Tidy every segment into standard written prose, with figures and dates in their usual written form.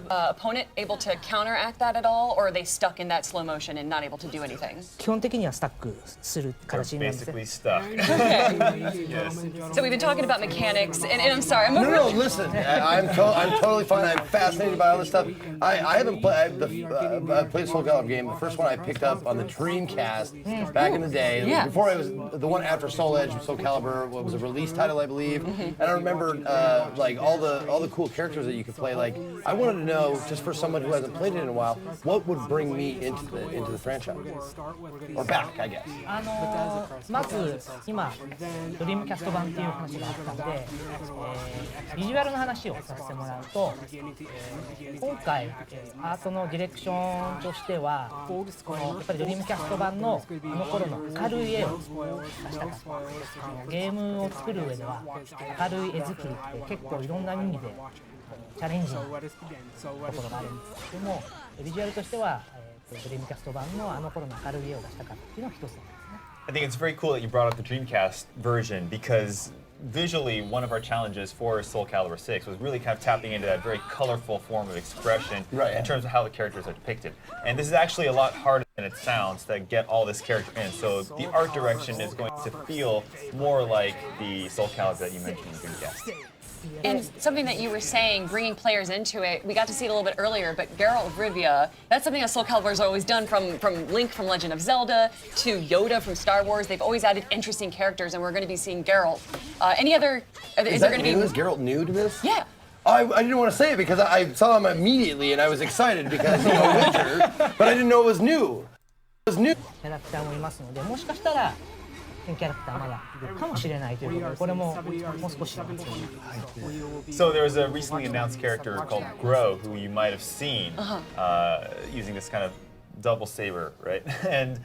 the opponent able to counteract that at all, or are they stuck in that slow motion and not able to do anything? 基本的にはスタックする形になるんですね。 Basically stuck. So we've been talking about mechanics, and I'm sorry. No, listen. I'm totally fine. I'm fascinated by all this stuff. I haven't played played Soul Calibur game. The first one I picked up on the Dreamcast back in the day. Yeah. Before it was the one after Soul Edge, Soul Calibur was a release title, I believe. And I remember like all the cool characters that you could play. Like I wanted to know, just for someone who hasn't played it in a while, what would bring me into the franchise or back, I guess. まず今ドリームキャスト版っていう話があったんで、ビジュアルの話をさせてもらうと、今回アートのディレクションとしてはこのやっぱりドリームキャスト版のあの頃の明るい絵を出したかった。ゲームを作る上では明るい絵作りって結構いろんな意味でチャレンジなところがあるんですけども、ビジュアルとしてはドリームキャスト版のあの頃の明るい絵を出したかったっていうのが一つなんですね。I think it's very cool that you brought up the Dreamcast version because visually one of our challenges for Soul Calibur 6 was really kind of tapping into that very colorful form of expression in terms of how the characters are depicted. And this is actually a lot harder than it sounds to get all this character in. So the art direction is going to feel more like the Soul Calibur that you mentioned in Dreamcast. And something that you were saying, bringing players into it, we got to see it a little bit earlier, but Geralt of Rivia, that's something that Soul Calibur has always done, from Link from Legend of Zelda to Yoda from Star Wars. They've always added interesting characters, and we're going to be seeing Geralt. Any other... Is there going to be... Is Geralt new to this? Yeah. I didn't want to say it because I saw him immediately and I was excited because, you know, Witcher, but I didn't know it was new. It was new. キャラクターもいますので、もしかしたらキャラクターまだいるかもしれないということで、これももう少し。So there was a recently announced character called Grow, who you might have seen using this kind of double saber, right? And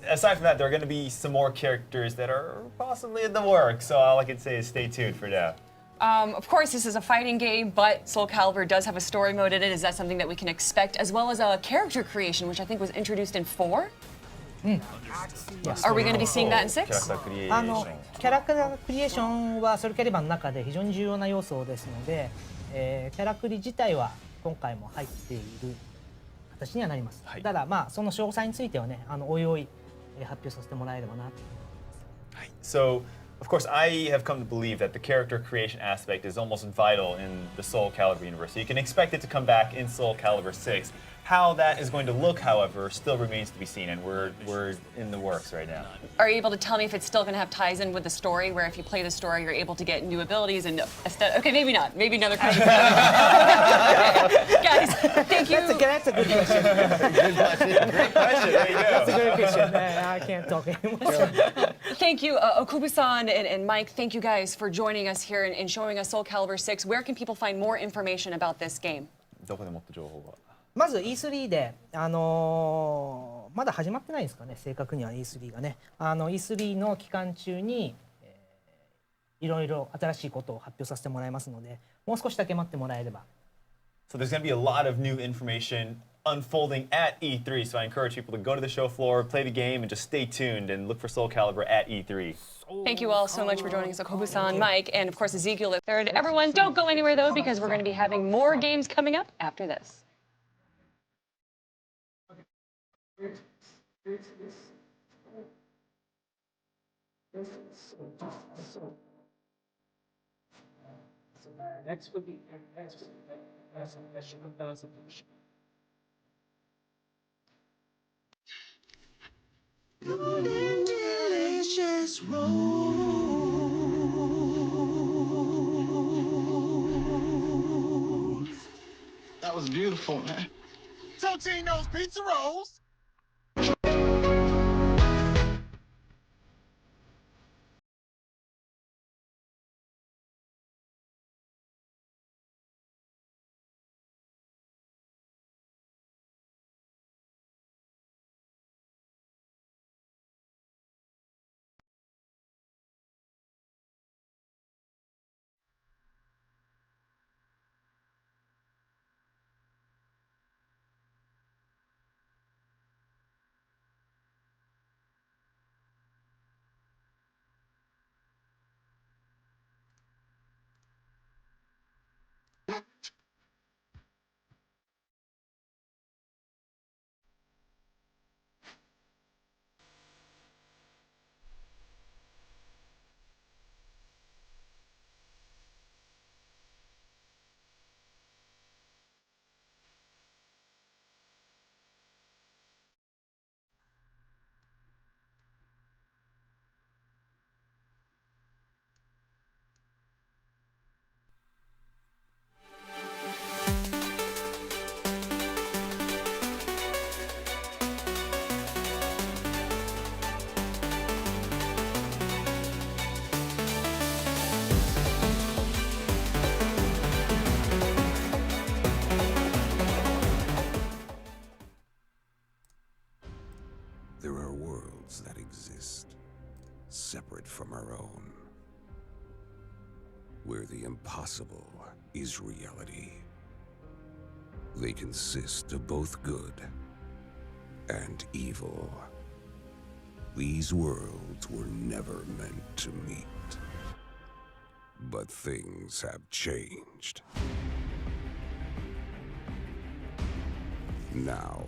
aside from that, there are going to be some more characters that are possibly in the works. So all I can say is stay tuned for now. Of course, this is a fighting game, but Soul Calibur does have a story mode in it. Is that something that we can expect, as well as a character creation, which I think was introduced in 4? Are we going to be seeing that in 6? キャラクタークリエーションはソウルキャリバーの中で非常に重要な要素ですので、キャラクリ自体は今回も入っている形にはなります。ただまあその詳細についてはね、おいおい発表させてもらえればなと思います。So, of course, I have come to believe that the character creation aspect is almost vital in the Soul Calibur universe. So you can expect it to come back in Soul Calibur 6. How that is going to look, however, still remains to be seen, and we're in the works right now. Are you able to tell me if it's still going to have ties in with the story, where if you play the story, you're able to get new abilities and okay, maybe not. Maybe another question. Guys, thank you. That's a good question. Good question. Great question. There you go. That's a good question. I can't talk anymore. Thank you, Okubu-san and Mike. Thank you guys for joining us here and showing us Soul Calibur 6. Where can people find more information about this game? どこでもっと情報が。まず E3 で、まだ始まってないですかね、正確には E3 がね。E3 の期間中に、いろいろ新しいことを発表させてもらいますので、もう少しだけ待ってもらえれば。So there's going to be a lot of new information unfolding at E3, so I encourage people to go to the show floor, play the game, and just stay tuned and look for Soul Calibur at E3. Thank you all so much for joining us, Okubu-san, Mike, and of course Ezekiel III. Everyone, don't go anywhere though, because we're going to be having more games coming up after this. Next would be delicious roll. That was beautiful, man. Totino's Pizza Rolls. worlds that exist, separate from our own, where the impossible is reality. They consist of both good and evil. These worlds were never meant to meet. But things have changed. Now,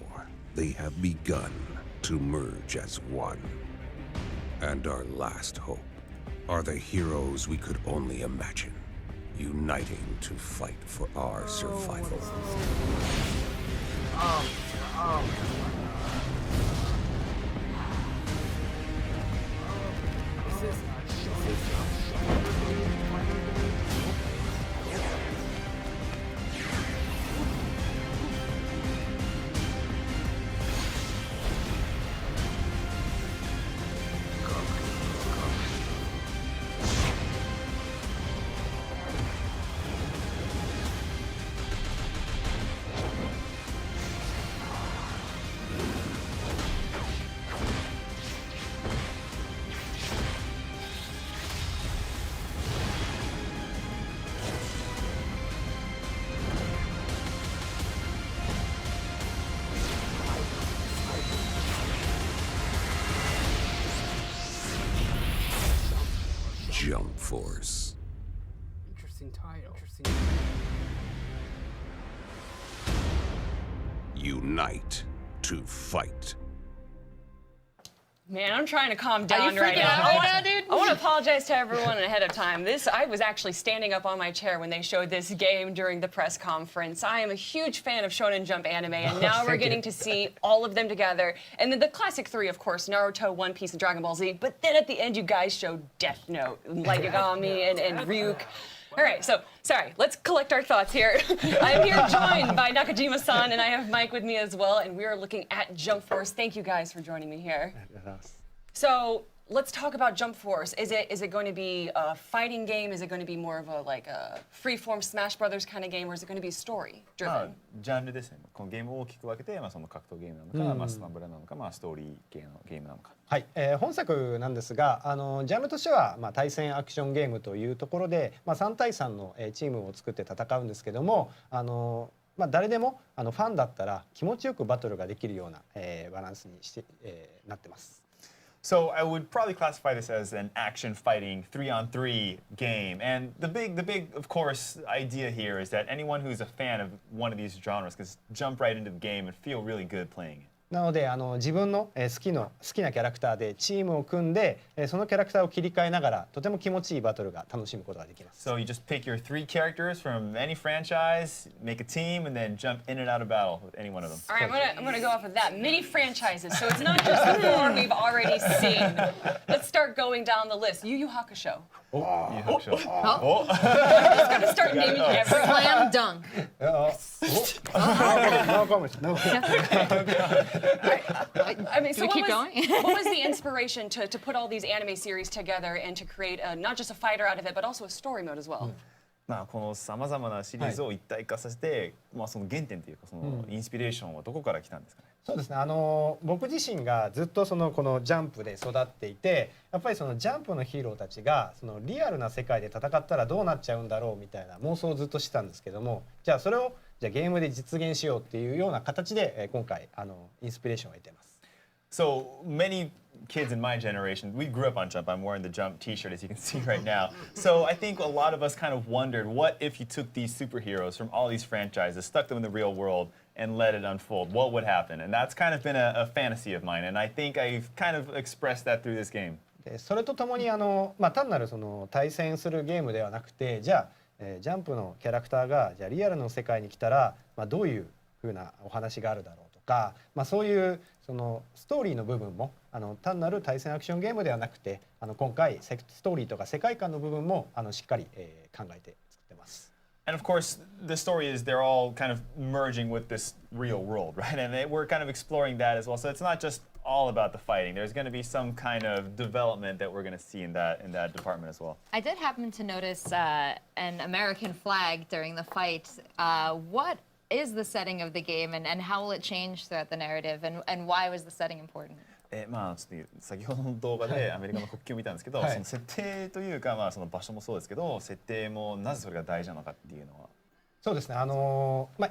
they have begun to merge as one. And our last hope are the heroes we could only imagine, uniting to fight for our survival. Jump Force. Interesting title. Unite to fight. Man, I'm trying to calm down you right freaking now. out right now, dude? I want to apologize to everyone ahead of time. I was actually standing up on my chair when they showed this game during the press conference. I am a huge fan of Shonen Jump anime, and now we're getting to see all of them together. And then the classic three, of course, Naruto, One Piece, and Dragon Ball Z. But then at the end, you guys showed Death Note, like Yagami and Ryuk. All right, so, sorry, let's collect our thoughts here. I'm here joined by Nakajima-san, and I have Mike with me as well, and we are looking at Jump Force. Thank you guys for joining me here. So, let's talk about Jump Force. Is it going to be a fighting game? Is it going to be more of a free-form Smash Brothers kind of game, or is it going to be story-driven? ジャンルですね。このゲームを大きく分けて、その格闘ゲームなのか、スマブラなのか、ストーリー系のゲームなのか。はい、本作なんですが、ジャンルとしては、対戦アクションゲームというところで、3対3のチームを作って戦うんですけども、誰でもファンだったら気持ちよくバトルができるような、バランスにして、なってます。So I would probably classify this as an action fighting 3-on-3 game. And the big, of course, idea here is that anyone who's a fan of one of these genres can jump right into the game and feel really good playing it. なので自分の好きなキャラクターでチームを組んでそのキャラクターを切り替えながらとても気持ちいいバトルが楽しむことができます。So you just pick your 3 characters from any franchise, make a team, and then jump in and out of battle with any one of them. All right, I'm gonna go off of that. Many franchises, so it's not just the 4 we've already seen. Let's start going down the list. Yu Yu Hakusho. I'm just Just gonna start naming everyone. Slam dunk. No comments. No. I mean, so we keep going? What was the inspiration to put all these anime series together and to create not just a fighter out of it, but also a story mode as well? このさまざまなシリーズを一体化させて、その原点というかそのインスピレーションはどこから来たんですかね。そうですね。僕自身がずっとこのジャンプで育っていて、やっぱりそのジャンプのヒーローたちがそのリアルな世界で戦ったらどうなっちゃうんだろうみたいな妄想をずっとしてたんですけども、じゃあそれをゲームで実現しようっていうような形で今回インスピレーションを得ています。So many kids in my generation, we grew up on Jump. I'm wearing the Jump t-shirt as you can see right now. So I think a lot of us kind of wondered, what if you took these superheroes from all these franchises, stuck them in the real world, and let it unfold? What would happen? And that's kind of been a fantasy of mine, and I think I've kind of expressed that through this game. それとともに単なる対戦するゲームではなくて、じゃあジャンプのキャラクターがじゃあリアルの世界に来たら、どういう風なお話があるだろうとか、そういうそのストーリーの部分も単なる対戦アクションゲームではなくて今回ストーリーとか世界観の部分もしっかり考えて作ってます。And of course, the story is they're all kind of merging with this real world, right? And we're kind of exploring that as well. So it's not just all about the fighting. There's going to be some kind of development that we're going to see in that department as well. I did happen to notice an American flag during the fight. What is the setting of the game, and how will it change throughout the narrative, and why was the setting important? まあちょっと先ほどの動画でアメリカの国旗を見たんですけど、はいその設定というか、まあその場所もそうですけど、設定もなぜそれが大事なのかっていうのは。そうですね、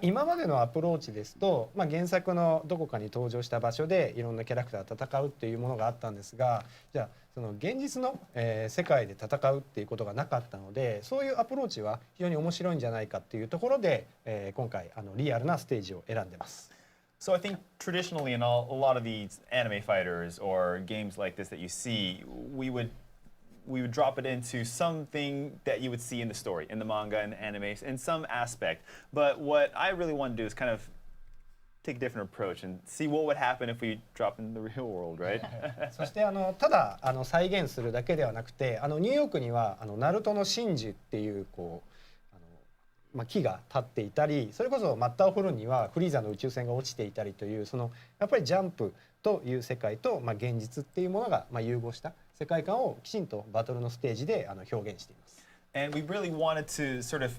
今までのアプローチですと、原作のどこかに登場した場所でいろんなキャラクターが戦うっていうものがあったんですが、じゃあその現実の、世界で戦うっていうことがなかったので、そういうアプローチは非常に面白いんじゃないかっていうところで、今回リアルなステージを選んでます。So I think traditionally in a lot of these anime fighters or games like this that you see, we would drop it into something that you would see in the story, in the manga and the anime, in some aspect. But what I really want to do is kind of take a different approach and see what would happen if we drop in the real world, right? そしてただ再現するだけではなくて、ニューヨークにはナルトの真珠っていう木が立っていたり、それこそマッターホルンにはフリーザの宇宙船が落ちていたりという、やっぱりジャンプという世界と、現実っていうものが、融合した世界観をきちんとバトルのステージで表現しています。And we really wanted to sort of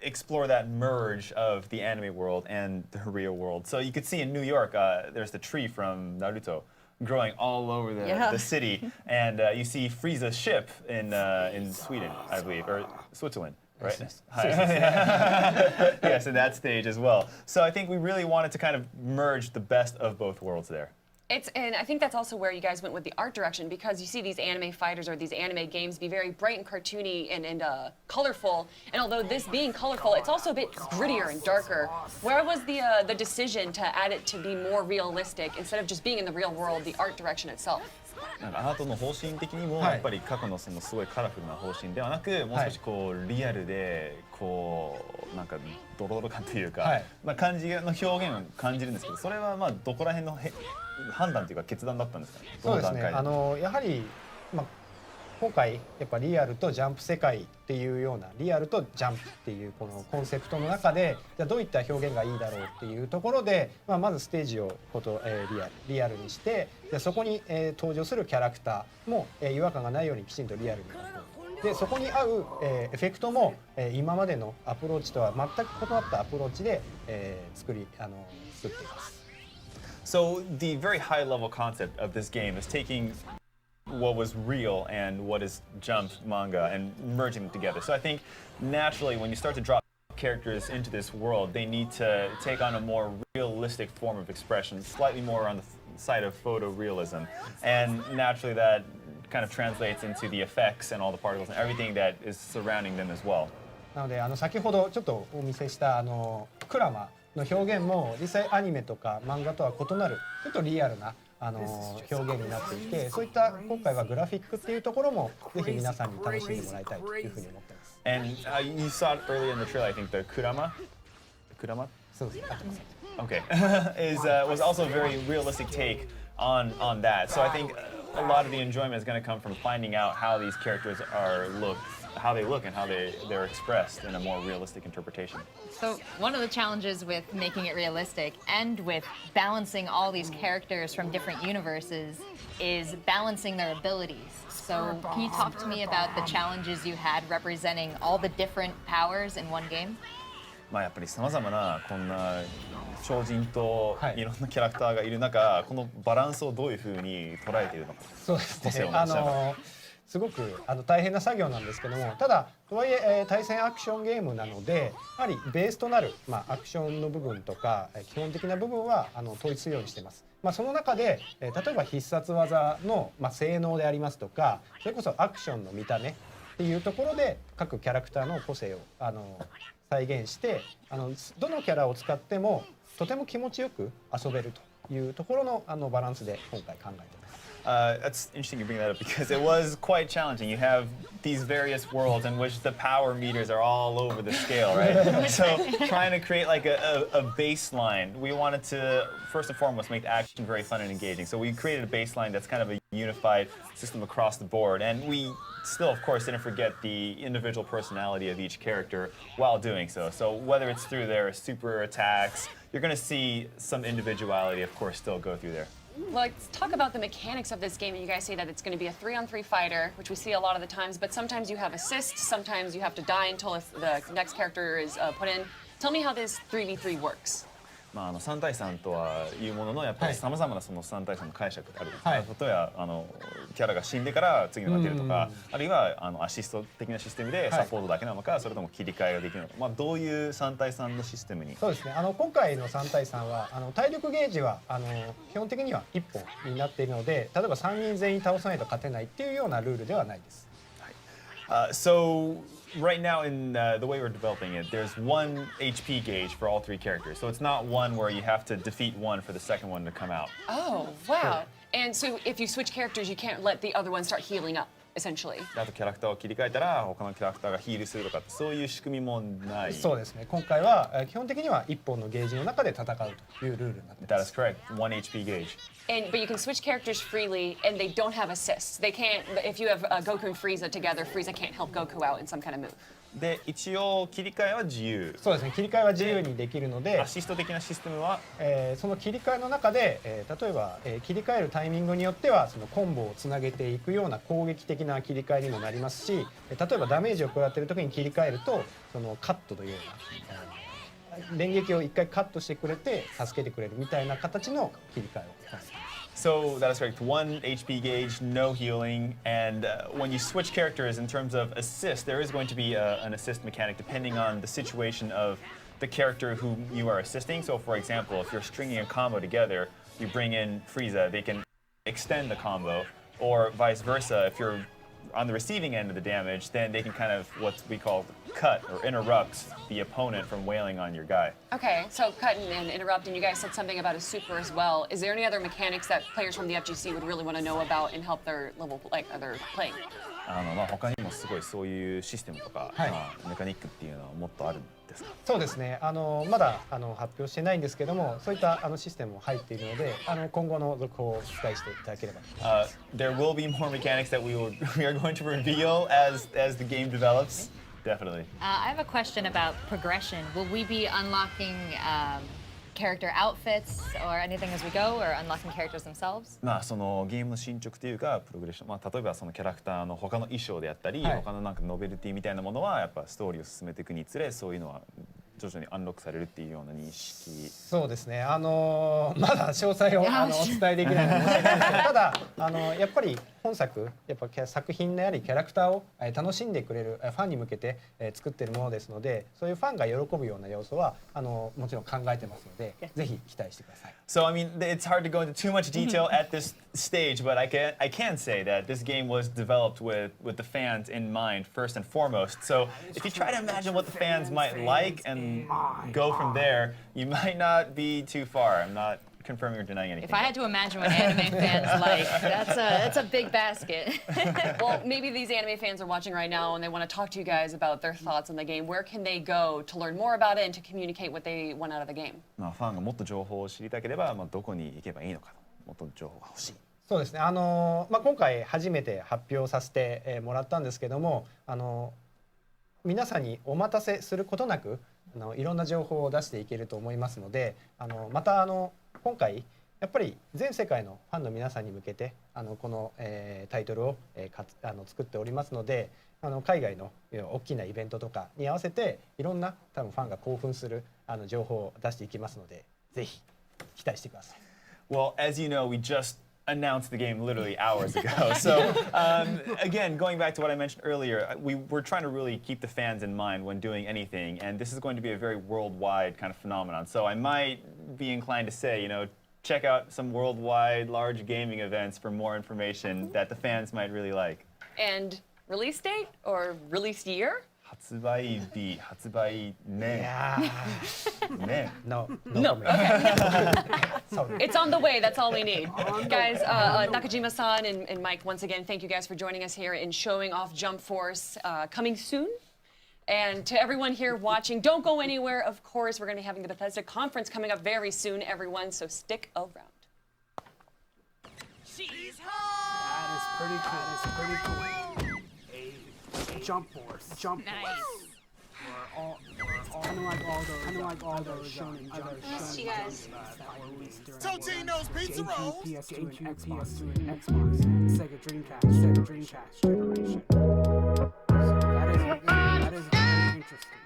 explore that merge of the anime world and the real world. So you could see in New York, there's the tree from Naruto growing all over the city, and you see Frieza's ship in Sweden, I believe, or Switzerland. Right. Yes, in that stage as well. So I think we really wanted to kind of merge the best of both worlds there. And I think that's also where you guys went with the art direction, because you see these anime fighters or these anime games be very bright and cartoony and colorful. And although this being colorful, it's also a bit grittier and darker. Where was the decision to add it to be more realistic instead of just being in the real world, the art direction itself? なんかアートの方針的にもやっぱり過去のそのすごいカラフルな方針ではなく、もう少しこうリアルでこうなんかドロドロ感というか、まあ感じの表現を感じるんですけど、それはまあどこら辺の判断というか決断だったんですかね。そうですね。やはり今回やっぱリアルとジャンプ世界っていうような、リアルとジャンプっていうこのコンセプトの中で、じゃあどういった表現がいいだろうっていうところで、まずステージをリアルにして、でそこに登場するキャラクターも違和感がないようにきちんとリアルにで、そこに合うエフェクトも今までのアプローチとは全く異なったアプローチで作っています。So the very high level concept of this game is taking what was real and what is Jump manga and merging them together. So I think naturally when you start to drop characters into this world, they need to take on a more realistic form of expression, slightly more on the side of photorealism. And naturally that kind of translates into the effects and all the particles and everything that is surrounding them as well. なので先ほどちょっとお見せしたクラマの表現も実際アニメとか漫画とは異なるちょっとリアルな表現になっていて、そういった今回はグラフィックっていうところもぜひ皆さんに楽しんでもらいたいというふうに思ってます。And you saw it earlier in the trailer, I think the kurama? そうです。合ってます。Okay. was also a very realistic take on that. So I think a lot of the enjoyment is going to come from finding out how these characters how they look and how they're expressed in a more realistic interpretation. So one of the challenges with making it realistic and with balancing all these characters from different universes is balancing their abilities. So can you talk to me about the challenges you had representing all the different powers in one game? まあやっぱりさまざまなこんな超人といろんなキャラクターがいる中、このバランスをどういうふうに捉えているのか。そうですね。すごく大変な作業なんですけども、ただとはいえ対戦アクションゲームなので、やはりベースとなる、アクションの部分とか基本的な部分は統一するようにしています。その中で例えば必殺技の、性能でありますとか、それこそアクションの見た目っていうところで各キャラクターの個性を再現して、どのキャラを使ってもとても気持ちよく遊べるというところのバランスで今回考えています。That's interesting you bring that up because it was quite challenging. You have these various worlds in which the power meters are all over the scale, right? So trying to create like a baseline, we wanted to first and foremost make the action very fun and engaging. So we created a baseline that's kind of a unified system across the board, and we still, of course, didn't forget the individual personality of each character while doing so. So whether it's through their super attacks, you're going to see some individuality, of course, still go through there. Let's talk about the mechanics of this game. And you guys say that it's going to be a 3-on-3 fighter, which we see a lot of the times, but sometimes you have assists, sometimes you have to die until the next character is put in. Tell me how this 3v3 works. まあ、3対3とはいうもののやっぱりさまざまなその3対3の解釈がある、はい、例えばキャラが死んでから次のが出るとか、あるいはアシスト的なシステムでサポートだけなのか、それとも切り替えができるのか、まあ、どういう3対3のシステムに。そうですね、今回の3対3は体力ゲージは基本的には1本になっているので、例えば3人全員倒さないと勝てないっていうようなルールではないです。So right now in the way we're developing it, there's one HP gauge for all 3 characters. So it's not one where you have to defeat one for the second one to come out. Oh, wow. And so if you switch characters, you can't let the other one start healing up, essentially. あとキャラクターを切り替えたら他のキャラクターがヒールするとかそういう仕組みもない。そうですね。今回は基本的には1本のゲージの中で戦うというルールになっています。That is correct. 1 HP gauge. But you can switch characters freely, and they don't have assists. They can't. If you have Goku and Frieza together, Frieza can't help Goku out in some kind of move. で一応切り替えは自由。そうですね。切り替えは自由にできるので、アシスト的なシステムは、その切り替えの中で、例えば、切り替えるタイミングによってはそのコンボをつなげていくような攻撃的な切り替えにもなりますし、例えばダメージを食らっている時に切り替えるとそのカットというような、連撃を1回カットしてくれて助けてくれるみたいな形の切り替えをします。So that is correct. 1 HP gauge, no healing, and when you switch characters in terms of assist, there is going to be an assist mechanic depending on the situation of the character whom you are assisting. So for example, if you're stringing a combo together, you bring in Frieza, they can extend the combo, or vice versa. If you're on the receiving end of the damage, then they can kind of what we call cut or interrupt the opponent from wailing on your guy. Okay, so cut and interrupt, and you guys said something about a super as well. Is there any other mechanics that players from the FGC would really want to know about and help their level, like other playing? まあ他にもすごいそういうシステムとか、はい、メカニックっていうのはもっとあるんですか？そうですね。まだ発表してないんですけども、そういったシステムも入っているので、今後の続報を期待していただければ。There will be more mechanics that we are going to reveal as the game develops. Definitely. I have a question about progression. Will we be unlocking character outfits or anything as we go, or unlocking characters themselves? まあそのゲームの進捗というかプログレッション、まあ例えばそのキャラクターの他の衣装であったり、他のなんかノベルティみたいなものはやっぱストーリーを進めていくにつれそういうのは徐々にアンロックされるっていうような認識。そうですね。まだ詳細をお伝えできないので申し訳ないんですけど、ただやっぱり本作やっぱ作品でありキャラクターを楽しんでくれるファンに向けて作っているものですので、そういうファンが喜ぶような要素はもちろん考えてますので、ぜひ期待してください。So I mean, it's hard to go into too much detail at this stage, but I can say that this game was developed with the fans in mind first and foremost. So if you try to imagine what the fans might like and go from there, you might not be too far. I'm not confirming or denying anything. If I had to imagine what anime fans like, that's a big basket. Well, maybe these anime fans are watching right now and they want to talk to you guys about their thoughts on the game. Where can they go to learn more about it and to communicate what they want out of the game? まあファンがもっと情報を知りたければ、まあどこに行けばいいのか、もっと情報が欲しい。そうですね。今回初めて発表させてもらったんですけども、皆さんにお待たせすることなくいろんな情報を出していけると思いますので、また今回やっぱり全世界のファンの皆さんに向けてこの、タイトルを、作っておりますので、海外の大きなイベントとかに合わせていろんな多分ファンが興奮する情報を出していきますので、ぜひ期待してください。Well, as you know, we just announced the game literally hours ago. So again, going back to what I mentioned earlier, we're trying to really keep the fans in mind when doing anything, and this is going to be a very worldwide kind of phenomenon. So I might be inclined to say, check out some worldwide large gaming events for more information that the fans might really like. And release date or release year? 発売日、発売年。ね。No. Okay. It's on the way. That's all we need. Guys, Nakajima-san and Mike, once again, thank you guys for joining us here in showing off Jump Force coming soon. And to everyone here watching, don't go anywhere. Of course, we're going to be having the Bethesda conference coming up very soon, everyone, so stick around. She's hot! That is pretty cool. Jump Force. Nice. Kind of like all those shonen jump. Missed you guys. Totino's Pizza Rolls. PS2 and Xbox, Sega Dreamcast generation. So that is very interesting.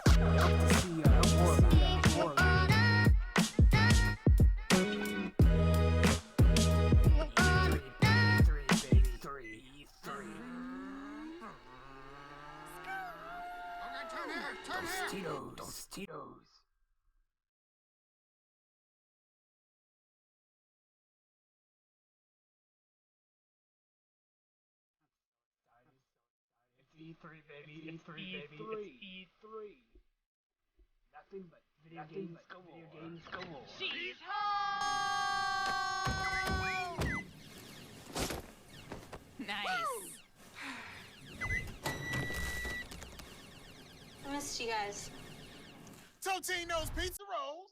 I love to see more about Tito's. It's E3, baby. It's E3, baby. It's E3. Nothing but video games galore. She's Nice. I missed you guys. Totino's Pizza Rolls.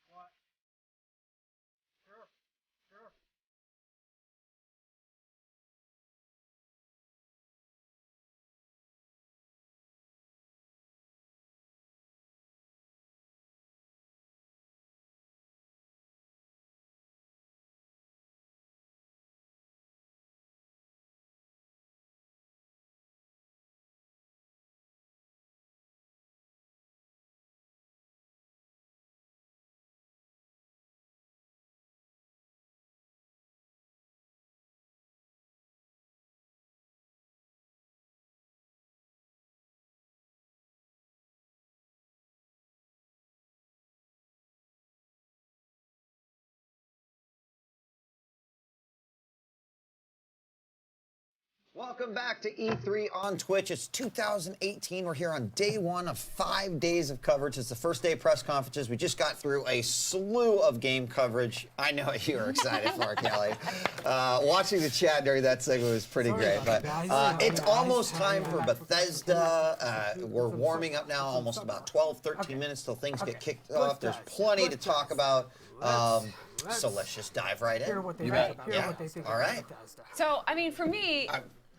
What? Sure. Welcome back to E3 on Twitch. It's 2018. We're here on day one of 5 days of coverage. It's the first day of press conferences. We just got through a slew of game coverage. I know what you were excited for, Kelly. Watching the chat during that segment was pretty great. But it's almost time for Bethesda. We're warming up now, almost about 12, 13 minutes till things get kicked off. There's plenty to talk about. So let's just dive right in. Hear what they think All right. So, I mean, for me,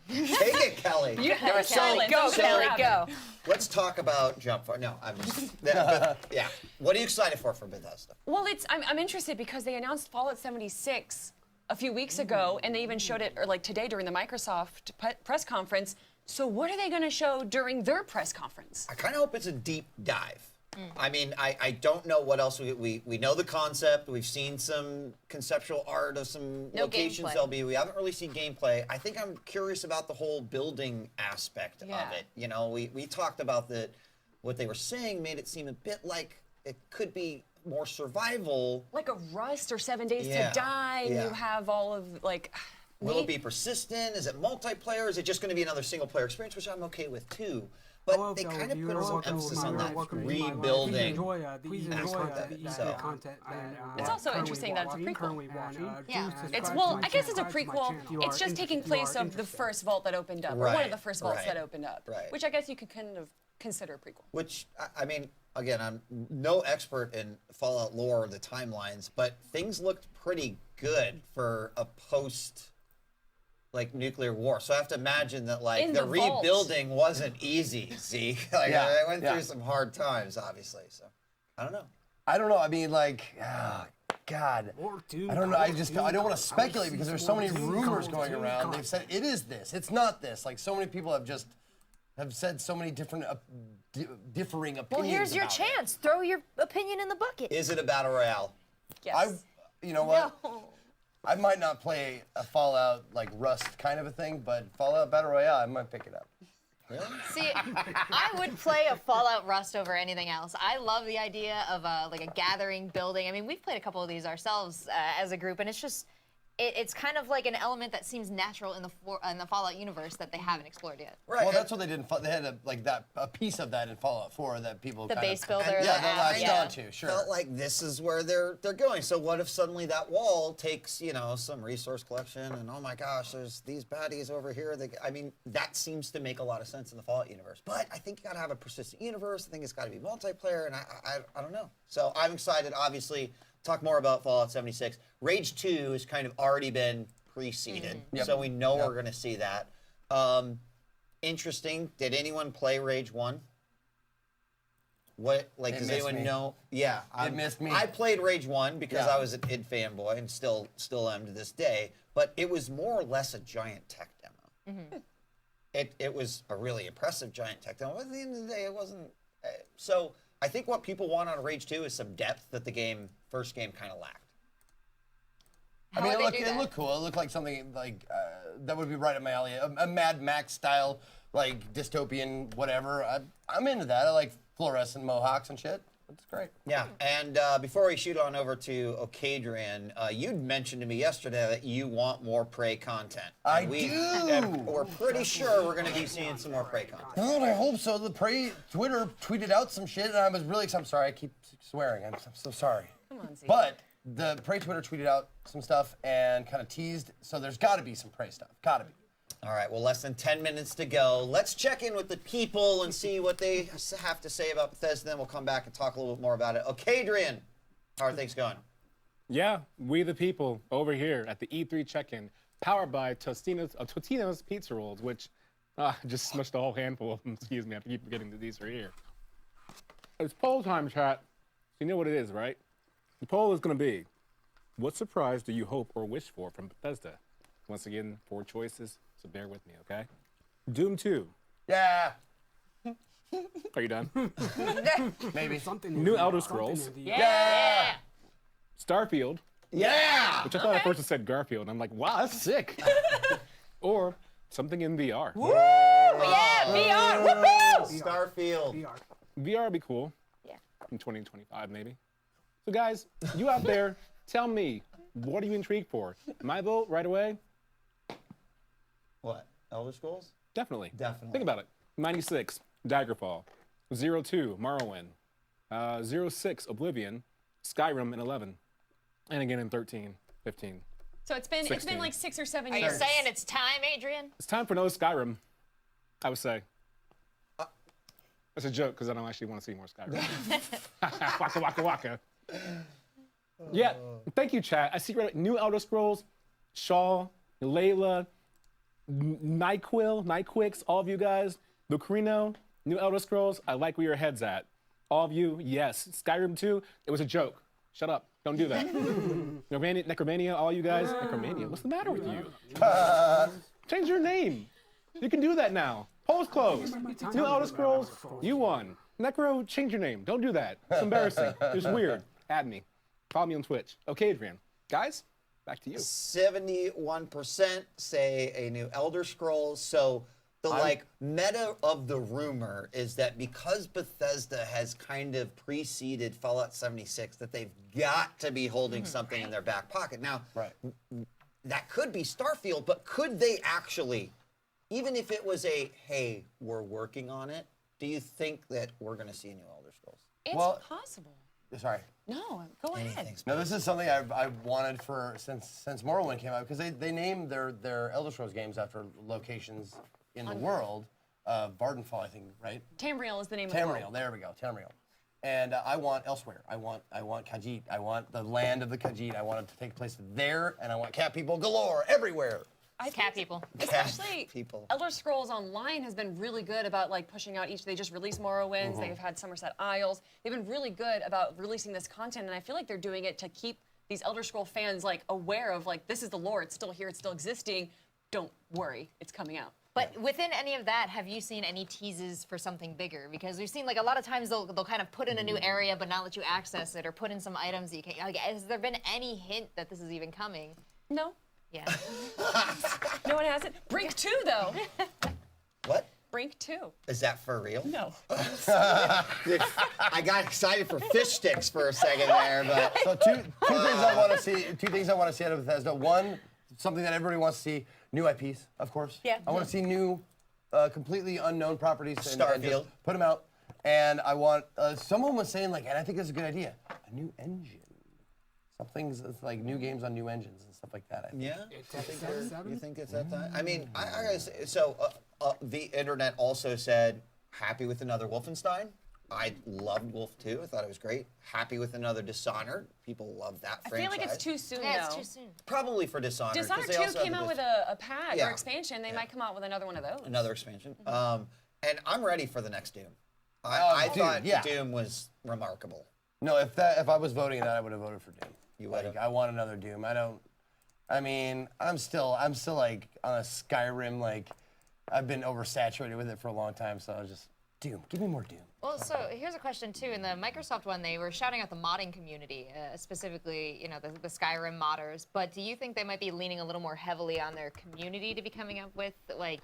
Take it, Kelly. there was silence. Go, Kelly, go. Let's talk about Jump Force. No, I'm just. Yeah. What are you excited for Bethesda? Well, I'm interested because they announced Fallout 76 a few weeks ago, and they even showed it like today during the Microsoft press conference. So what are they going to show during their press conference? I kind of hope it's a deep dive. I mean, I don't know what else we know the concept. We've seen some conceptual art of some locations gameplay. there'll be. We haven't really seen gameplay. I think I'm curious about the whole building aspect of it. You know, we talked about that. What they were saying made it seem a bit like it could be more survival. Like a Rust or 7 Days to Die. And you have all of like. Will it be persistent? Is it multiplayer? Is it just going to be another single player experience, which I'm okay with too? But they kind of put some emphasis on that rebuilding aspect. It's also interesting that it's a prequel. It's I guess it's a prequel. It's just taking place of the first vault that opened up, or one of the first vaults that opened up, which I guess you could kind of consider a prequel. Which I mean, again, I'm no expert in Fallout lore or the timelines, but things looked pretty good for a post. Like nuclear war, so I have to imagine that like the rebuilding wasn't easy. See, like I went through some hard times, obviously. So I don't know. I mean, like, God, I don't know. I don't want to speculate because there's so many rumors going around. They've said it is this, it's not this. Like so many people have said so many different differing opinions. Well, here's your chance. Throw your opinion in the bucket. Is it a battle royale? Yes. You know what? No. I might not play a Fallout like Rust kind of a thing, but Fallout Battle Royale, I might pick it up. Really? See, I would play a Fallout Rust over anything else. I love the idea of like a gathering building. I mean, we've played a couple of these ourselves as a group, and it's just it's kind of like an element that seems natural in the Fallout universe that they haven't explored yet. Right. Well, that's what they did. They had a piece of that in Fallout 4 that people the kind base of, builder. and, yeah, they latched onto. Sure. Felt like this is where they're going. So what if suddenly that wall takes some resource collection and oh my gosh, there's these baddies over here. I mean, that seems to make a lot of sense in the Fallout universe. But I think you got to have a persistent universe. I think it's got to be multiplayer, and I don't know. So I'm excited. Obviously, talk more about Fallout 76. Rage 2 has kind of already been preceded, so we know we're going to see that. Interesting. Did anyone play Rage 1? What, like, does anyone know? Yeah. It missed me. I played Rage 1 because I was an id fanboy and still am to this day, but it was more or less a giant tech demo. It was a really impressive giant tech demo, but at the end of the day, it wasn't. So I think what people want out of Rage 2 is some depth that the first game kind of lacked. I mean, it looked cool. It looked like something like that would be right up my alley. A Mad Max style, like dystopian whatever. I'm into that. I like fluorescent mohawks and shit. That's great. Yeah, and before we shoot on over to Okadrian, you'd mentioned to me yesterday that you want more Prey content. I do! We're pretty sure we're going to be seeing some more Prey content. God, I hope so. The Prey Twitter tweeted out some shit, and I was really excited. I'm sorry, I keep swearing. I'm so sorry. Come on, Z. But the Prey Twitter tweeted out some stuff and kind of teased, so there's got to be some Prey stuff. Got to be. All right, well, less than 10 minutes to go. Let's check in with the people and see what they have to say about Bethesda, then we'll come back and talk a little bit more about it. Okadrian, how are things going? Yeah, we the people over here at the E3 check-in, powered by Totino's Pizza Rolls, which just smushed a whole handful of them. Excuse me, I have to keep forgetting that these are here. It's poll time, chat. You know what it is, right? The poll is going to be, what surprise do you hope or wish for from Bethesda? Once again, 4 choices, so bear with me, okay? Doom 2. Yeah. Are you done? Maybe. New Elder Scrolls. Yeah. Starfield. Yeah. Which I thought at first it said Garfield, and I'm like, wow, that's sick. Or something in VR. Woo! Yeah, VR. Woohoo! Starfield. VR would be cool. Yeah. In 2025, maybe. So guys, you out there, tell me, what are you intrigued for? My vote right away? What? Elder Scrolls? Definitely. Definitely. Think about it. 96, Daggerfall. 02, Morrowind. 06, Oblivion. Skyrim in 11. And again in 13, 15. So it's been 16. like 6 or 7 Are years. you saying it's time, Adrian? It's time for another Skyrim, I would say. That's a joke, because I don't actually want to see more Skyrim. Waka, waka, waka. Yeah, thank you, chat. I see new Elder Scrolls, Shaw, Layla, Nyquix, all of you guys, Lucarino, new Elder Scrolls. I like where your head's at. All of you, yes. Skyrim 2, it was a joke. Shut up. Don't do that. Necromania, all you guys. Necromania, what's the matter with you? Change your name. You can do that now. Polls closed. New Elder Scrolls, you won. Necro, change your name. Don't do that. It's embarrassing. It's weird. Add me. Follow me on Twitch. Okay, Adrian. Guys, back to you. 71% say a new Elder Scrolls. So the meta of the rumor is that because Bethesda has kind of preceded Fallout 76, that they've got to be holding something in their back pocket. Now, that could be Starfield, but could they actually, even if it was a, hey, we're working on it, do you think that we're going to see a new Elder Scrolls? It's possible. Sorry. No, go ahead. No, this is something I've wanted for since Morrowind came out, because they named their Elder Scrolls games after locations in the world. Vardenfall, I think, right? Tamriel is the name of the Tamriel, world. there we go, Tamriel. And I want elsewhere. I want Khajiit. I want the land of the Khajiit. I want it to take place there, and I want cat people galore everywhere. Cat people. Especially Elder Scrolls Online has been really good about pushing out each. They just released Morrowind. They've had Somerset Isles. They've been really good about releasing this content, and I feel like they're doing it to keep these Elder Scroll fans aware of this is the lore. It's still here. It's still existing. Don't worry, it's coming out. But within any of that, have you seen any teases for something bigger? Because we've seen a lot of times they'll kind of put in a new area but not let you access it, or put in some items that you can't. Has there been any hint that this is even coming? No. Yeah. No one has it. Brink 2, though. What? Brink too. Is that for real? No. I got excited for fish sticks for a second there, but So two things I want to see. Two things I want to see out of Bethesda. One, something that everybody wants to see: new IPs, of course. Yeah. I want to see new, completely unknown properties. And just Starfield. put them out. And I want. Someone was saying like, and I think this is a good idea. A new engine. Something's like new games on new engines and stuff like that. I think. yeah. You think it's that time? I mean, I gotta say, so the internet also said happy with another Wolfenstein. I loved Wolf 2. I thought it was great. Happy with another Dishonored. People love that I franchise. feel like it's too soon Yeah, though. it's too soon. Probably for Dishonored. 'cause Dishonored they 2 also have came the out with Dis- a patch Yeah. or expansion. They might come out with another one of those. another expansion. And I'm ready for the next Doom. Oh, I dude, thought yeah. Doom was remarkable. No, if I was voting that, I would have voted for Doom. You like, would've? I want another Doom. I mean, I'm still like on a Skyrim. Like, I've been oversaturated with it for a long time. So I was just Doom. Give me more Doom. Well, so here's a question too. In the Microsoft one, they were shouting out the modding community, specifically, the Skyrim modders. But do you think they might be leaning a little more heavily on their community to be coming up with like,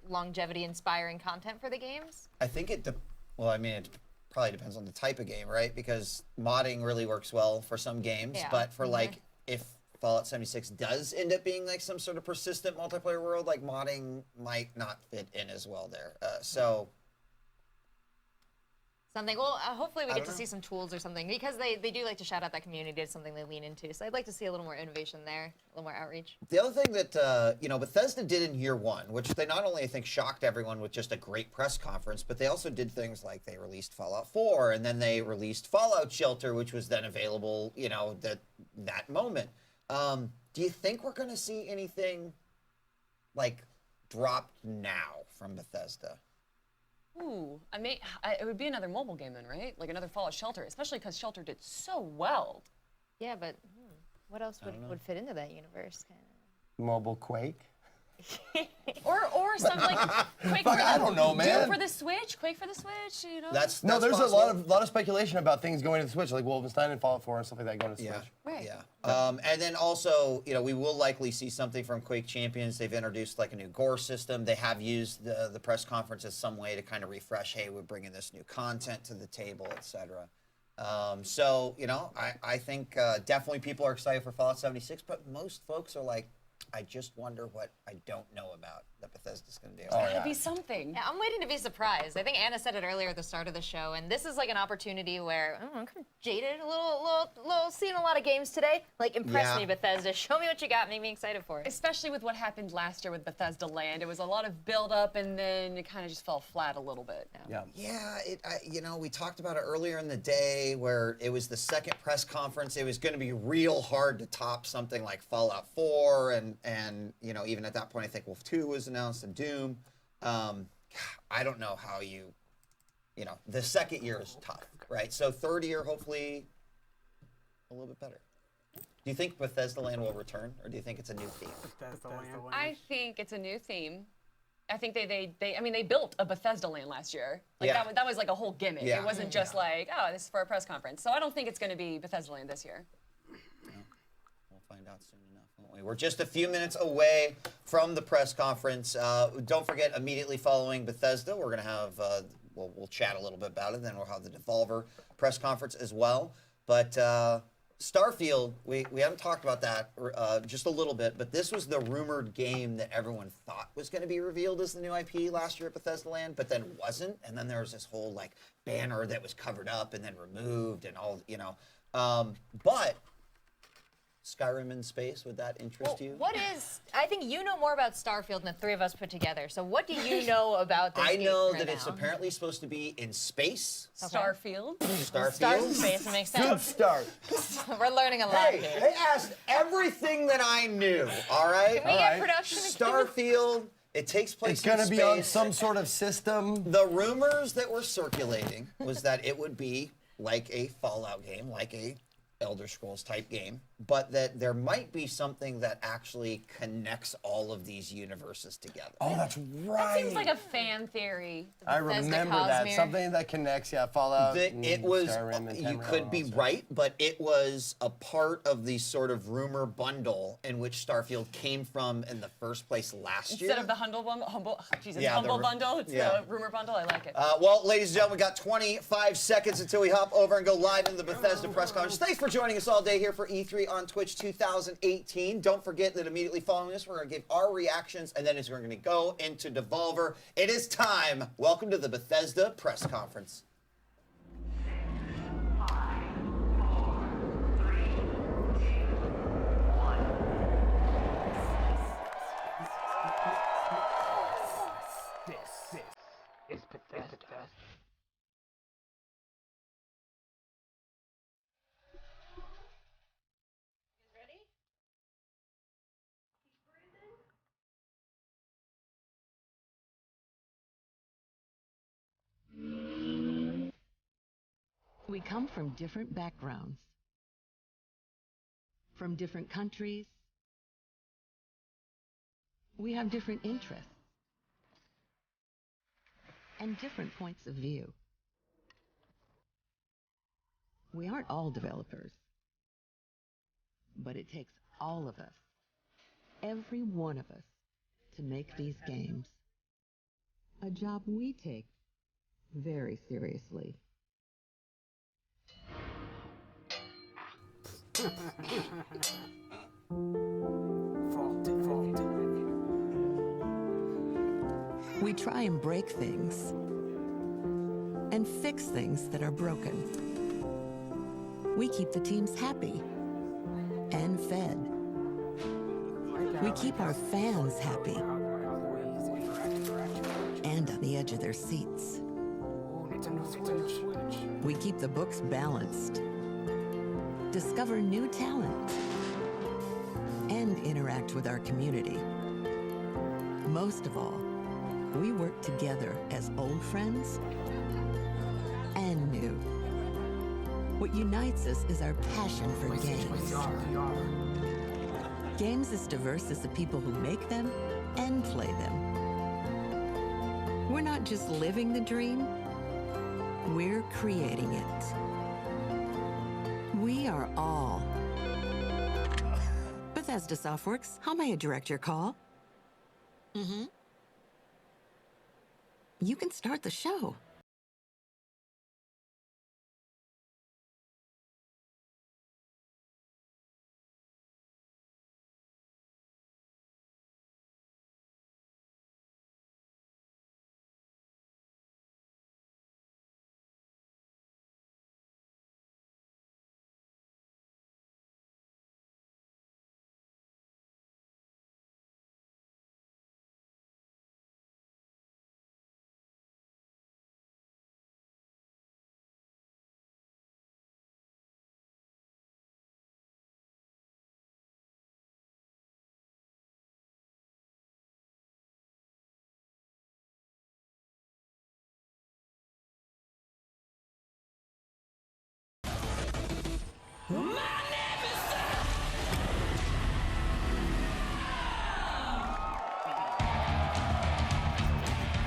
longevity-inspiring content for the games? I think it probably depends on the type of game, right? Because modding really works well for some games, Yeah. but for like if Fallout 76 does end up being like some sort of persistent multiplayer world, like modding might not fit in as well there. So Something. Well, hopefully we I get don't to know. see some tools or something because they do like to shout out that community. It's something they lean into. So I'd like to see a little more innovation there, a little more outreach. the other thing that Bethesda did in year one, which they not only I think shocked everyone with just a great press conference, but they also did things like they released Fallout 4 and then they released Fallout Shelter, which was then available, that moment. Do you think we're going to see anything like dropped now from Bethesda? Ooh, it would be another mobile game then, right? Like another Fallout Shelter, especially because Shelter did so well. Yeah, but what else would fit into that universe? Mobile Quake. Or something like Quake Fuck, I don't know, man. Doom for the Switch, Quake for the Switch, That's No, there's possible. a lot of speculation about things going to the Switch, like Wolfenstein and Fallout 4 and stuff like that going to the Yeah. Switch. Right. Yeah. And then also, we will likely see something from Quake Champions. They've introduced like a new gore system. They have used the press conference as some way to kind of refresh, hey, we're bringing this new content to the table, etc. So, I think definitely people are excited for Fallout 76, but most folks are like, I just wonder what I don't know about that Bethesda's going to do. That'd be something. Yeah, I'm waiting to be surprised. I think Anna said it earlier at the start of the show, and this is like an opportunity where I'm kind of jaded, a little seeing a lot of games today. Like, impress me, Bethesda. Show me what you got. Make me excited for it. Especially with what happened last year with Bethesda Land. It was a lot of build up and then it kind of just fell flat a little bit. Yeah. Yeah, we talked about it earlier in the day where it was the second press conference. It was going to be real hard to top something like Fallout 4 and even at that point, I think Wolf 2 was announced and Doom. I don't know how the second year is tough, right? So third year, hopefully a little bit better. Do you think Bethesda Land will return or do you think it's a new theme? I think it's a new theme. I think they built a Bethesda Land last year. Like that was like a whole gimmick. Yeah. It wasn't just like, oh, this is for a press conference. So I don't think it's going to be Bethesda Land this year. We'll find out soon enough, won't we? We're just a few minutes away from the press conference. Don't forget, immediately following Bethesda, we're going to have, we'll chat a little bit about it. Then we'll have the Devolver press conference as well. But Starfield, we haven't talked about that just a little bit, but this was the rumored game that everyone thought was going to be revealed as the new IP last year at Bethesda Land, but then wasn't. And then there was this whole like banner that was covered up and then removed and all, but Skyrim in space, would that interest you? I think you know more about Starfield than the three of us put together. So what do you know about this I game know right that now? it's apparently supposed to be in space. Starfield. Starfield. Stars in space, it makes sense. Good start. We're learning a lot Hey, here. they asked everything that I knew, all right? Can we get production? Starfield, it takes place It's going in to be space. on some sort of system. The rumors that were circulating was that it would be like a Fallout game, like a Elder Scrolls type game, but that there might be something that actually connects all of these universes together. Oh, that's right. That seems like a fan theory. I remember that. Something that connects, Fallout. It was, Skyrim and you could be right, but it was a part of the sort of rumor bundle in which Starfield came from in the first place last year. Instead of the humble bundle, it's yeah. the rumor bundle. I like it. Well, ladies and gentlemen, we got 25 seconds until we hop over and go live into the Bethesda press conference. Thanks for joining us all day here for E3 on Twitch 2018. Don't forget that immediately following this, we're going to give our reactions, and then we're going to go into Devolver. It is time. Welcome to the Bethesda press conference. This is Bethesda. We come from different backgrounds, from different countries. We have different interests and different points of view. We aren't all developers, but it takes all of us, every one of us, to make these games. A job we take very seriously. We try and break things and fix things that are broken. We keep the teams happy and fed. We keep our fans happy and on the edge of their seats. We keep the books balanced, discover new talent, and interact with our community. Most of all, we work together as old friends and new. What unites us is our passion for games. Games as diverse as the people who make them and play them. We're not just living the dream, we're creating it. We are all Bethesda Softworks. How may I direct your call? You can start the show.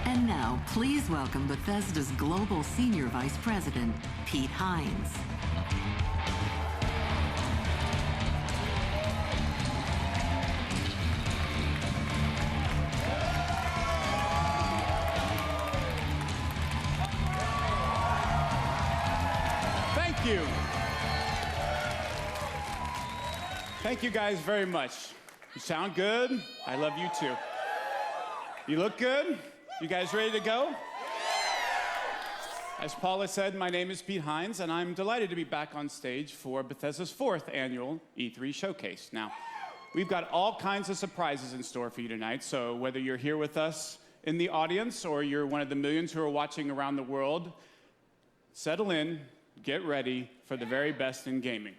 And now, please welcome Bethesda's Global Senior Vice President, Pete Hines. Thank you. Thank you guys very much. You sound good. I love you too. You look good. You guys ready to go? As Paula said, my name is Pete Hines, and I'm delighted to be back on stage for Bethesda's 4th annual E3 Showcase. Now, we've got all kinds of surprises in store for you tonight, so whether you're here with us in the audience or you're one of the millions who are watching around the world, settle in, get ready for the very best in gaming.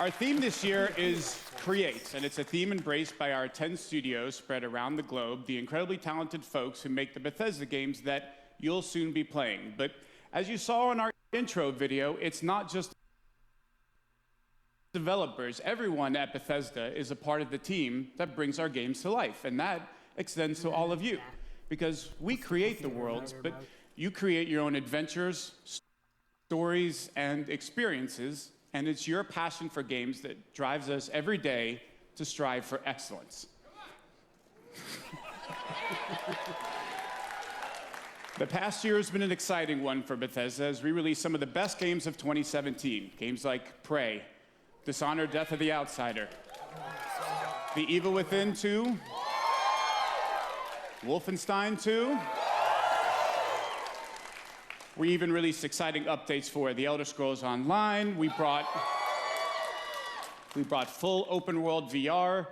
Our theme this year is Create, and it's a theme embraced by our 10 studios spread around the globe, the incredibly talented folks who make the Bethesda games that you'll soon be playing. But As you saw in our intro video, it's not just developers. Everyone at Bethesda is a part of the team that brings our games to life, and that extends to all of you, because we create the worlds, but you create your own adventures, stories, and experiences, and it's your passion for games that drives us every day to strive for excellence. The past year has been an exciting one for Bethesda as we released some of the best games of 2017. Games like Prey, Dishonored: Death of the Outsider, The Evil Within 2, Wolfenstein 2. We even released exciting updates for The Elder Scrolls Online. We brought full open world VR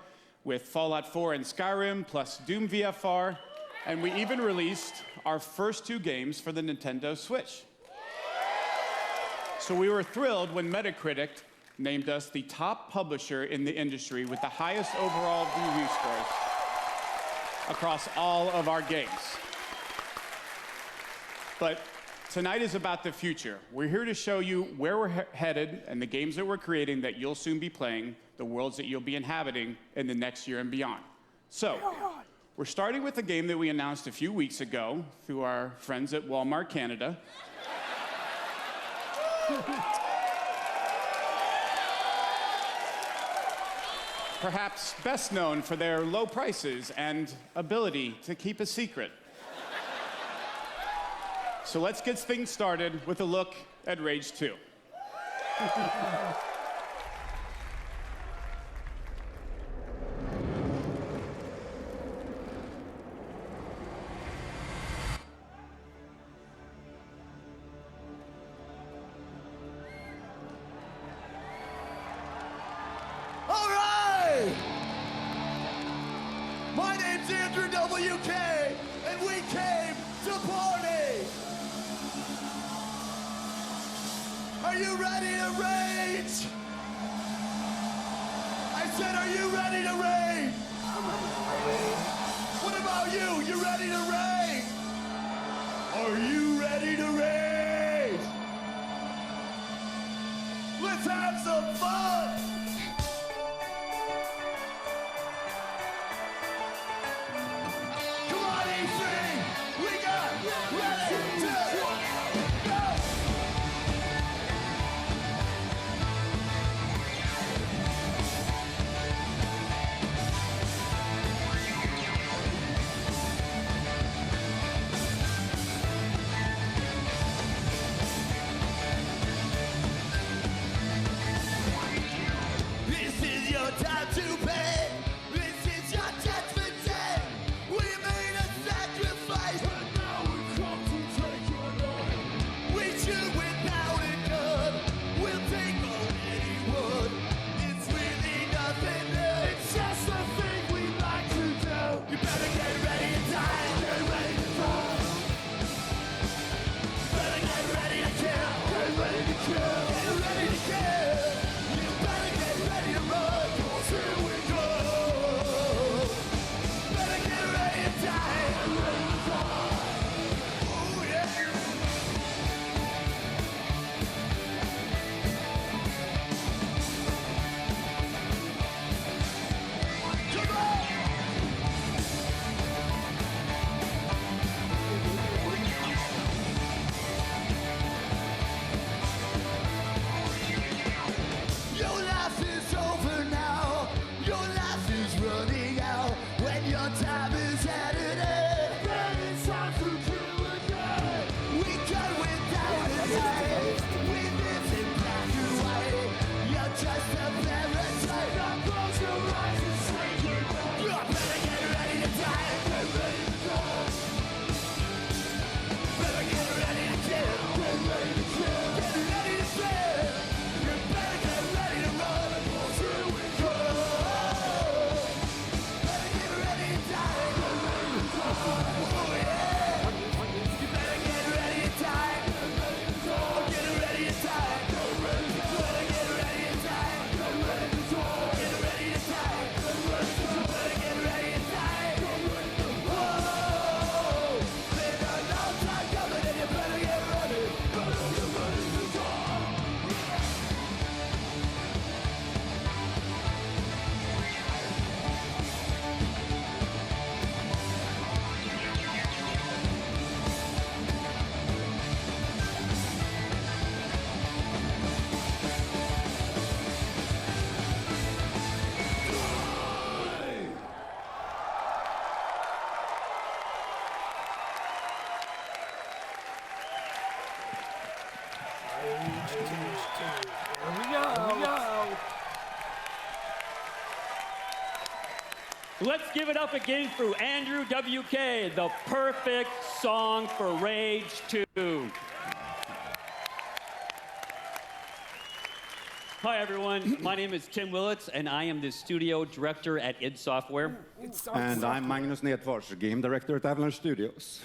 with Fallout 4 and Skyrim, plus Doom VFR, and we even released our first 2 games for the Nintendo Switch. So we were thrilled when Metacritic named us the top publisher in the industry with the highest overall review scores across all of our games. But tonight is about the future. We're here to show you where we're headed and the games that we're creating that you'll soon be playing, the worlds that you'll be inhabiting in the next year and beyond. So, we're starting with a game that we announced a few weeks ago through our friends at Walmart Canada. Perhaps best known for their low prices and ability to keep a secret. So let's get things started with a look at Rage 2. All right! My name's Andrew WK, and we came to party! Are you ready to rage? I said, are you ready to rage? What about you? You ready to rage? Are you ready to rage? Let's have some fun! Come on, E3! We got ready to go! Let's give it up again for Andrew WK, the perfect song for Rage 2. Hi, everyone. My name is Tim Willits, and I am the studio director at id Software. And I'm Magnus Nedfors, game director at Avalanche Studios.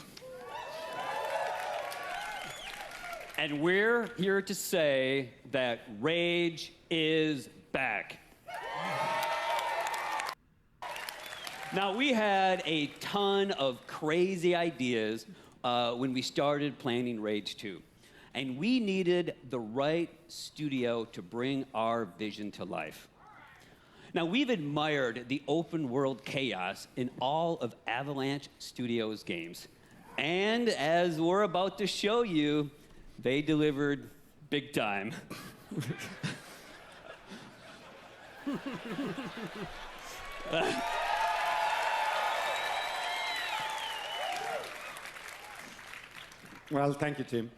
And we're here to say that Rage is back. Now, we had a ton of crazy ideas when we started planning Rage 2. And we needed the right studio to bring our vision to life. Now, we've admired the open world chaos in all of Avalanche Studios games. And as we're about to show you, they delivered big time. Well, thank you, Tim.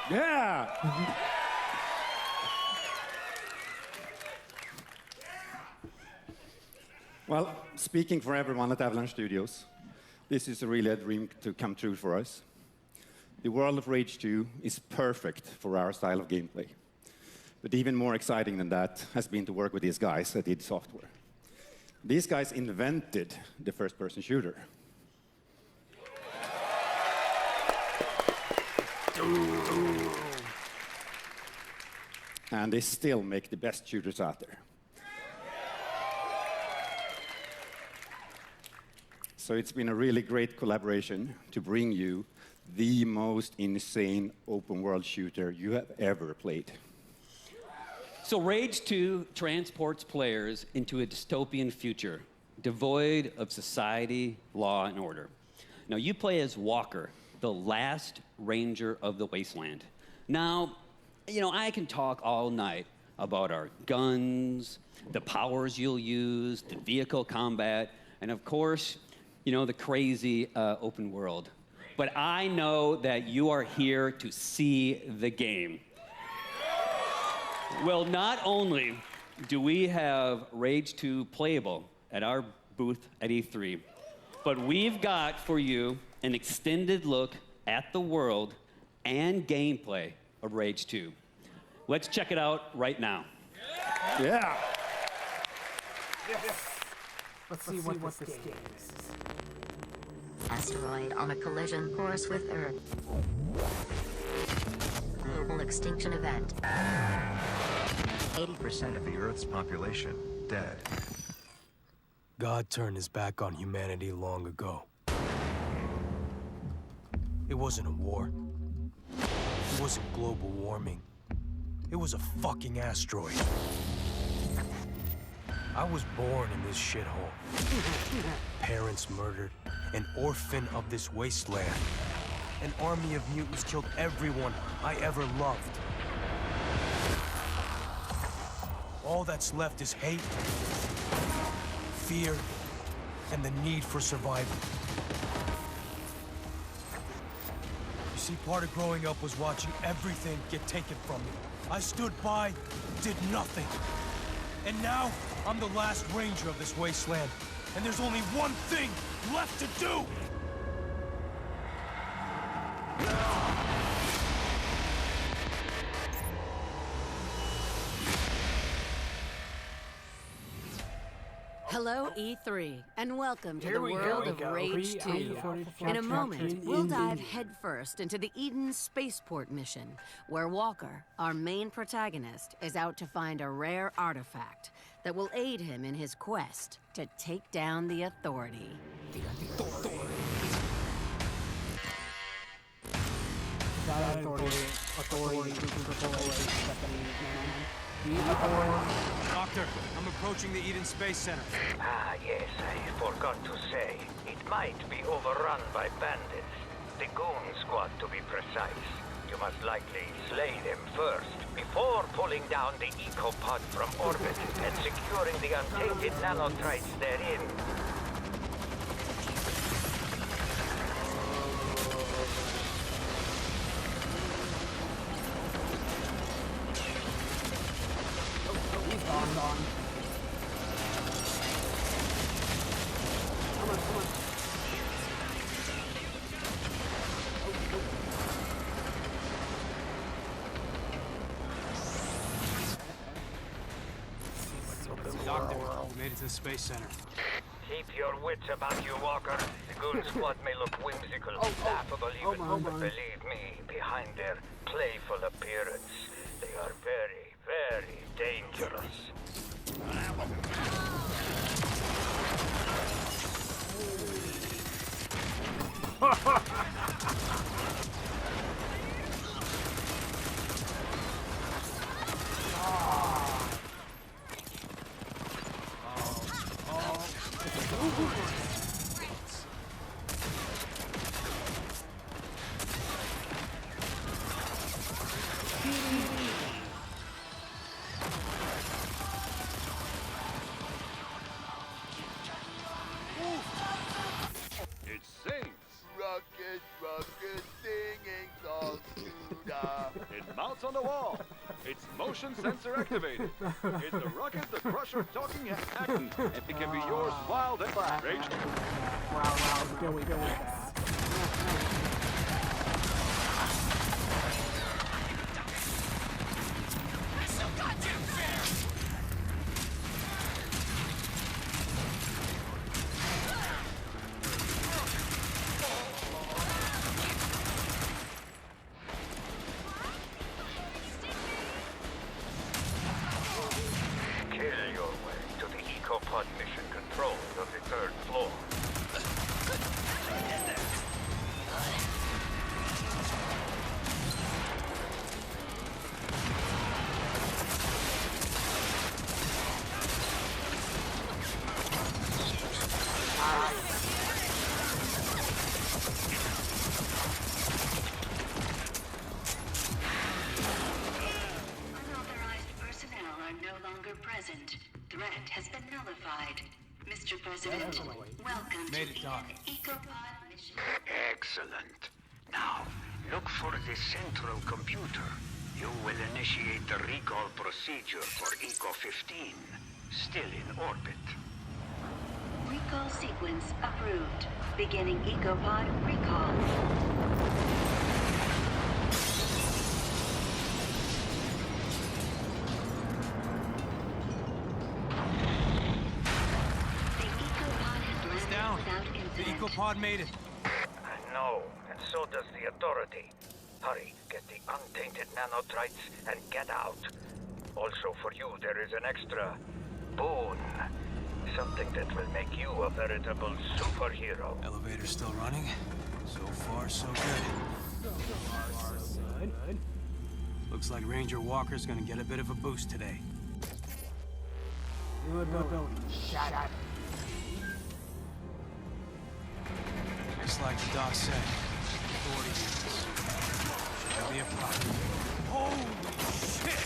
Yeah! Well, speaking for everyone at Avalanche Studios, this is really a dream to come true for us. The world of Rage 2 is perfect for our style of gameplay. But even more exciting than that has been to work with these guys at id Software. These guys invented the first-person shooter. And they still make the best shooters out there. So it's been a really great collaboration to bring you the most insane open-world shooter you have ever played. So Rage 2 transports players into a dystopian future, devoid of society, law, and order. Now, you play as Walker, the last ranger of the wasteland. Now, you know, I can talk all night about our guns, the powers you'll use, the vehicle combat, and of course, you know, the crazy open world. But I know that you are here to see the game. Well, not only do we have Rage 2 playable at our booth at E3, but we've got for you an extended look at the world and gameplay of Rage 2. Let's check it out right now. Yeah. Let's see what this game is. Asteroid on a collision course with Earth. Global extinction event. 80% of the Earth's population dead. God turned his back on humanity long ago. It wasn't a war. It wasn't global warming. It was a fucking asteroid. I was born in this shithole. Parents murdered, an orphan of this wasteland. An army of mutants killed everyone I ever loved. All that's left is hate, fear, and the need for survival. You see, part of growing up was watching everything get taken from me. I stood by, did nothing. And now, I'm the last ranger of this wasteland. And there's only one thing left to do! Hello, E3, and welcome to the world of Rage 2. In a moment, we'll dive headfirst into the Eden spaceport mission, where Walker, our main protagonist, is out to find a rare artifact that will aid him in his quest to take down the Authority. Doctor, I'm approaching the Eden Space Center. Ah, yes, I forgot to say. It might be overrun by bandits. The Goon Squad, to be precise. You must likely slay them first, before pulling down the eco-pod from orbit and securing the untainted nanotrites therein. Made it to the Space Center. Keep your wits about you, Walker. The Goon Squad may look whimsical, laughable even, but believe me, behind their playful appearance, they are very, very dangerous. It sings. Rocket, rocket, singing songs to the... It mounts on the wall. It's motion sensor activated. It's the rocket, the crusher, talking acting. And it can be yours wild and fast. Rage. Wow, there we go with that. Kill your way to the EcoPod mission control of the 3rd floor. Unauthorized personnel are no longer present. Threat has been nullified. Mr. President, welcome Made to it, the Doc. EcoPod mission. Excellent. Now, look for the central computer. You will initiate the recall procedure for Eco-15, still in orbit. Recall sequence approved. Beginning EcoPod recall. It's down. The EcoPod made it. I know, and so does the Authority. Hurry, get the untainted nanotrites and get out. Also for you, there is an extra boon. Something that will make you a veritable superhero. Elevator's still running. So far, so good. Looks like Ranger Walker's gonna get a bit of a boost today. Shut up. Just like the doc said, Authority units. Shouldn't be a problem. Holy shit!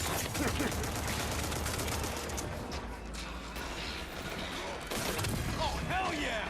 Oh, hell yeah!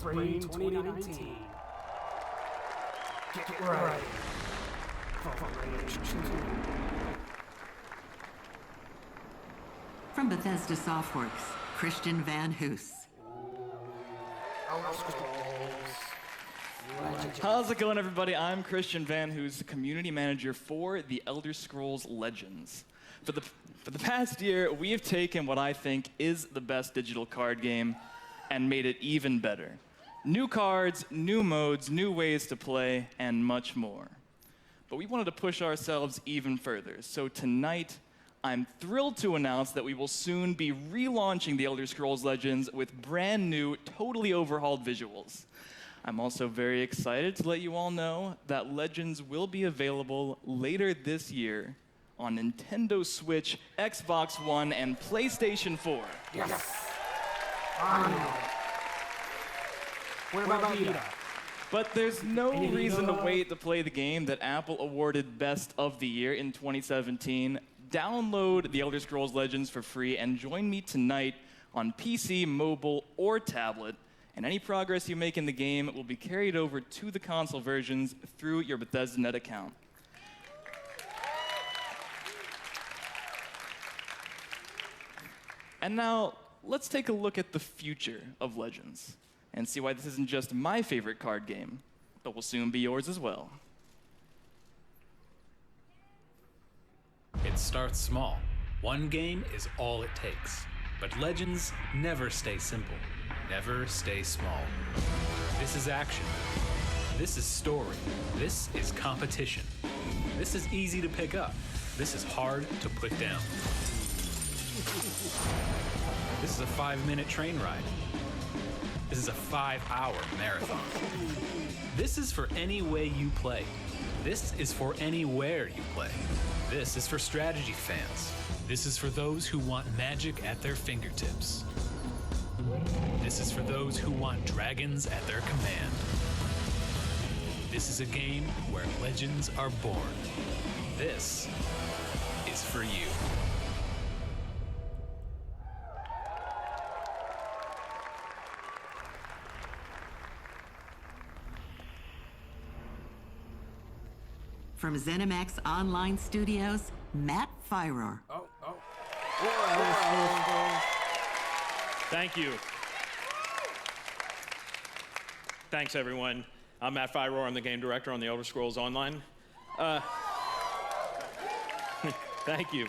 Spring 2019. Get right. From Bethesda Softworks, Christian Van Hoos. How's it going, everybody? I'm Christian Van Hoos, the community manager for The Elder Scrolls Legends. For the past year, we have taken what I think is the best digital card game and made it even better. New cards, new modes, new ways to play, and much more. But we wanted to push ourselves even further. So tonight, I'm thrilled to announce that we will soon be relaunching The Elder Scrolls Legends with brand new, totally overhauled visuals. I'm also very excited to let you all know that Legends will be available later this year on Nintendo Switch, Xbox One, and PlayStation 4. Yes. What about Vita? But there's no reason to wait to play the game that Apple awarded Best of the Year in 2017. Download The Elder Scrolls Legends for free and join me tonight on PC, mobile, or tablet. And any progress you make in the game will be carried over to the console versions through your Bethesda.net account. And now, let's take a look at the future of Legends and see why this isn't just my favorite card game, but will soon be yours as well. It starts small. One game is all it takes. But Legends never stay simple, never stay small. This is action. This is story. This is competition. This is easy to pick up. This is hard to put down. This is a 5-minute train ride. This is a 5-hour marathon. This is for any way you play. This is for anywhere you play. This is for strategy fans. This is for those who want magic at their fingertips. This is for those who want dragons at their command. This is a game where legends are born. This is for you. From ZeniMax Online Studios, Matt Fyrer. Thank you. Thanks, everyone. I'm Matt Fyrer. I'm the game director on The Elder Scrolls Online. Thank you.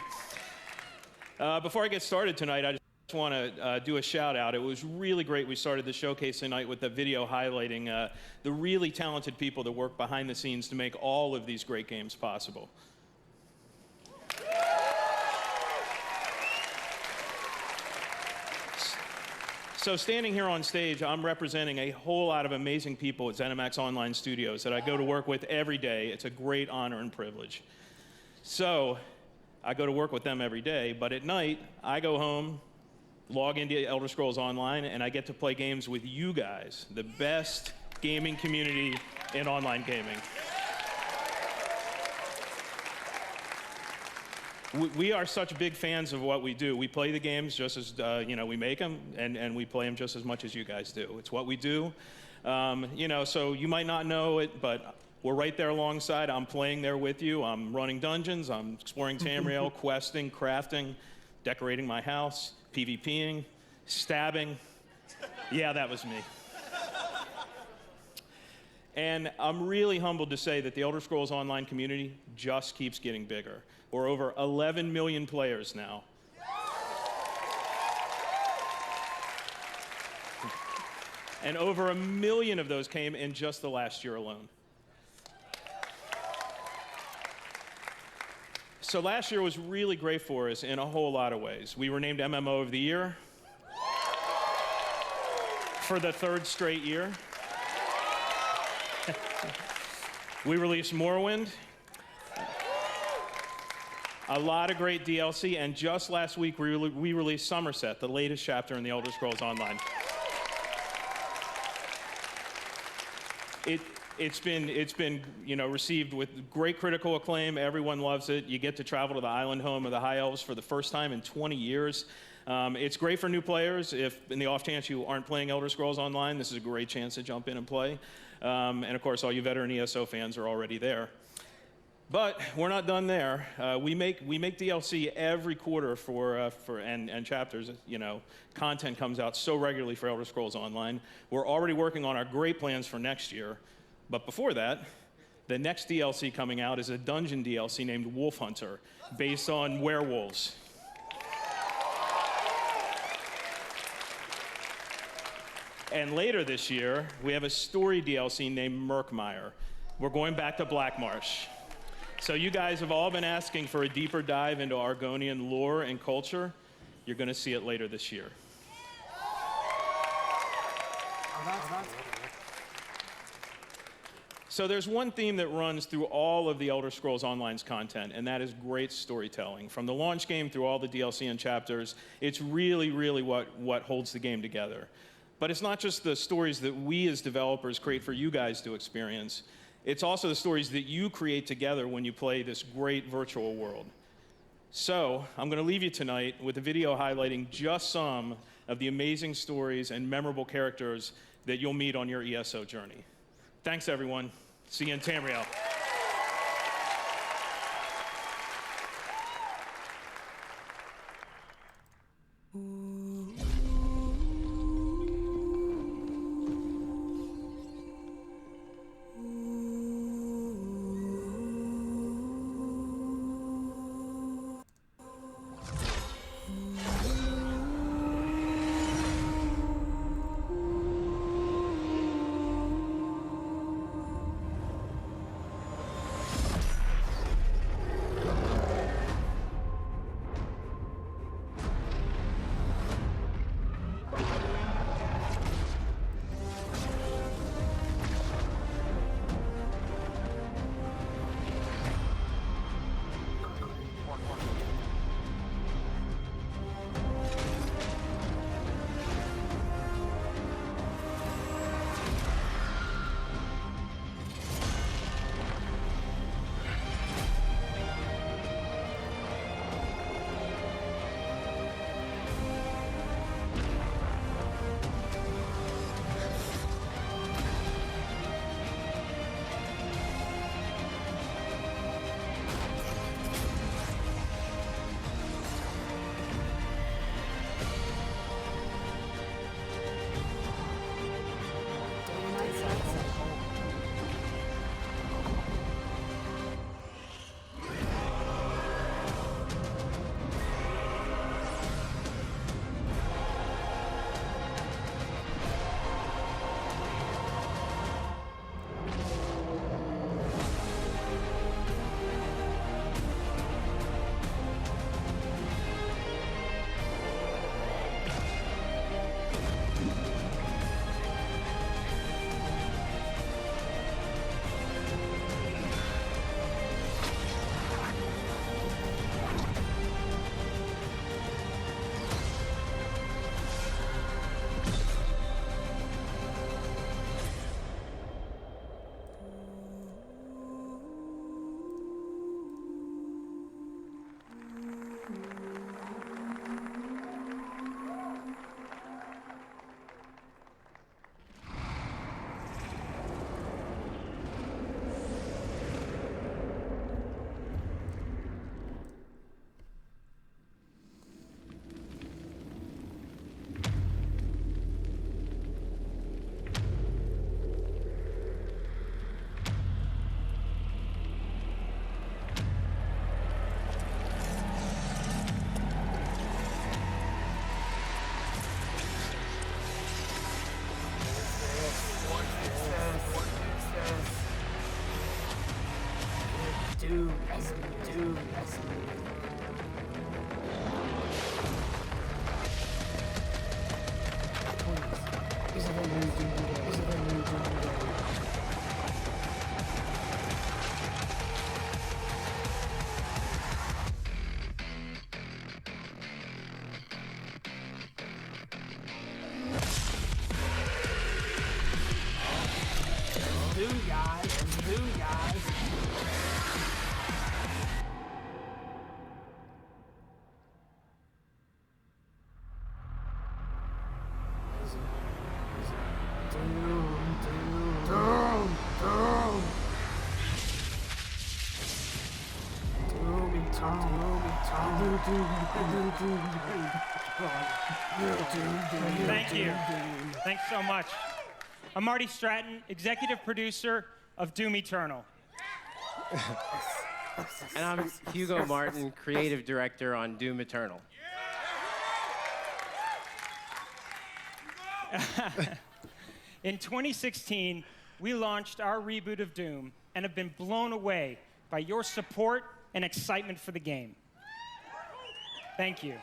Before I get started tonight, I just want to do a shout out. It was really great. We started the showcase tonight with a video highlighting the really talented people that work behind the scenes to make all of these great games possible. So standing here on stage, I'm representing a whole lot of amazing people at ZeniMax Online Studios that I go to work with every day. It's a great honor and privilege. So I go to work with them every day, but at night, I go home, log into Elder Scrolls Online, and I get to play games with you guys, the best gaming community in online gaming. We are such big fans of what we do. We play the games just as, we make them, and we play them just as much as you guys do. It's what we do. So you might not know it, but we're right there alongside. I'm playing there with you. I'm running dungeons. I'm exploring Tamriel, questing, crafting, decorating my house, PvPing, stabbing. Yeah, that was me. And I'm really humbled to say that the Elder Scrolls Online community just keeps getting bigger. We're over 11 million players now. And over 1 million of those came in just the last year alone. So last year was really great for us in a whole lot of ways. We were named MMO of the Year for the 3rd straight year. We released Morrowind, a lot of great DLC, and just last week we released Somerset, the latest chapter in the Elder Scrolls Online. It's been received with great critical acclaim. Everyone loves it. You get to travel to the island home of the High Elves for the first time in 20 years. It's great for new players. If in the off chance you aren't playing Elder Scrolls Online, this is a great chance to jump in and play. And of course, all you veteran ESO fans are already there. But we're not done there. We make DLC every quarter and chapters. Content comes out so regularly for Elder Scrolls Online. We're already working on our great plans for next year. But before that, the next DLC coming out is a dungeon DLC named Wolf Hunter, based on werewolves. And later this year, we have a story DLC named Murkmire. We're going back to Blackmarsh. So you guys have all been asking for a deeper dive into Argonian lore and culture. You're going to see it later this year. So there's one theme that runs through all of the Elder Scrolls Online's content, and that is great storytelling. From the launch game through all the DLC and chapters, it's really, really what holds the game together. But it's not just the stories that we as developers create for you guys to experience. It's also the stories that you create together when you play this great virtual world. So I'm going to leave you tonight with a video highlighting just some of the amazing stories and memorable characters that you'll meet on your ESO journey. Thanks, everyone. See you in Tamriel. Thank you. Thanks so much. I'm Marty Stratton, executive producer of Doom Eternal. And I'm Hugo Martin, creative director on Doom Eternal. In 2016, we launched our reboot of Doom and have been blown away by your support and excitement for the game. Thank you.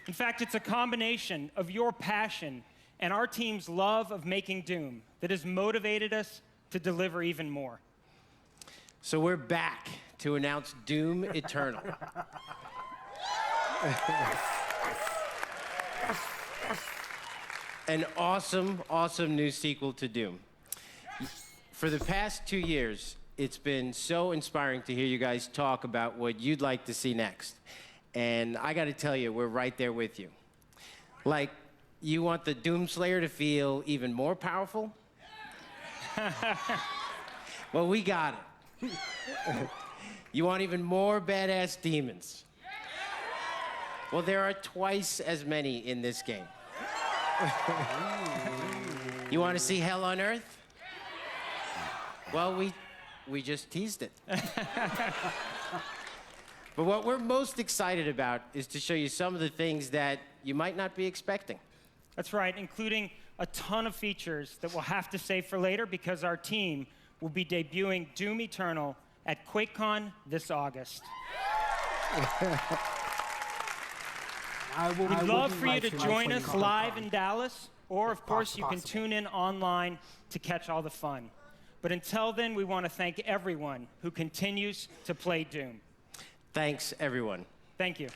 In fact, it's a combination of your passion and our team's love of making Doom that has motivated us to deliver even more. So we're back to announce Doom Eternal. An awesome, awesome new sequel to Doom. For the past 2 years, it's been so inspiring to hear you guys talk about what you'd like to see next. And I gotta tell you, we're right there with you. Like, you want the Doomslayer to feel even more powerful? Well, we got it. You want even more badass demons? Well, there are twice as many in this game. You want to see hell on earth? Well, we just teased it. But what we're most excited about is to show you some of the things that you might not be expecting. That's right, including a ton of features that we'll have to save for later because our team will be debuting Doom Eternal at QuakeCon this August. We'd love for you to join us live in Dallas, or of course you can tune in online to catch all the fun. But until then, we want to thank everyone who continues to play Doom. Thanks, everyone. Thank you.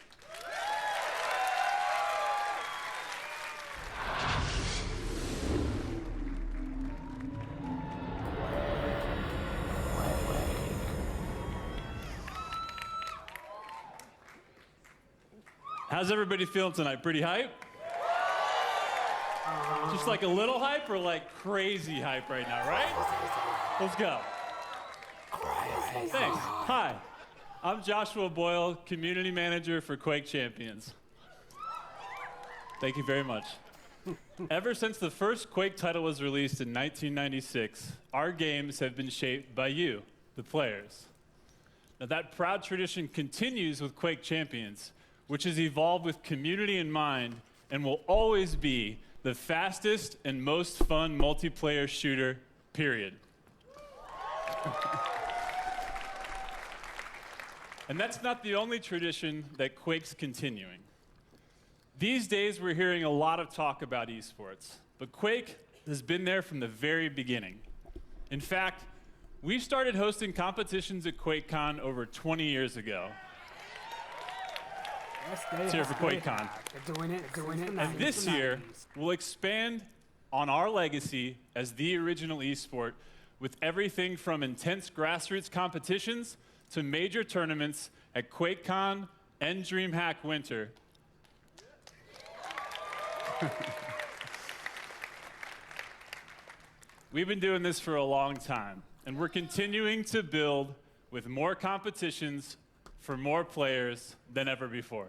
How's everybody feeling tonight? Pretty hype? Just like a little hype or like crazy hype right now, right? Let's go. Thanks. Hi, I'm Joshua Boyle, Community Manager for Quake Champions. Thank you very much. Ever since the first Quake title was released in 1996, our games have been shaped by you, the players. Now that proud tradition continues with Quake Champions, which has evolved with community in mind and will always be the fastest and most fun multiplayer shooter, period. And that's not the only tradition that Quake's continuing. These days, we're hearing a lot of talk about esports, but Quake has been there from the very beginning. In fact, we started hosting competitions at QuakeCon over 20 years ago. Let's hear for QuakeCon. They're doing it. And this year, we'll expand on our legacy as the original esport with everything from intense grassroots competitions to major tournaments at QuakeCon and DreamHack Winter. We've been doing this for a long time, and we're continuing to build with more competitions for more players than ever before.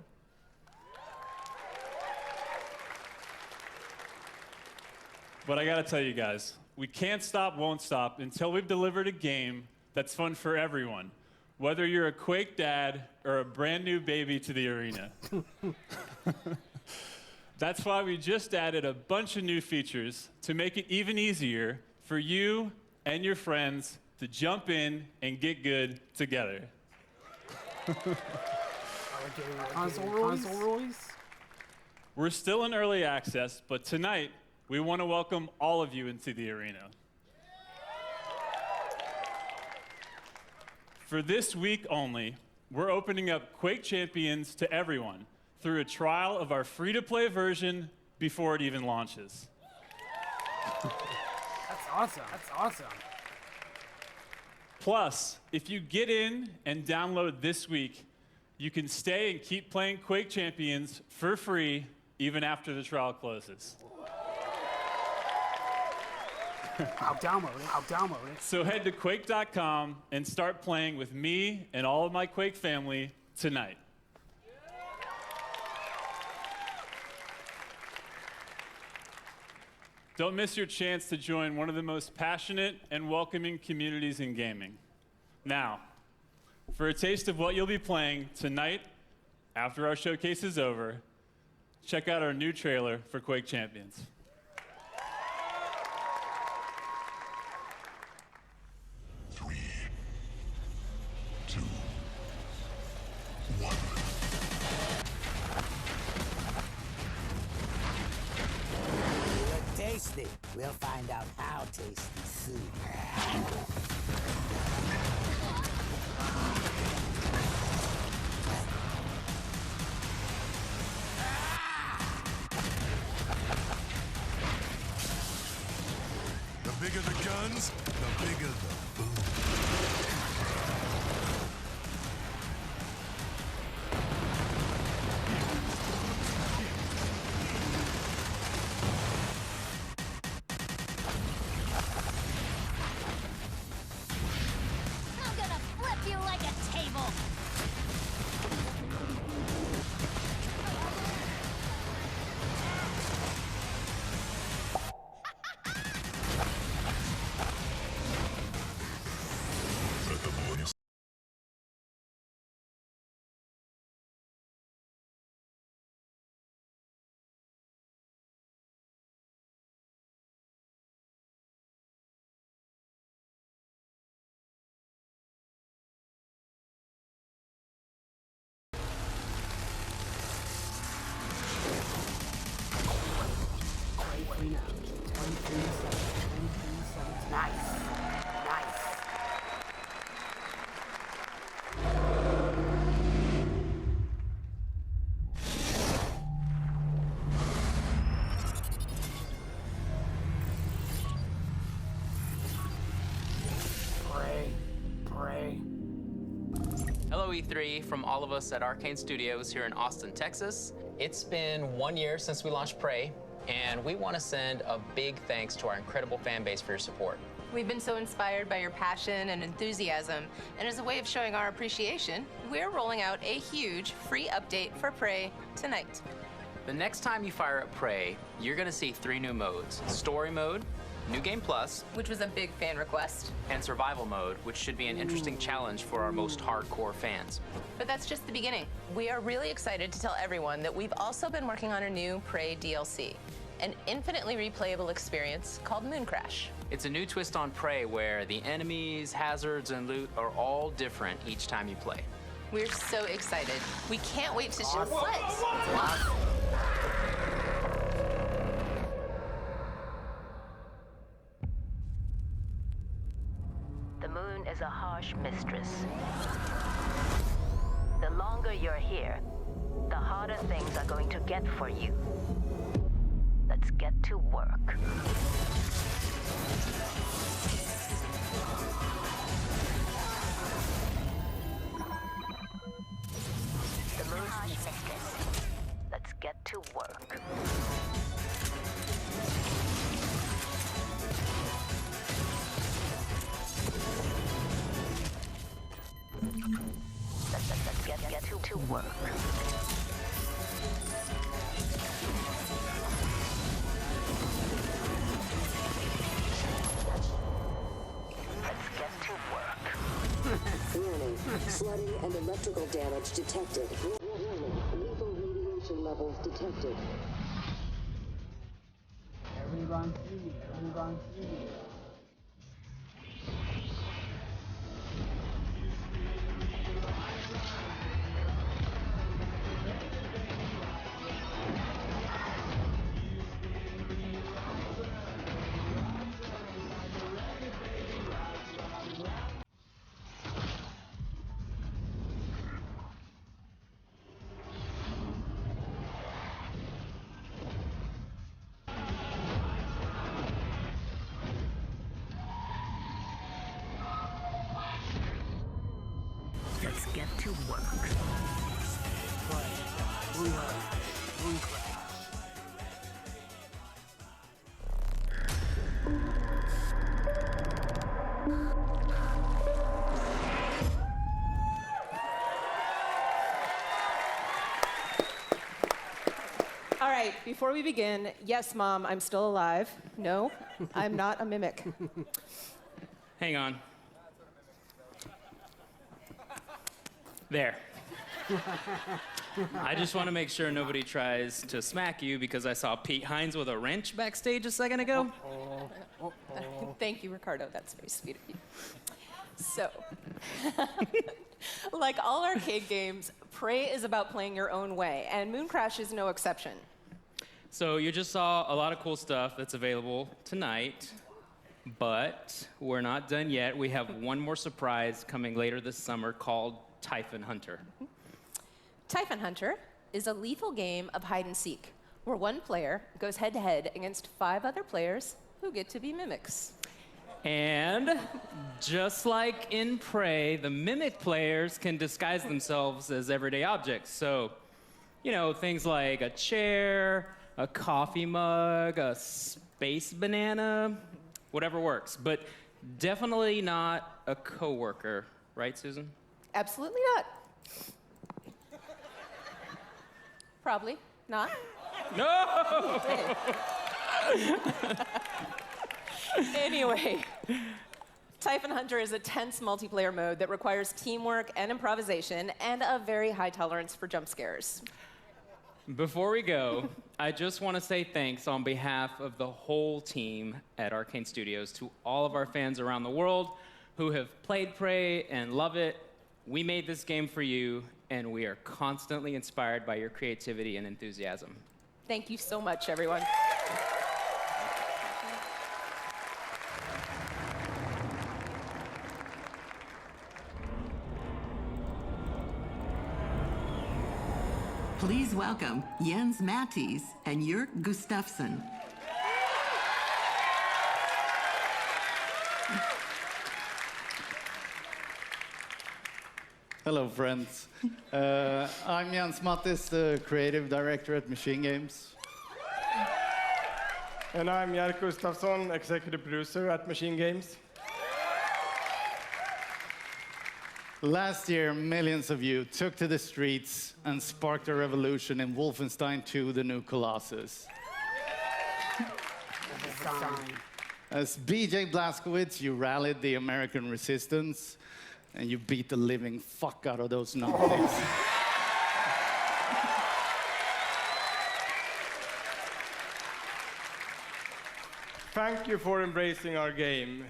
But I gotta tell you guys, we can't stop, won't stop until we've delivered a game that's fun for everyone, whether you're a Quake dad or a brand new baby to the arena. That's why we just added a bunch of new features to make it even easier for you and your friends to jump in and get good together. Console Royce? We're still in early access, but tonight we want to welcome all of you into the arena. For this week only, we're opening up Quake Champions to everyone through a trial of our free-to-play version before it even launches. That's awesome. Plus, if you get in and download this week, you can stay and keep playing Quake Champions for free even after the trial closes. I'll download it. So head to Quake.com and start playing with me and all of my Quake family tonight. Don't miss your chance to join one of the most passionate and welcoming communities in gaming. Now, for a taste of what you'll be playing tonight after our showcase is over, check out our new trailer for Quake Champions. Tasty. We'll find out how tasty soon. The bigger the guns, the bigger the boom. I'm gonna flip you like a table. Nice. Nice. Pray. Hello, E3, from all of us at Arcane Studios here in Austin, Texas. It's been 1 year since we launched Prey, and we want to send a big thanks to our incredible fan base for your support. We've been so inspired by your passion and enthusiasm, and as a way of showing our appreciation, we're rolling out a huge free update for Prey tonight. The next time you fire up Prey, you're going to see 3 new modes: Story Mode, New Game Plus, which was a big fan request, and Survival Mode, which should be an interesting challenge for our most hardcore fans. But that's just the beginning. We are really excited to tell everyone that we've also been working on a new Prey DLC, an infinitely replayable experience called Moon Crash. It's a new twist on Prey where the enemies, hazards, and loot are all different each time you play. We're so excited. We can't wait to show what? The moon is a harsh mistress. The longer you're here, the harder things are going to get for you. Let's get to work. The moon's harsh mistress. Let's get to work. Let's get to work. Warning, flooding and electrical damage detected. Warning, lethal radiation levels detected. Everyone see. Let's get to work. All right, before we begin, yes, Mom, I'm still alive. No, I'm not a mimic. Hang on. There. I just want to make sure nobody tries to smack you because I saw Pete Hines with a wrench backstage a second ago. Thank you, Ricardo. That's very sweet of you. So, like all arcade games, Prey is about playing your own way, and Moon Crash is no exception. So you just saw a lot of cool stuff that's available tonight, but we're not done yet. We have one more surprise coming later this summer called Typhon Hunter. Typhon Hunter is a lethal game of hide and seek, where one player goes head-to-head against 5 other players who get to be mimics. And just like in Prey, the mimic players can disguise themselves as everyday objects. So, you know, things like a chair, a coffee mug, a space banana, whatever works. But definitely not a coworker, right, Susan? Absolutely not. Probably not. No! Anyway, Typhon Hunter is a tense multiplayer mode that requires teamwork and improvisation and a very high tolerance for jump scares. Before we go, I just want to say thanks on behalf of the whole team at Arcane Studios to all of our fans around the world who have played Prey and love it. We made this game for you, and we are constantly inspired by your creativity and enthusiasm. Thank you so much, everyone. Please welcome Jens Mattis and Jörg Gustafsson. Hello, friends. I'm Jens Mattis, the creative director at Machine Games. And I'm Jörg Gustafsson, executive producer at Machine Games. Last year, millions of you took to the streets and sparked a revolution in Wolfenstein 2: The New Colossus. As BJ Blazkowicz, you rallied the American resistance, and you beat the living fuck out of those Nazis. Thank you for embracing our game.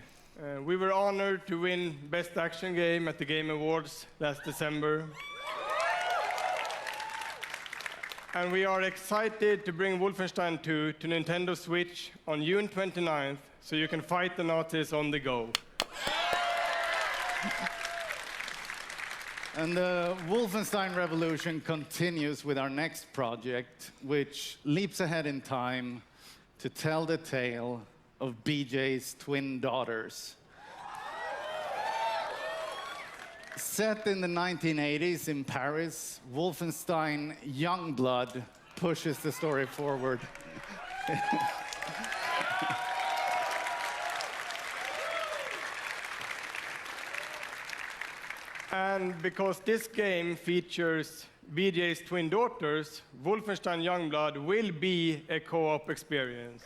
We were honored to win Best Action Game at the Game Awards last December. And we are excited to bring Wolfenstein 2 to Nintendo Switch on June 29th, so you can fight the Nazis on the go. And the Wolfenstein revolution continues with our next project, which leaps ahead in time to tell the tale of BJ's twin daughters. Set in the 1980s in Paris, Wolfenstein Youngblood pushes the story forward. And because this game features BJ's twin daughters, Wolfenstein Youngblood will be a co-op experience.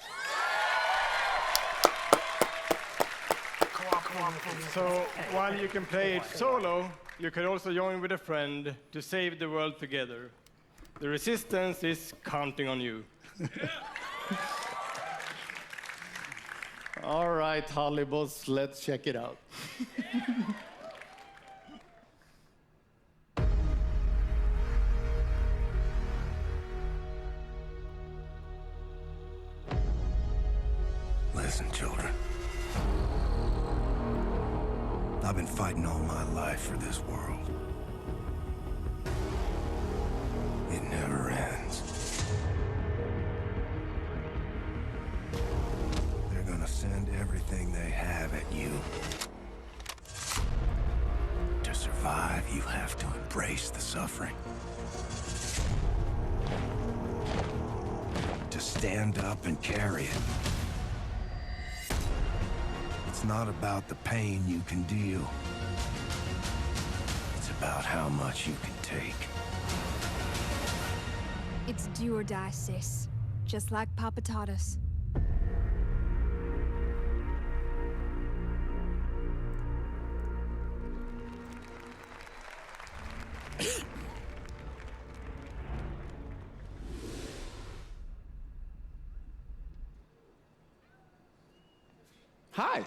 So while you can play it solo, you can also join with a friend to save the world together. The resistance is counting on you. All right, Hollybos, let's check it out. Listen, children. I've been fighting all my life for this world. It never ends. They're gonna send everything they have at you. To survive, you have to embrace the suffering. To stand up and carry it. It's not about the pain you can deal. It's about how much you can take. It's do or die, sis. Just like Papa taught us. Hi.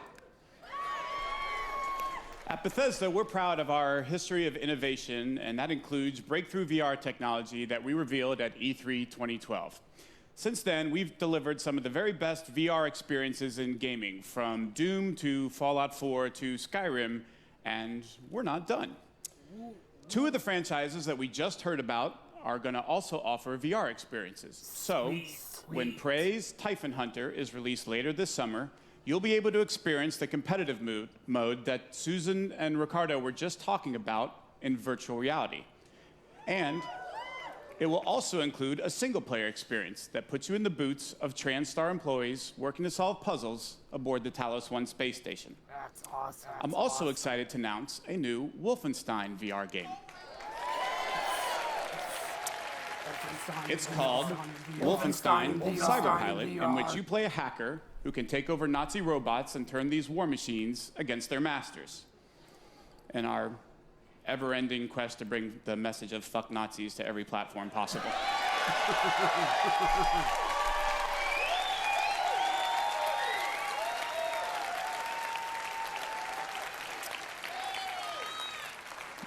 At Bethesda, we're proud of our history of innovation, and that includes breakthrough VR technology that we revealed at E3 2012. Since then, we've delivered some of the very best VR experiences in gaming, from Doom to Fallout 4 to Skyrim, and we're not done. Two of the franchises that we just heard about are going to also offer VR experiences. So, when Prey's Typhon Hunter is released later this summer, you'll be able to experience the competitive mode that Susan and Ricardo were just talking about in virtual reality. And it will also include a single-player experience that puts you in the boots of TransStar employees working to solve puzzles aboard the Talos 1 space station. That's awesome. I'm also excited to announce a new Wolfenstein VR game. It's called Wolfenstein Cyberpilot, in which you play a hacker who can take over Nazi robots and turn these war machines against their masters. In our ever-ending quest to bring the message of fuck Nazis to every platform possible.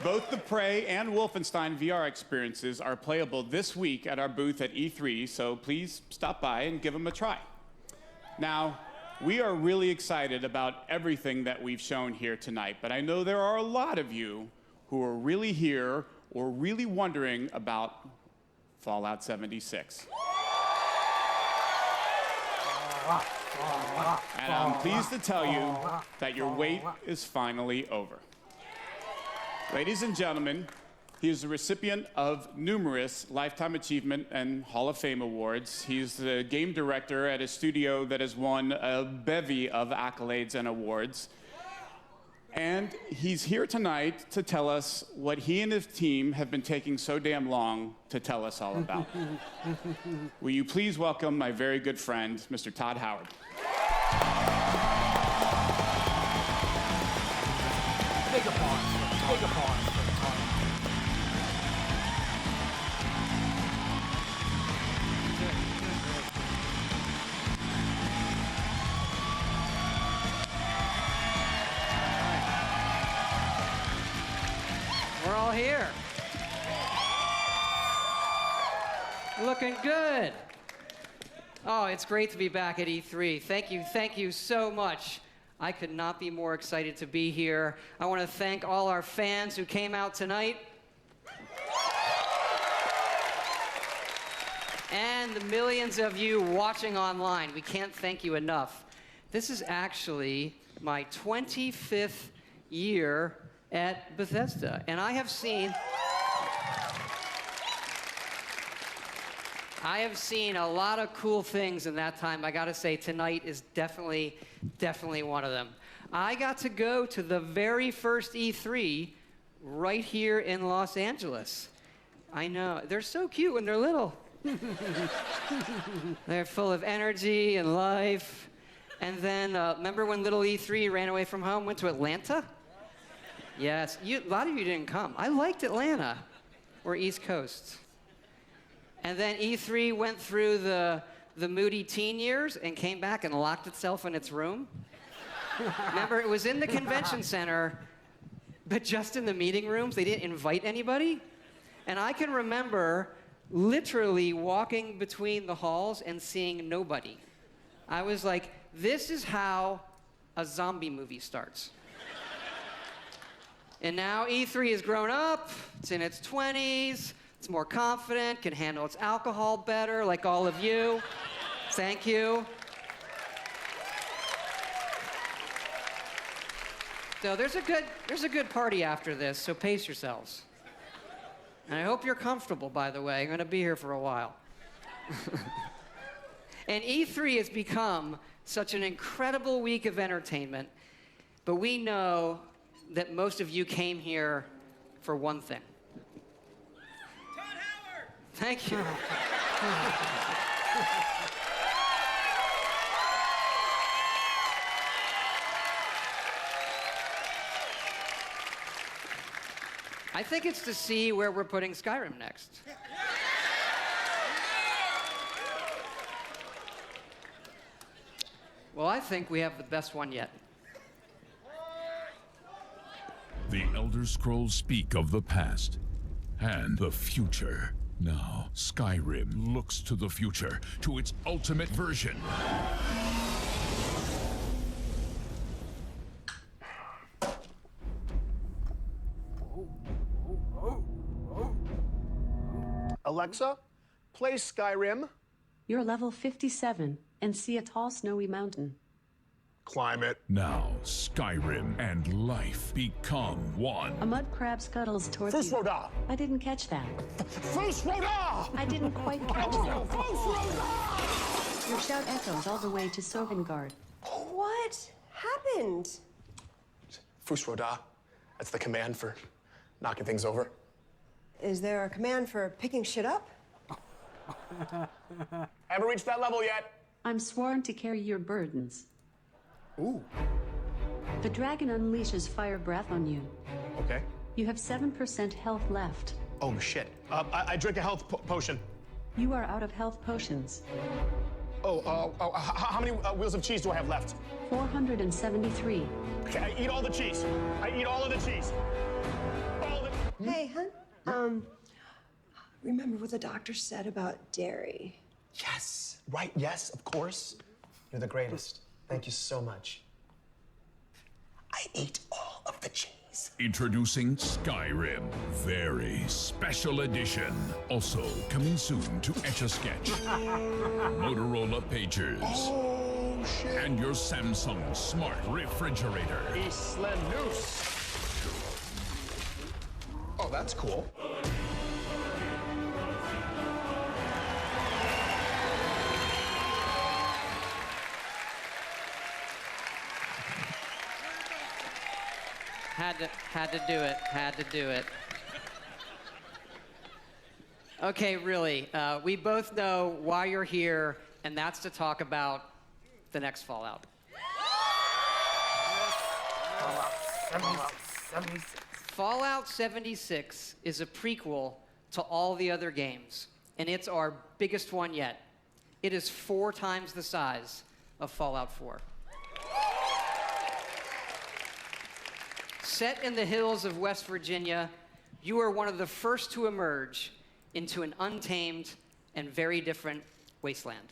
Both the Prey and Wolfenstein VR experiences are playable this week at our booth at E3, so please stop by and give them a try. Now, we are really excited about everything that we've shown here tonight, but I know there are a lot of you who are really here or really wondering about Fallout 76. And I'm pleased to tell you that your wait is finally over. Ladies and gentlemen, he is the recipient of numerous Lifetime Achievement and Hall of Fame awards. He's the game director at a studio that has won a bevy of accolades and awards. And he's here tonight to tell us what he and his team have been taking so damn long to tell us all about. Will you please welcome my very good friend, Mr. Todd Howard. Big applause. Big applause. We're all here. Looking good. Oh, it's great to be back at E3. Thank you so much. I could not be more excited to be here. I want to thank all our fans who came out tonight. And the millions of you watching online. We can't thank you enough. This is actually my 25th year at Bethesda, and I have seen a lot of cool things in that time. I gotta say, tonight is definitely one of them. I got to go to the very first E3 right here in Los Angeles. I know, they're so cute when they're little. They're full of energy and life. And then, remember when little E3 ran away from home, went to Atlanta? Yes, a lot of you didn't come. I liked Atlanta, or East Coast. And then E3 went through the moody teen years and came back and locked itself in its room. Remember, it was in the convention center, but just in the meeting rooms. They didn't invite anybody. And I can remember literally walking between the halls and seeing nobody. I was like, this is how a zombie movie starts. And now E3 has grown up, it's in its 20s, it's more confident, can handle its alcohol better, like all of you. Thank you. So there's a good party after this, so pace yourselves. And I hope you're comfortable, by the way. I'm gonna be here for a while. And E3 has become such an incredible week of entertainment, but we know that most of you came here for one thing. Todd Howard! Thank you. I think it's to see where we're putting Skyrim next. Well, I think we have the best one yet. The Elder Scrolls speak of the past and the future. Now, Skyrim looks to the future, to its ultimate version. Alexa, play Skyrim. You're level 57 and see a tall snowy mountain. Climb it. Now, Skyrim and life become one. A mud crab scuttles towards First you. Roda! I didn't catch that. First Roda! I didn't quite catch that. First Roda! Your shout echoes all the way to Sovngarde. What happened? First Roda. That's the command for knocking things over. Is there a command for picking shit up? Haven't reached that level yet. I'm sworn to carry your burdens. Ooh. The dragon unleashes fire breath on you. Okay. You have 7% health left. Oh, shit. I drink a health potion. You are out of health potions. How many wheels of cheese do I have left? 473. Okay, I eat all the cheese. I eat all of the cheese. Hey, hun. Remember what the doctor said about dairy? Yes. Right, yes, of course. You're the greatest. Thank you so much. I ate all of the cheese. Introducing Skyrim, very special edition. Also coming soon to Etch-a-Sketch, Motorola Pagers, and your Samsung smart refrigerator. Isla Noose. Oh, that's cool. Had to do it. Okay, really, we both know why you're here, and that's to talk about the next Fallout. Fallout 76 is a prequel to all the other games, and it's our biggest one yet. It is 4 times the size of Fallout 4. Set in the hills of West Virginia, you are one of the first to emerge into an untamed and very different wasteland.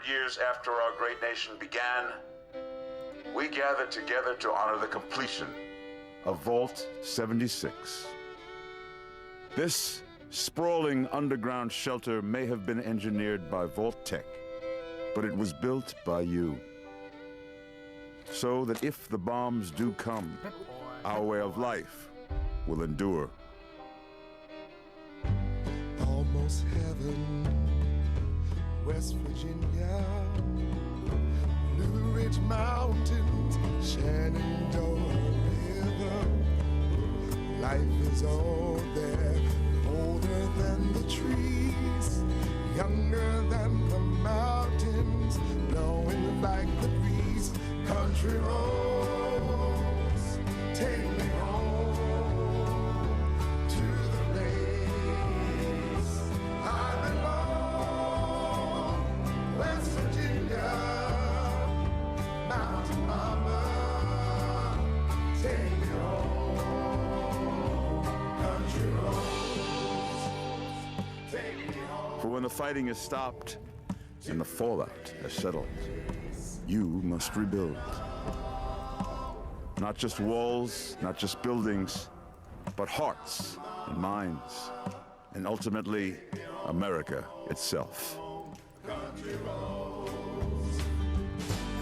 Years after our great nation began, we gathered together to honor the completion of Vault 76. This sprawling underground shelter may have been engineered by Vault Tech, but it was built by you. So that if the bombs do come, our way of life will endure. Almost heaven. West Virginia, Blue Ridge Mountains, Shenandoah River. Life is all there, older than the trees, younger than the mountains, blowing like the breeze. Country roads, take me home to the place I belong. West Virginia, Mountain Mama, take me home. Country roads, take me home. For when the fighting is stopped and the fallout has settled, you must rebuild. Not just walls, not just buildings, but hearts and minds, and ultimately, America itself. Country roads,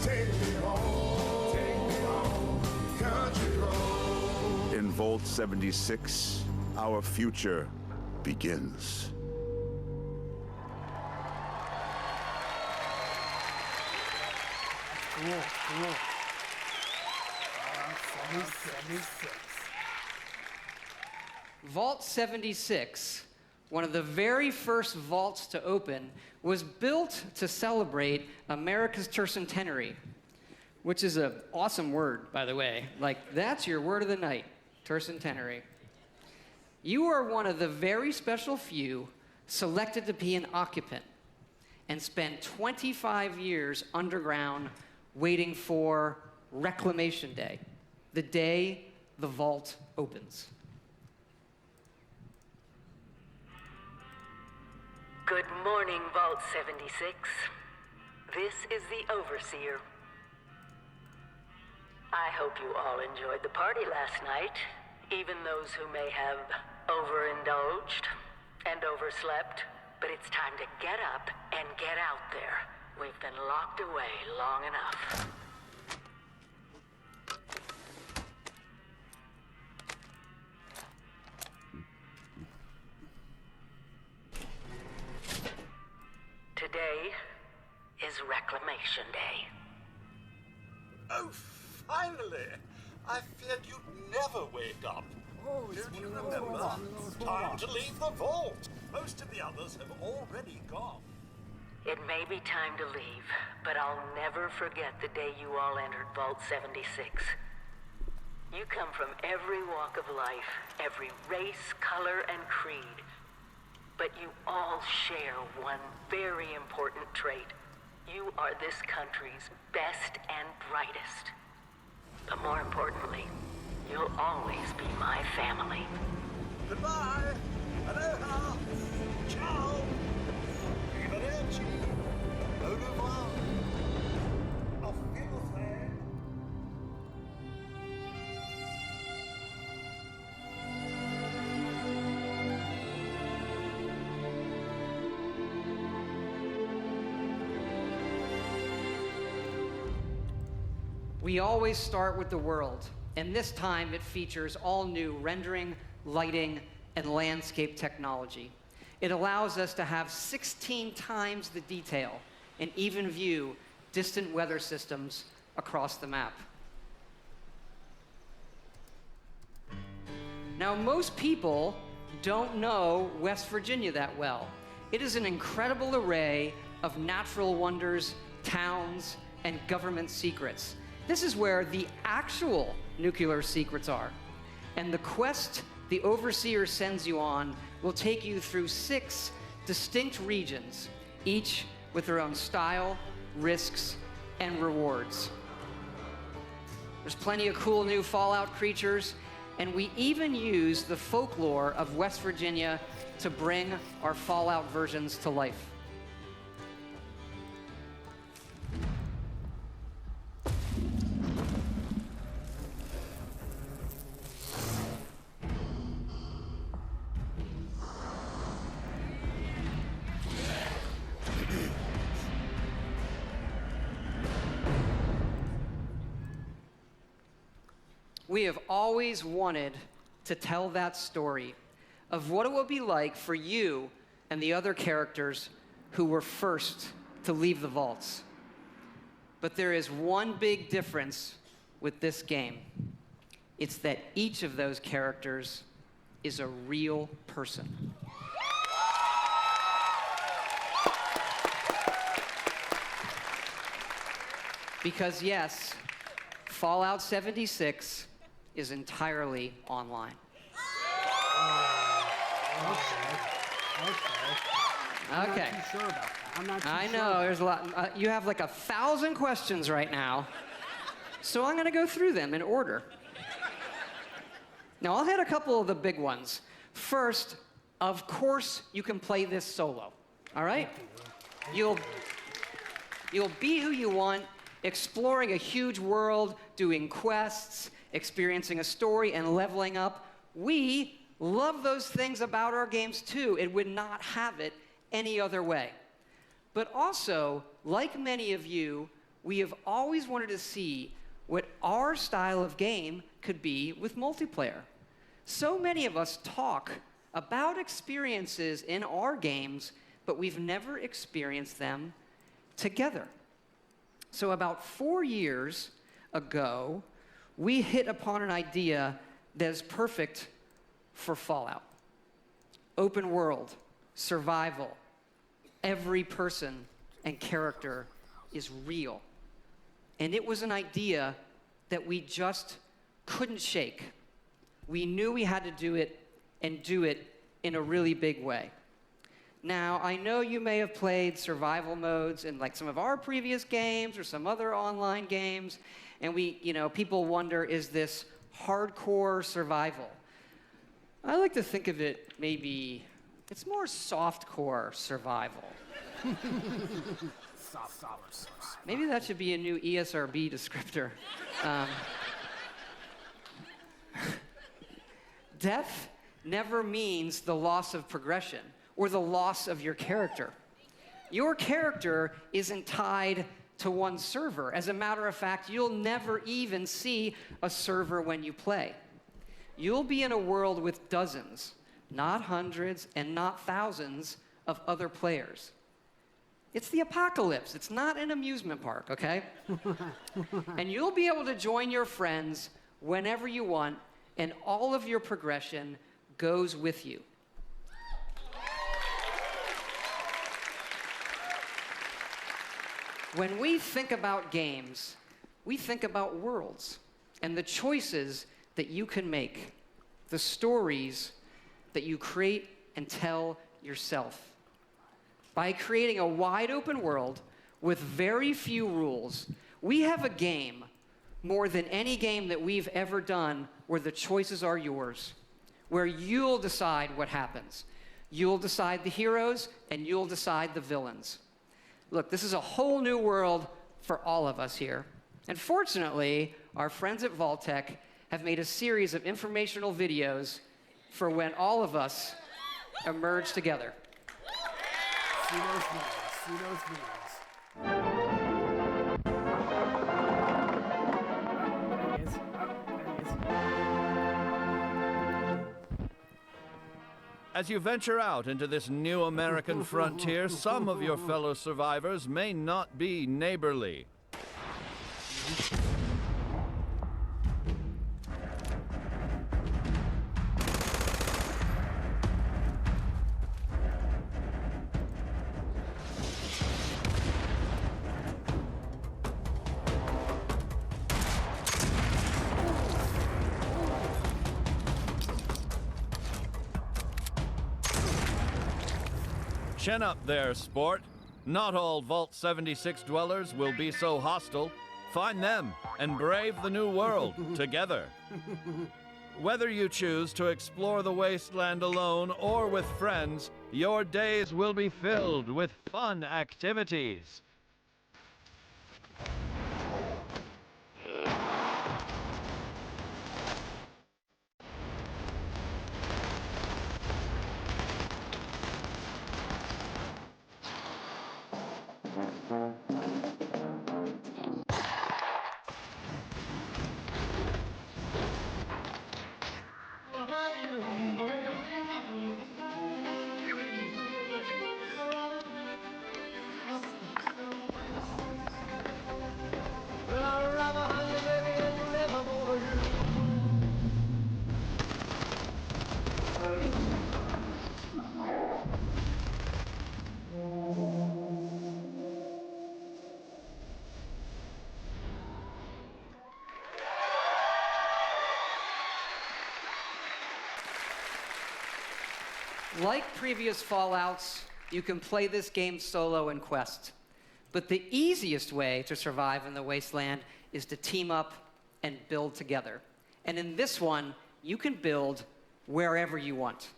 take me home, country roads. In Vault 76, our future begins. Cool, cool. 76. Vault 76, one of the very first vaults to open, was built to celebrate America's tercentenary, which is an awesome word, by the way. Like, that's your word of the night, tercentenary. You are one of the very special few selected to be an occupant and spend 25 years underground waiting for Reclamation Day, the day the vault opens. Good morning, Vault 76. This is the Overseer. I hope you all enjoyed the party last night, even those who may have overindulged and overslept. But it's time to get up and get out there. We've been locked away long enough. Today is Reclamation Day. Oh, finally! I feared you'd never wake up. Oh, Don't you remember? Time to leave the vault. Most of the others have already gone. It may be time to leave, but I'll never forget the day you all entered Vault 76. You come from every walk of life, every race, color, and creed. But you all share one very important trait. You are this country's best and brightest. But more importantly, you'll always be my family. Goodbye. Aloha. Ciao. Arrivederci. Au revoir. Auf Wiedersehen. We always start with the world, and this time it features all new rendering, lighting, and landscape technology. It allows us to have 16 times the detail and even view distant weather systems across the map. Now, most people don't know West Virginia that well. It is an incredible array of natural wonders, towns, and government secrets. This is where the actual nuclear secrets are. And the quest the Overseer sends you on will take you through 6 distinct regions, each with their own style, risks, and rewards. There's plenty of cool new Fallout creatures, and we even use the folklore of West Virginia to bring our Fallout versions to life. We have always wanted to tell that story of what it will be like for you and the other characters who were first to leave the vaults. But there is one big difference with this game. It's that each of those characters is a real person. Because yes, Fallout 76 is entirely online. I'm Okay. not too sure about that. I'm not too I sure know, about there's a lot. You have like 1,000 questions right now. So I'm going to go through them in order. Now, I'll hit a couple of the big ones. First, of course, you can play this solo. All right? You'll be who you want, exploring a huge world, doing quests, experiencing a story, and leveling up. We love those things about our games too. It would not have it any other way. But also, like many of you, we have always wanted to see what our style of game could be with multiplayer. So many of us talk about experiences in our games, but we've never experienced them together. So about 4 years ago, we hit upon an idea that is perfect for Fallout. Open world, survival, every person and character is real. And it was an idea that we just couldn't shake. We knew we had to do it and do it in a really big way. Now, I know you may have played survival modes in like some of our previous games or some other online games, and people wonder, is this hardcore survival? I like to think of it maybe, it's more softcore survival. Maybe that should be a new ESRB descriptor. Death never means the loss of progression or the loss of your character. Your character isn't tied to one server. As a matter of fact, you'll never even see a server when you play. You'll be in a world with dozens, not hundreds and not thousands of other players. It's the apocalypse. It's not an amusement park, okay? And you'll be able to join your friends whenever you want, and all of your progression goes with you. When we think about games, we think about worlds and the choices that you can make, the stories that you create and tell yourself. By creating a wide open world with very few rules, we have a game more than any game that we've ever done where the choices are yours, where you'll decide what happens. You'll decide the heroes and you'll decide the villains. Look, this is a whole new world for all of us here. And fortunately, our friends at Vault-Tec have made a series of informational videos for when all of us emerge together. See those videos. See those videos. There he is. As you venture out into this new American frontier, some of your fellow survivors may not be neighborly. Chin up there, sport. Not all Vault 76 dwellers will be so hostile. Find them and brave the new world together. Whether you choose to explore the wasteland alone or with friends, your days will be filled with fun activities. Like previous Fallouts, you can play this game solo in Quest. But the easiest way to survive in the wasteland is to team up and build together. And in this one, you can build wherever you want.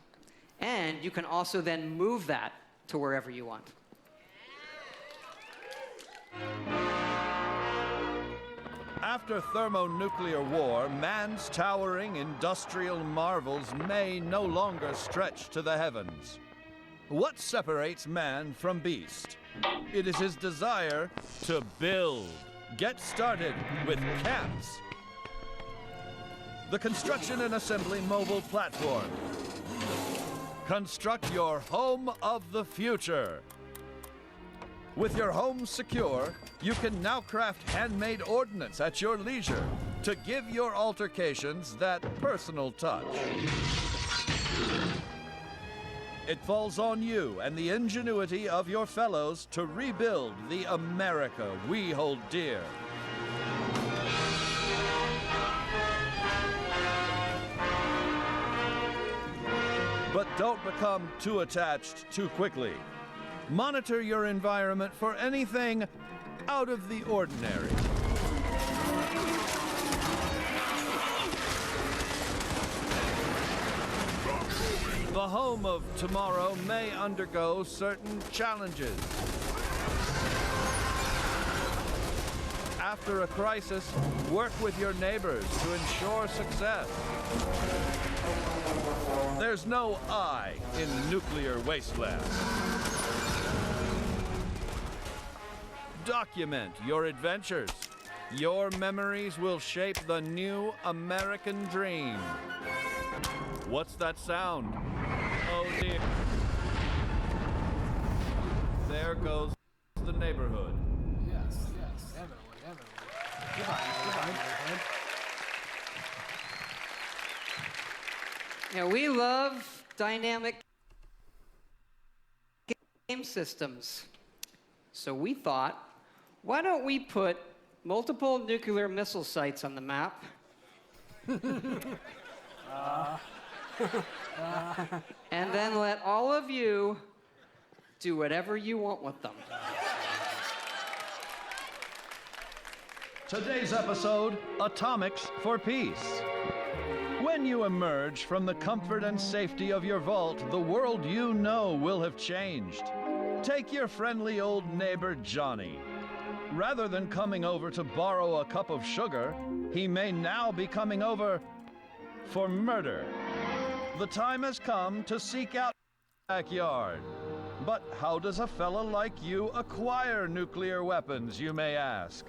And you can also then move that to wherever you want. After thermonuclear war, man's towering industrial marvels may no longer stretch to the heavens. What separates man from beast? It is his desire to build. Get started with camps. The construction and assembly mobile platform. Construct your home of the future. With your home secure, you can now craft handmade ordnance at your leisure to give your altercations that personal touch. It falls on you and the ingenuity of your fellows to rebuild the America we hold dear. But don't become too attached too quickly. Monitor your environment for anything out of the ordinary. The home of tomorrow may undergo certain challenges. After a crisis, work with your neighbors to ensure success. There's no I in nuclear wasteland. Document your adventures. Your memories will shape the new American dream. What's that sound? Oh dear. There goes the neighborhood. Yes, yes. Heavenly. Goodbye, neighborhood. Yeah, we love dynamic game systems. So we thought, why don't we put multiple nuclear missile sites on the map? And then let all of you do whatever you want with them. Today's episode, Atomics for Peace. When you emerge from the comfort and safety of your vault, the world you know will have changed. Take your friendly old neighbor, Johnny. Rather than coming over to borrow a cup of sugar, he may now be coming over for murder. The time has come to seek out the backyard. But how does a fella like you acquire nuclear weapons, you may ask?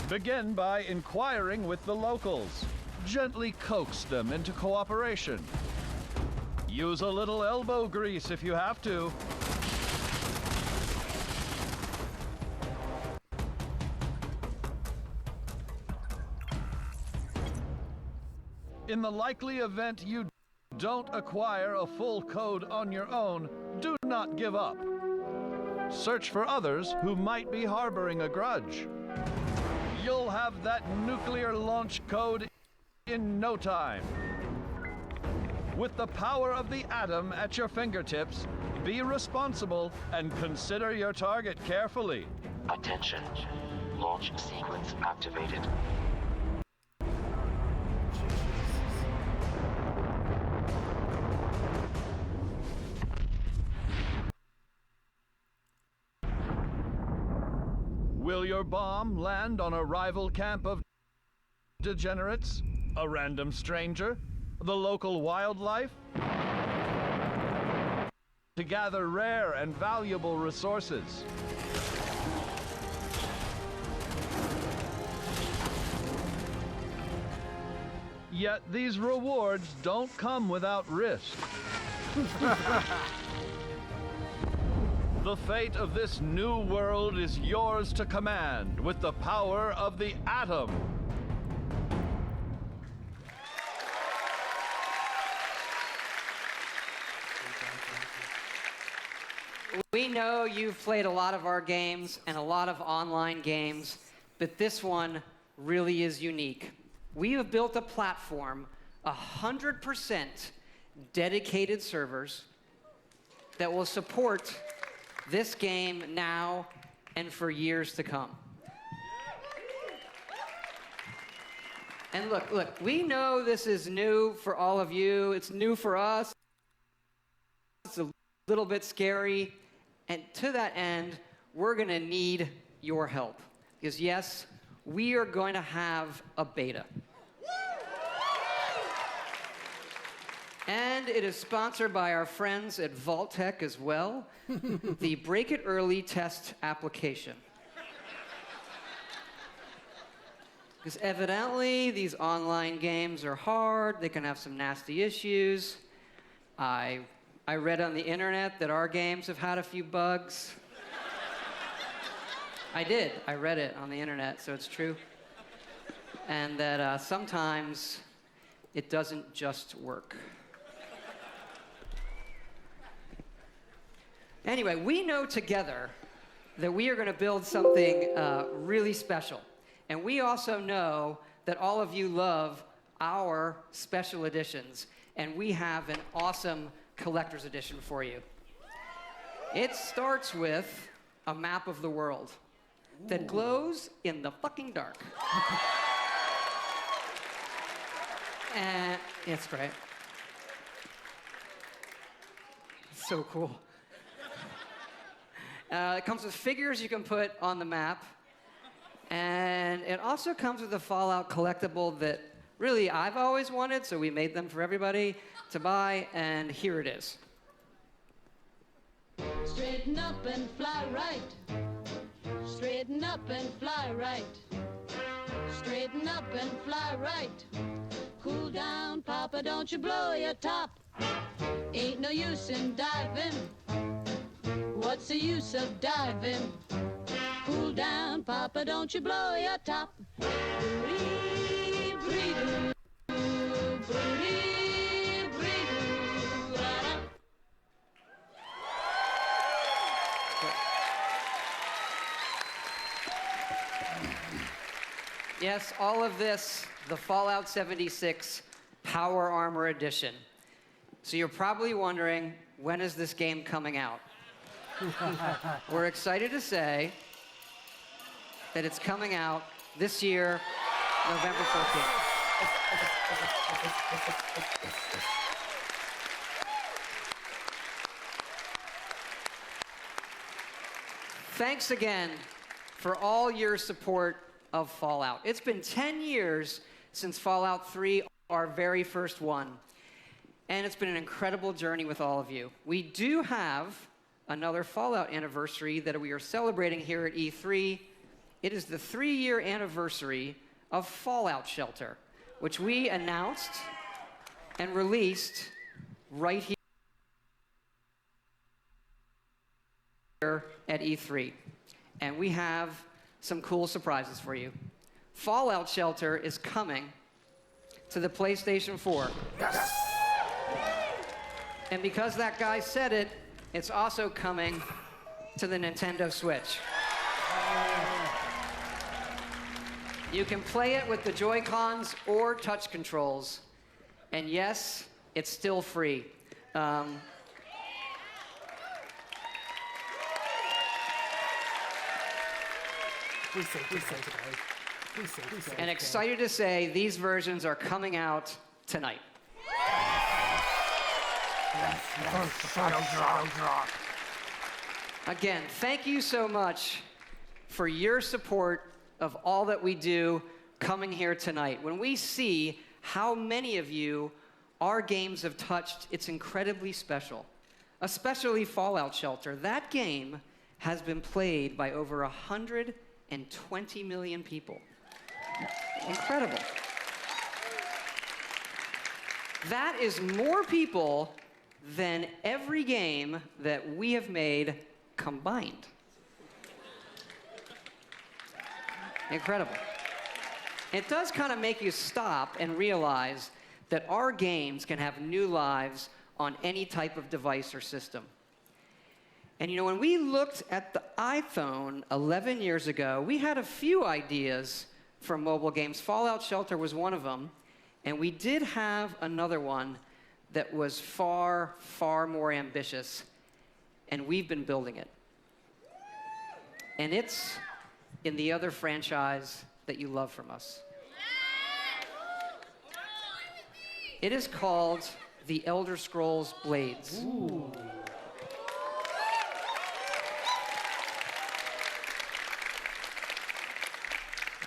Begin by inquiring with the locals. Gently coax them into cooperation. Use a little elbow grease if you have to. In the likely event you don't acquire a full code on your own, do not give up. Search for others who might be harboring a grudge. You'll have that nuclear launch code in no time. With the power of the atom at your fingertips, be responsible and consider your target carefully. Attention. Launch sequence activated. Will your bomb land on a rival camp of degenerates? A random stranger? The local wildlife? To gather rare and valuable resources. Yet these rewards don't come without risk. The fate of this new world is yours to command with the power of the atom. We know you've played a lot of our games and a lot of online games, but this one really is unique. We have built a platform, 100% dedicated servers that will support this game now and for years to come. And look, we know this is new for all of you. It's new for us. It's a little bit scary. And to that end, we're going to need your help. Because yes, we are going to have a beta. And it is sponsored by our friends at Vault-Tec as well, the Break It Early test application. Because evidently, these online games are hard, they can have some nasty issues, I read on the internet that our games have had a few bugs. I did. I read it on the internet, so it's true. And that sometimes it doesn't just work. Anyway, we know together that we are going to build something really special. And we also know that all of you love our special editions. And we have an awesome collector's edition for you. It starts with a map of the world that glows in the fucking dark. And it's great. It's so cool. It comes with figures you can put on the map. And it also comes with a Fallout collectible that really I've always wanted, so we made them for everybody to buy, and here it is. Straighten up and fly right. Straighten up and fly right. Straighten up and fly right. Cool down, Papa, don't you blow your top. Ain't no use in diving. What's the use of diving? Cool down, Papa, don't you blow your top. Yes, all of this, the Fallout 76 Power Armor Edition. So you're probably wondering, when is this game coming out? We're excited to say that it's coming out this year, November 14th. Thanks again for all your support of Fallout. It's been 10 years since Fallout 3, our very first one. And it's been an incredible journey with all of you. We do have another Fallout anniversary that we are celebrating here at E3. It is the 3-year anniversary of Fallout Shelter, which we announced and released right here at E3. And we have some cool surprises for you. Fallout Shelter is coming to the PlayStation 4. Yes! And because that guy said it, it's also coming to the Nintendo Switch. You can play it with the Joy-Cons or touch controls. And yes, it's still free. And excited to say these versions are coming out tonight. Again, thank you so much for your support of all that we do coming here tonight. When we see how many of you our games have touched, it's incredibly special. Especially Fallout Shelter. That game has been played by over 120 million people. Incredible. That is more people than every game that we have made combined. Incredible. It does kind of make you stop and realize that our games can have new lives on any type of device or system. And you know, when we looked at the iPhone 11 years ago, we had a few ideas for mobile games. Fallout Shelter was one of them. And we did have another one that was far, far more ambitious. And we've been building it. And it's in the other franchise that you love from us. It is called The Elder Scrolls Blades. Ooh.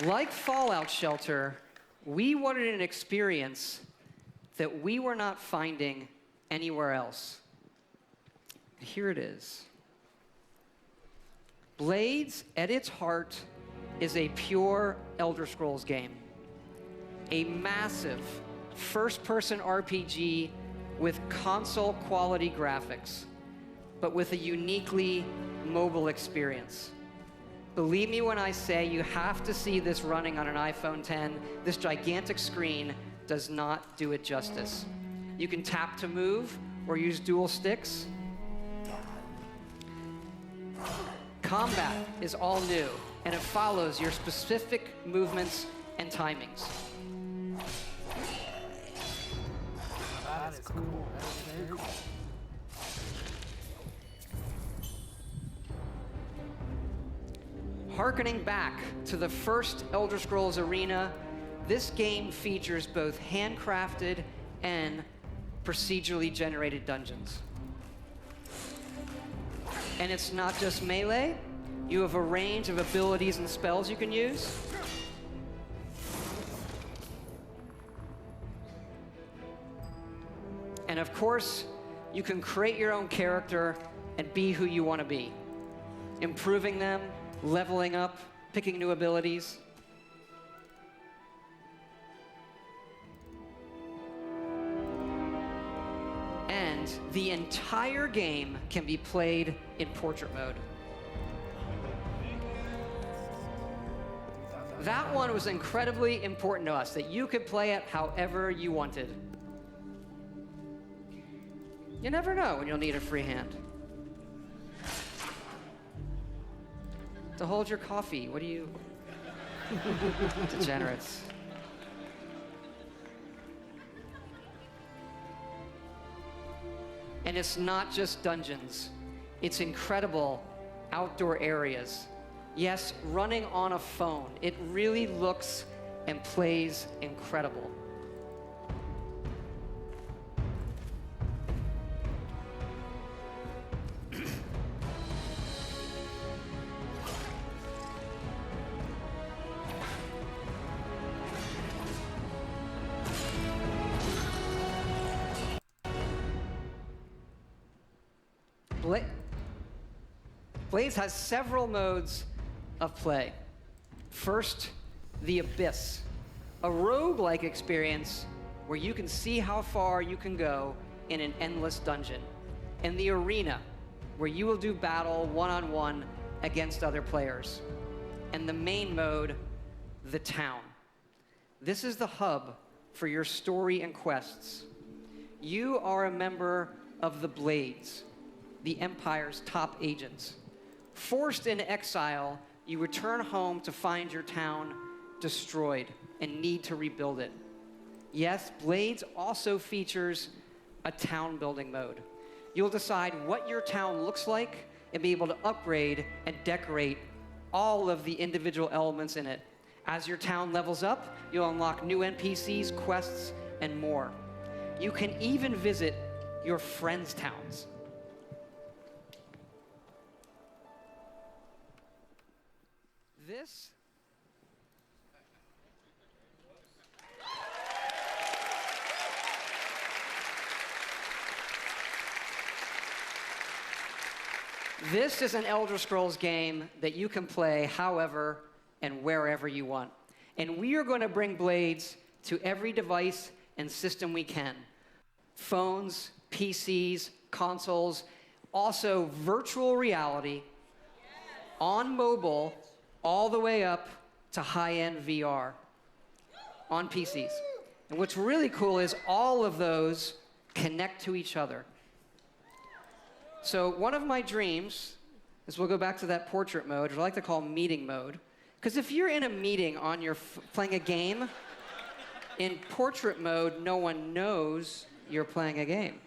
Like Fallout Shelter, we wanted an experience that we were not finding anywhere else. Here it is. Blades, at its heart, is a pure Elder Scrolls game. A massive first-person RPG with console quality graphics, but with a uniquely mobile experience. Believe me when I say you have to see this running on an iPhone 10. This gigantic screen does not do it justice. You can tap to move or use dual sticks. Combat is all new, and it follows your specific movements and timings. That is cool. That is very cool. Harkening back to the first Elder Scrolls Arena, this game features both handcrafted and procedurally generated dungeons. And it's not just melee. You have a range of abilities and spells you can use. And of course, you can create your own character and be who you want to be, improving them, leveling up, picking new abilities. And the entire game can be played in portrait mode. That one was incredibly important to us, that you could play it however you wanted. You never know when you'll need a free hand. To hold your coffee, what do you... Degenerates. And it's not just dungeons. It's incredible outdoor areas. Yes, running on a phone. It really looks and plays incredible. Blades has several modes of play. First, the Abyss, a roguelike experience where you can see how far you can go in an endless dungeon. And the Arena, where you will do battle one-on-one against other players. And the main mode, the Town. This is the hub for your story and quests. You are a member of the Blades, the Empire's top agents. Forced into exile, you return home to find your town destroyed and need to rebuild it. Yes, Blades also features a town building mode. You'll decide what your town looks like and be able to upgrade and decorate all of the individual elements in it. As your town levels up, you'll unlock new NPCs, quests, and more. You can even visit your friends' towns. This is an Elder Scrolls game that you can play however and wherever you want. And we are going to bring Blades to every device and system we can. Phones, PCs, consoles, also virtual reality, on mobile, all the way up to high-end VR on PCs. And what's really cool is all of those connect to each other. So one of my dreams is we'll go back to that portrait mode, which I like to call meeting mode. Because if you're in a meeting on your playing a game, in portrait mode, no one knows you're playing a game.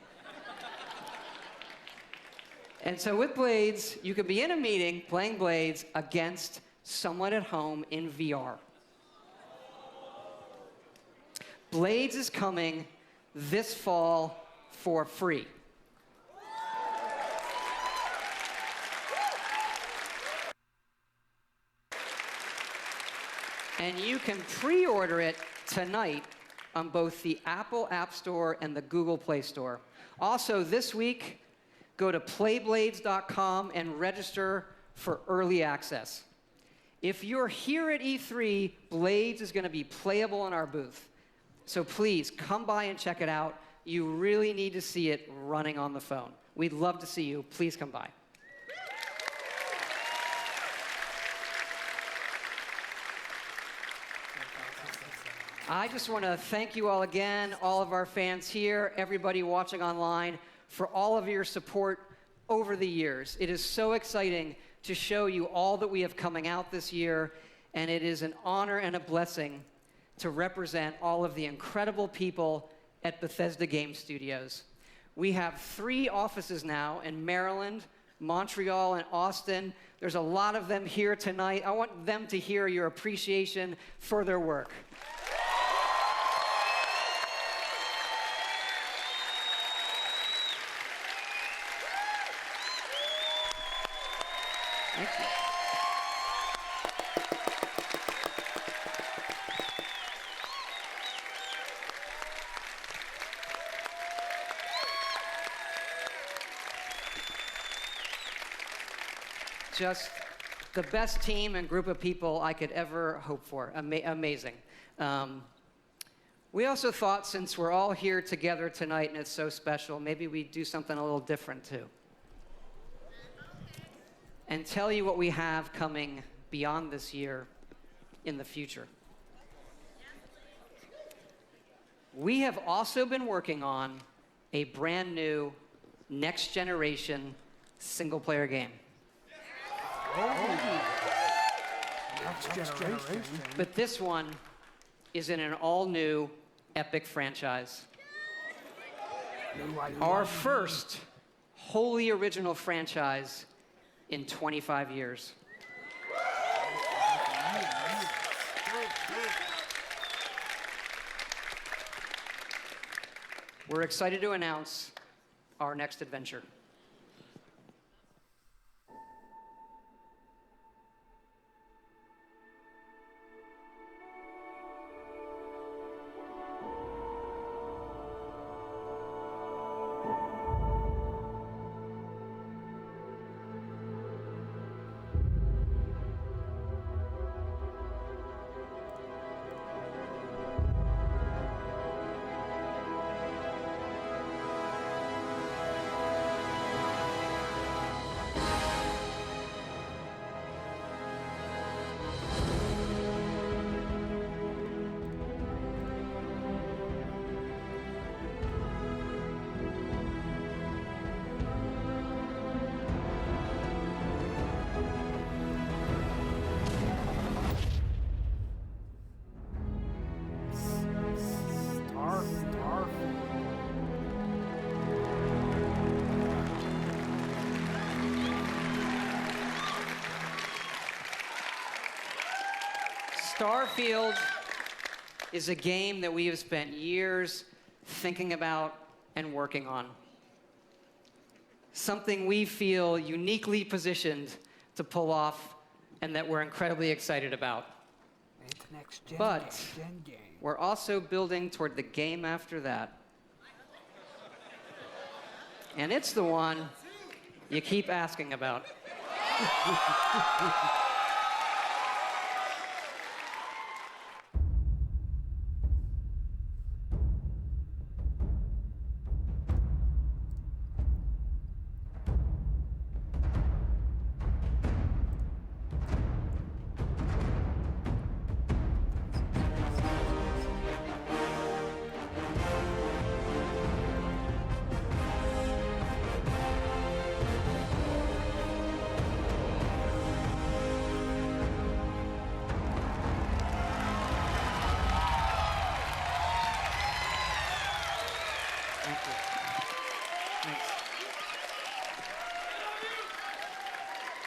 And so with Blades, you could be in a meeting playing Blades against someone at home in VR. Blades is coming this fall for free. And you can pre-order it tonight on both the Apple App Store and the Google Play Store. Also, this week, go to playblades.com and register for early access. If you're here at E3, Blades is going to be playable in our booth. So please, come by and check it out. You really need to see it running on the phone. We'd love to see you. Please come by. I just want to thank you all again, all of our fans here, everybody watching online, for all of your support over the years. It is so exciting to show you all that we have coming out this year, and it is an honor and a blessing to represent all of the incredible people at Bethesda Game Studios. We have 3 offices now in Maryland, Montreal, and Austin. There's a lot of them here tonight. I want them to hear your appreciation for their work. Thank you. Just the best team and group of people I could ever hope for. Amazing. We also thought, since we're all here together tonight and it's so special, maybe we'd do something a little different too. And tell you what we have coming beyond this year in the future. We have also been working on a brand new next generation single player game. Next generation. But this one is in an all new epic franchise. Our first wholly original franchise in 25 years. We're excited to announce our next adventure. Starfield is a game that we have spent years thinking about and working on. Something we feel uniquely positioned to pull off and that we're incredibly excited about. But we're also building toward the game after that. And it's the one you keep asking about.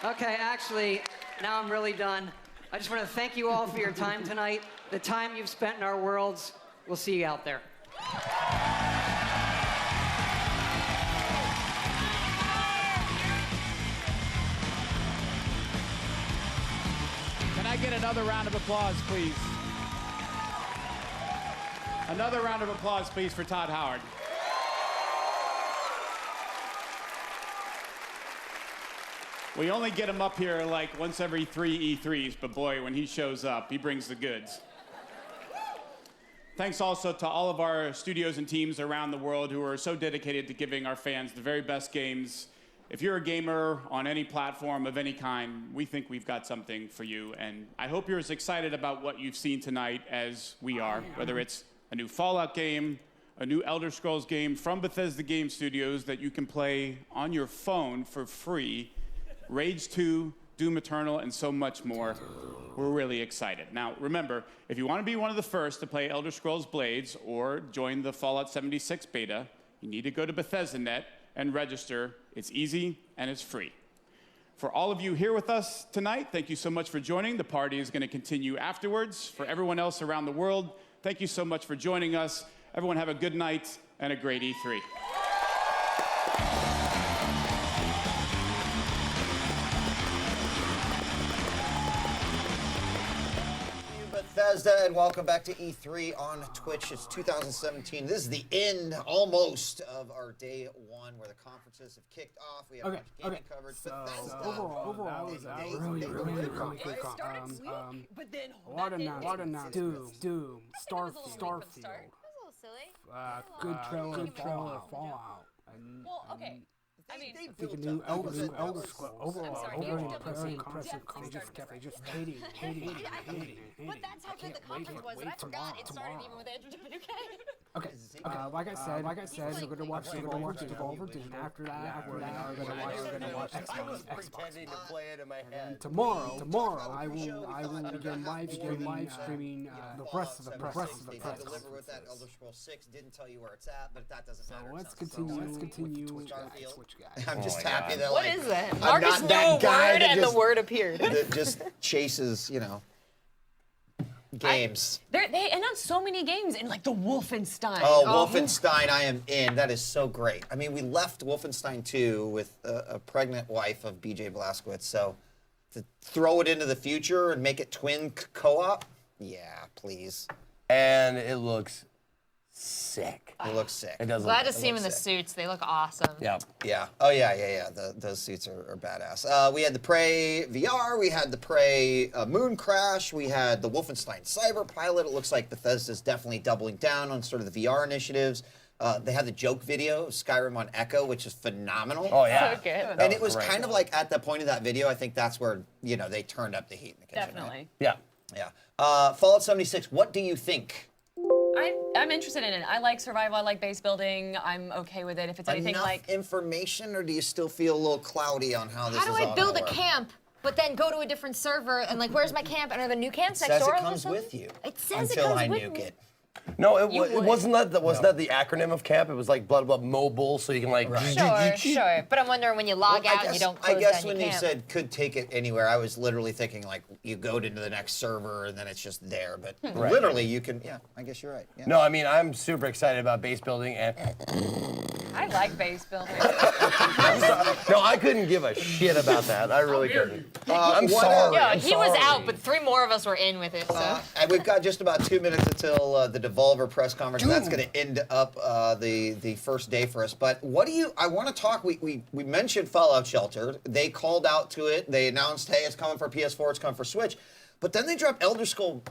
Okay, actually, now I'm really done. I just want to thank you all for your time tonight, the time you've spent in our worlds. We'll see you out there. Can I get another round of applause, please? Another round of applause, please, for Todd Howard. We only get him up here like once every 3 E3s, but boy, when he shows up, he brings the goods. Thanks also to all of our studios and teams around the world who are so dedicated to giving our fans the very best games. If you're a gamer on any platform of any kind, we think we've got something for you. And I hope you're as excited about what you've seen tonight as we are, whether it's a new Fallout game, a new Elder Scrolls game from Bethesda Game Studios that you can play on your phone for free, Rage 2, Doom Eternal, and so much more. We're really excited. Now, remember, if you want to be one of the first to play Elder Scrolls Blades or join the Fallout 76 beta, you need to go to Bethesda.net and register. It's easy and it's free. For all of you here with us tonight, thank you so much for joining. The party is going to continue afterwards. For everyone else around the world, thank you so much for joining us. Everyone have a good night and a great E3. Bethesda, and welcome back to E3 on Twitch. It's 2017. This is the end, almost, of our day one, where the conferences have kicked off. We have a bunch of gaming coverage. So Bethesda, overall, that was a really good conference. A lot of announcements. Doom, Starfield. Good trailer, Fallout. I mean, the new Elder Scrolls. Overall, very impressive conference. They just hating. But that's how good the conference was. And I forgot it started even with the intro to new game. Okay. Like I said, we're gonna watch Devolver. And after that, we're gonna watch Xbox. Pretending to play it in my head. Tomorrow, I will begin live streaming the rest of the press. They did deliver with that Elder Scrolls 6. Didn't tell you where it's at, but that doesn't matter. Let's continue. Twitch guy. I'm just happy that What is that? I'm Marcus not knew that a guy word that and just, the word appeared. That just chases, games. They announced so many games in like the Wolfenstein. Oh, Wolfenstein, I am in. That is so great. I mean, we left Wolfenstein 2 with a pregnant wife of BJ Blazkowicz, so to throw it into the future and make it twin co-op, yeah, please. And it looks sick. It looks sick. It does. Glad to see them in the suits. They look awesome. Yeah. Yeah. Oh, yeah. Those suits are badass. We had the Prey VR. We had the Prey Moon Crash. We had the Wolfenstein Cyber Pilot. It looks like Bethesda's definitely doubling down on sort of the VR initiatives. They had the joke video of Skyrim on Echo, which is phenomenal. Oh, yeah. So good. And it was kind of like at the point of that video, I think that's where, they turned up the heat in the kitchen. Definitely. Right? Yeah. Fallout 76, what do you think? I'm interested in it. I like survival. I like base building. I'm okay with it. If it's anything Enough like information, or do you still feel a little cloudy on how this is how all do I build a gonna work? camp, but then go to a different server and like, where's my camp? And are the new camps It next says door? it comes with you. It says until it comes I with nuke me. it. No, it wasn't that the acronym of camp. It was like blah blah mobile, so you can like. Sure. But I'm wondering when you log out and you don't close I guess down when your you camp. said could take it anywhere, I was literally thinking like you go into the next server and then it's just there. But Right. literally you can. Yeah, I guess you're right. Yeah. No, I mean I'm super excited about base building and. I like base building. No, I couldn't give a shit about that. I really couldn't. I'm sorry. Yeah, I'm he was sorry. out, but 3 more of us were in with it. So. And we've got just about 2 minutes until the Devolver press conference. That's going to end up the first day for us. But what do you? I want to talk. We mentioned Fallout Shelter. They called out to it. They announced, hey, it's coming for PS4. It's coming for Switch. But then they dropped Elder Scroll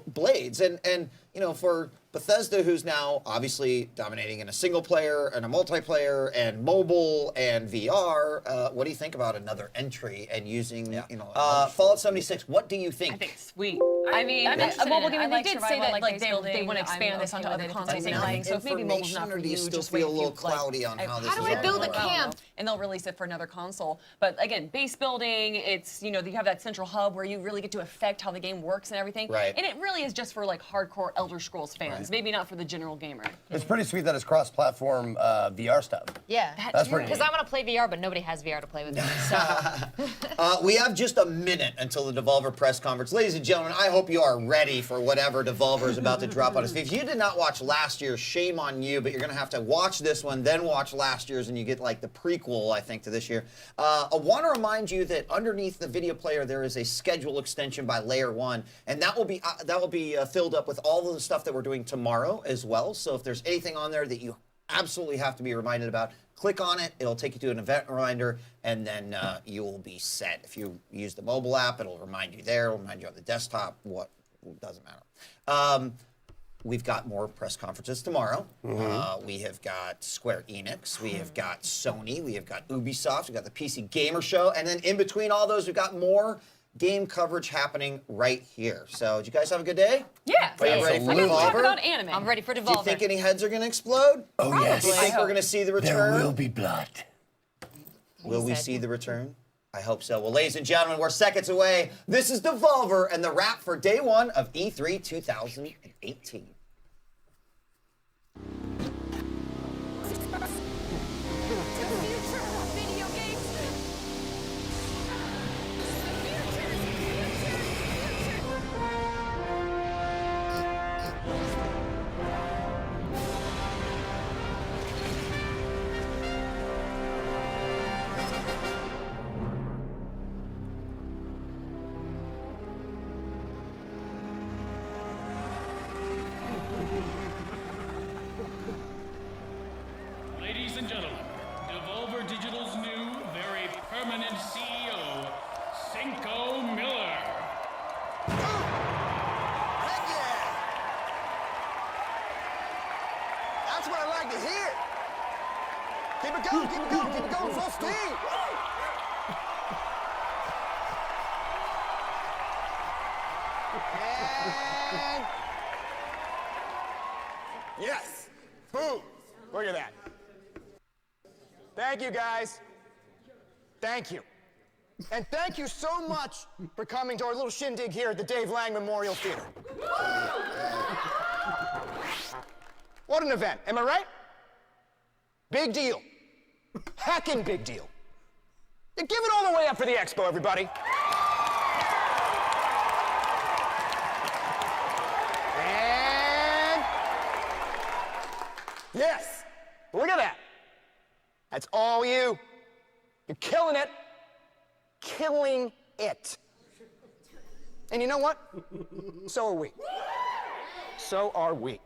Blades, and for Bethesda, who's now obviously dominating in a single player and a multiplayer and mobile and VR, what do you think about another entry and using Fallout 76? What do you think? I think it's sweet. I mean, mobile gaming. They did say that like they want to expand this onto other consoles and things. So if maybe mobile's not for or do you you, still just wait feel a a little few, cloudy on how this is How do I all build gonna a work? camp? And they'll release it for another console. But again, base building, it's you have that central hub where you really get to affect how the game works and everything. Right. And it really is just for like hardcore Elder Scrolls fans, maybe not for the general gamer. It's pretty sweet that it's cross-platform VR stuff. Yeah, That's pretty because neat. I want to play VR, but nobody has VR to play with me. So. We have just a minute until the Devolver press conference. Ladies and gentlemen, I hope you are ready for whatever Devolver is about to drop on us. If you did not watch last year's, shame on you, but you're going to have to watch this one, then watch last year's, and you get like the prequel, I think, to this year. I want to remind you that underneath the video player, there is a schedule extension by Layer 1, and that will be filled up with all of the stuff that we're doing tomorrow as well. So if there's anything on there that you absolutely have to be reminded about, click on it. It'll take you to an event reminder, and then you will be set. If you use the mobile app, it'll remind you there. It'll remind you on the desktop. What doesn't matter. we've got more press conferences tomorrow. We have got Square Enix, we have got Sony, we have got Ubisoft, we've got the PC Gamer Show, and then in between all those, we've got more game coverage happening right here. So, did you guys have a good day? Yeah. Are you ready for Devolver? Talk about anime. I'm ready for Devolver. Do you think any heads are going to explode? Oh, yes. Do you think we're going to see the return? There will be blood. Will we see the return? I hope so. Well, ladies and gentlemen, we're seconds away. This is Devolver and the wrap for day one of E3 2018. Ladies and gentlemen, Devolver Digital's new, very permanent CEO, Cinco Miller. Heck yeah! That's what I like to hear. Keep it going, keep it going, keep it going, full steam. And yes, boom. Look at that. Thank you, guys. Thank you. And thank you so much for coming to our little shindig here at the Dave Lang Memorial Theater. What an event, am I right? Big deal. Heckin' big deal. Yeah, give it all the way up for the expo, everybody. And yes, look at that. That's all you. You're killing it. Killing it. And you know what? So are we. So are we.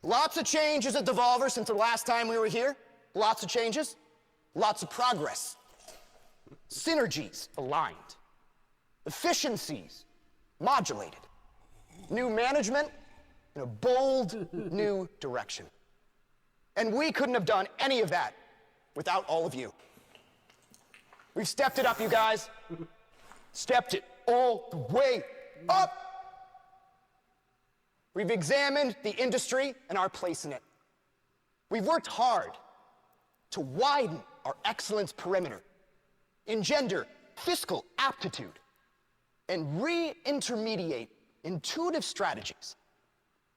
Lots of changes at Devolver since the last time we were here. Lots of changes. Lots of progress. Synergies aligned. Efficiencies modulated. New management in a bold new direction. And we couldn't have done any of that without all of you. We've stepped it up, you guys. Stepped it all the way up. We've examined the industry and our place in it. We've worked hard to widen our excellence perimeter, engender fiscal aptitude, and re-intermediate intuitive strategies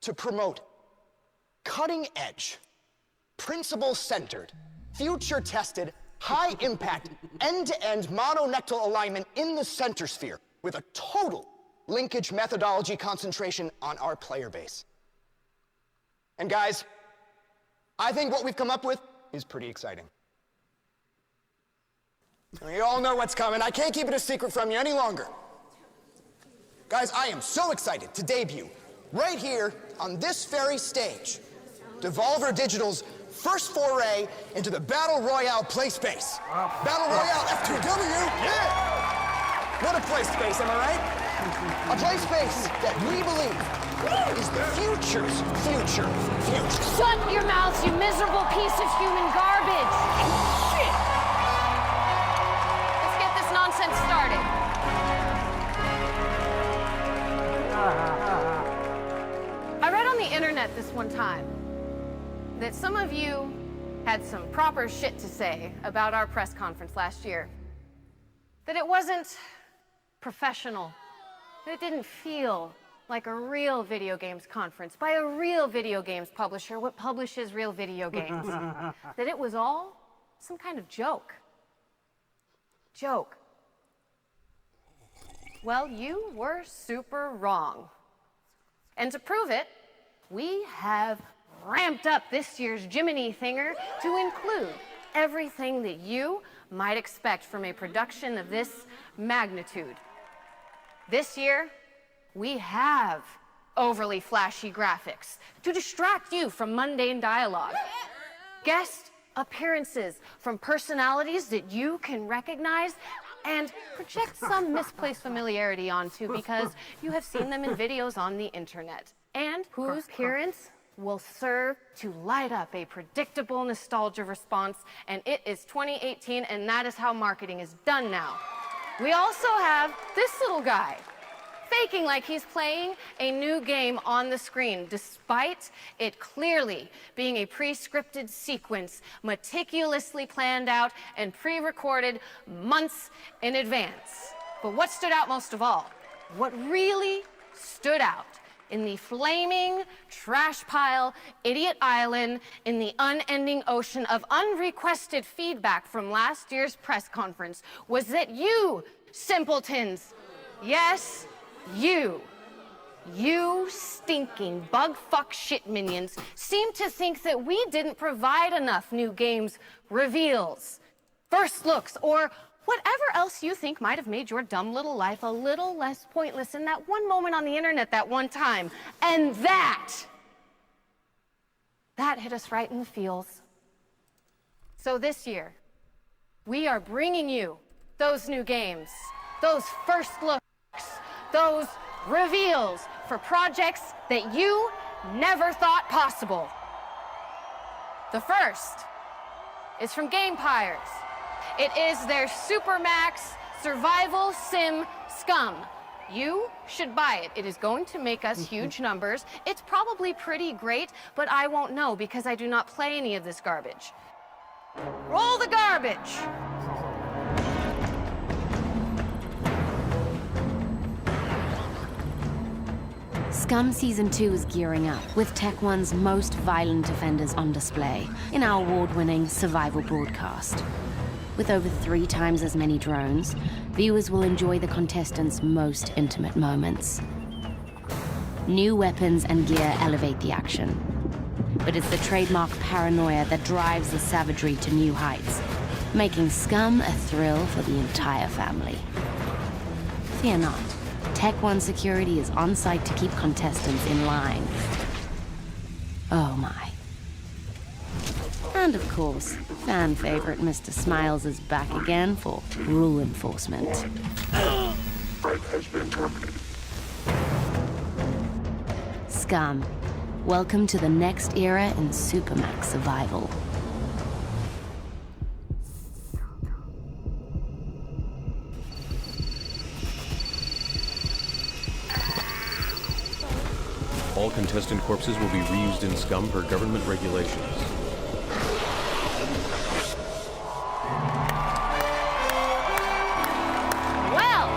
to promote cutting-edge, principle-centered, future-tested, high-impact, end-to-end mononectal alignment in the center sphere with a total linkage methodology concentration on our player base. And guys, I think what we've come up with is pretty exciting. You all know what's coming. I can't keep it a secret from you any longer. Guys, I am so excited to debut right here on this very stage Devolver Digital's first foray into the Battle Royale play space. Battle Royale F2W, yeah! What a play space, am I right? A play space that we believe is the future's future. Shut your mouths, you miserable piece of human garbage! Shit! Let's get this nonsense started. I read on the internet this one time that some of you had some proper shit to say about our press conference last year. That it wasn't professional. That it didn't feel like a real video games conference by a real video games publisher, what publishes real video games. That it was all some kind of joke. Joke. Well, you were super wrong. And to prove it, we have ramped up this year's Jiminy Thinger to include everything that you might expect from a production of this magnitude. This year, we have overly flashy graphics to distract you from mundane dialogue. Guest appearances from personalities that you can recognize and project some misplaced familiarity onto because you have seen them in videos on the internet. and whose appearance will serve to light up a predictable nostalgia response, and it is 2018, and that is how marketing is done now. We also have this little guy, faking like he's playing a new game on the screen, despite it clearly being a pre-scripted sequence, meticulously planned out and pre-recorded months in advance. But what stood out most of all, what really stood out in the flaming trash pile, idiot island, in the unending ocean of unrequested feedback from last year's press conference was that you, simpletons, yes, you stinking bug-fuck shit minions, seem to think that we didn't provide enough new games reveals, first looks, or whatever else you think might have made your dumb little life a little less pointless in that one moment on the internet that one time. And that hit us right in the feels. So this year, we are bringing you those new games, those first looks, those reveals for projects that you never thought possible. The first is from Gamepires. It is their Supermax survival sim Scum. You should buy it. It is going to make us huge numbers. It's probably pretty great, but I won't know because I do not play any of this garbage. Roll the garbage! Scum Season 2 is gearing up, with Tech One's most violent offenders on display in our award-winning survival broadcast. With over 3 times as many drones, viewers will enjoy the contestants' most intimate moments. New weapons and gear elevate the action, but it's the trademark paranoia that drives the savagery to new heights, making Scum a thrill for the entire family. Fear not. Tech One security is on site to keep contestants in line. Oh my. And of course, fan favorite Mr. Smiles is back again for rule enforcement. Threat has been terminated. Scum, welcome to the next era in Supermax survival. All contestant corpses will be reused in Scum per government regulations. Well,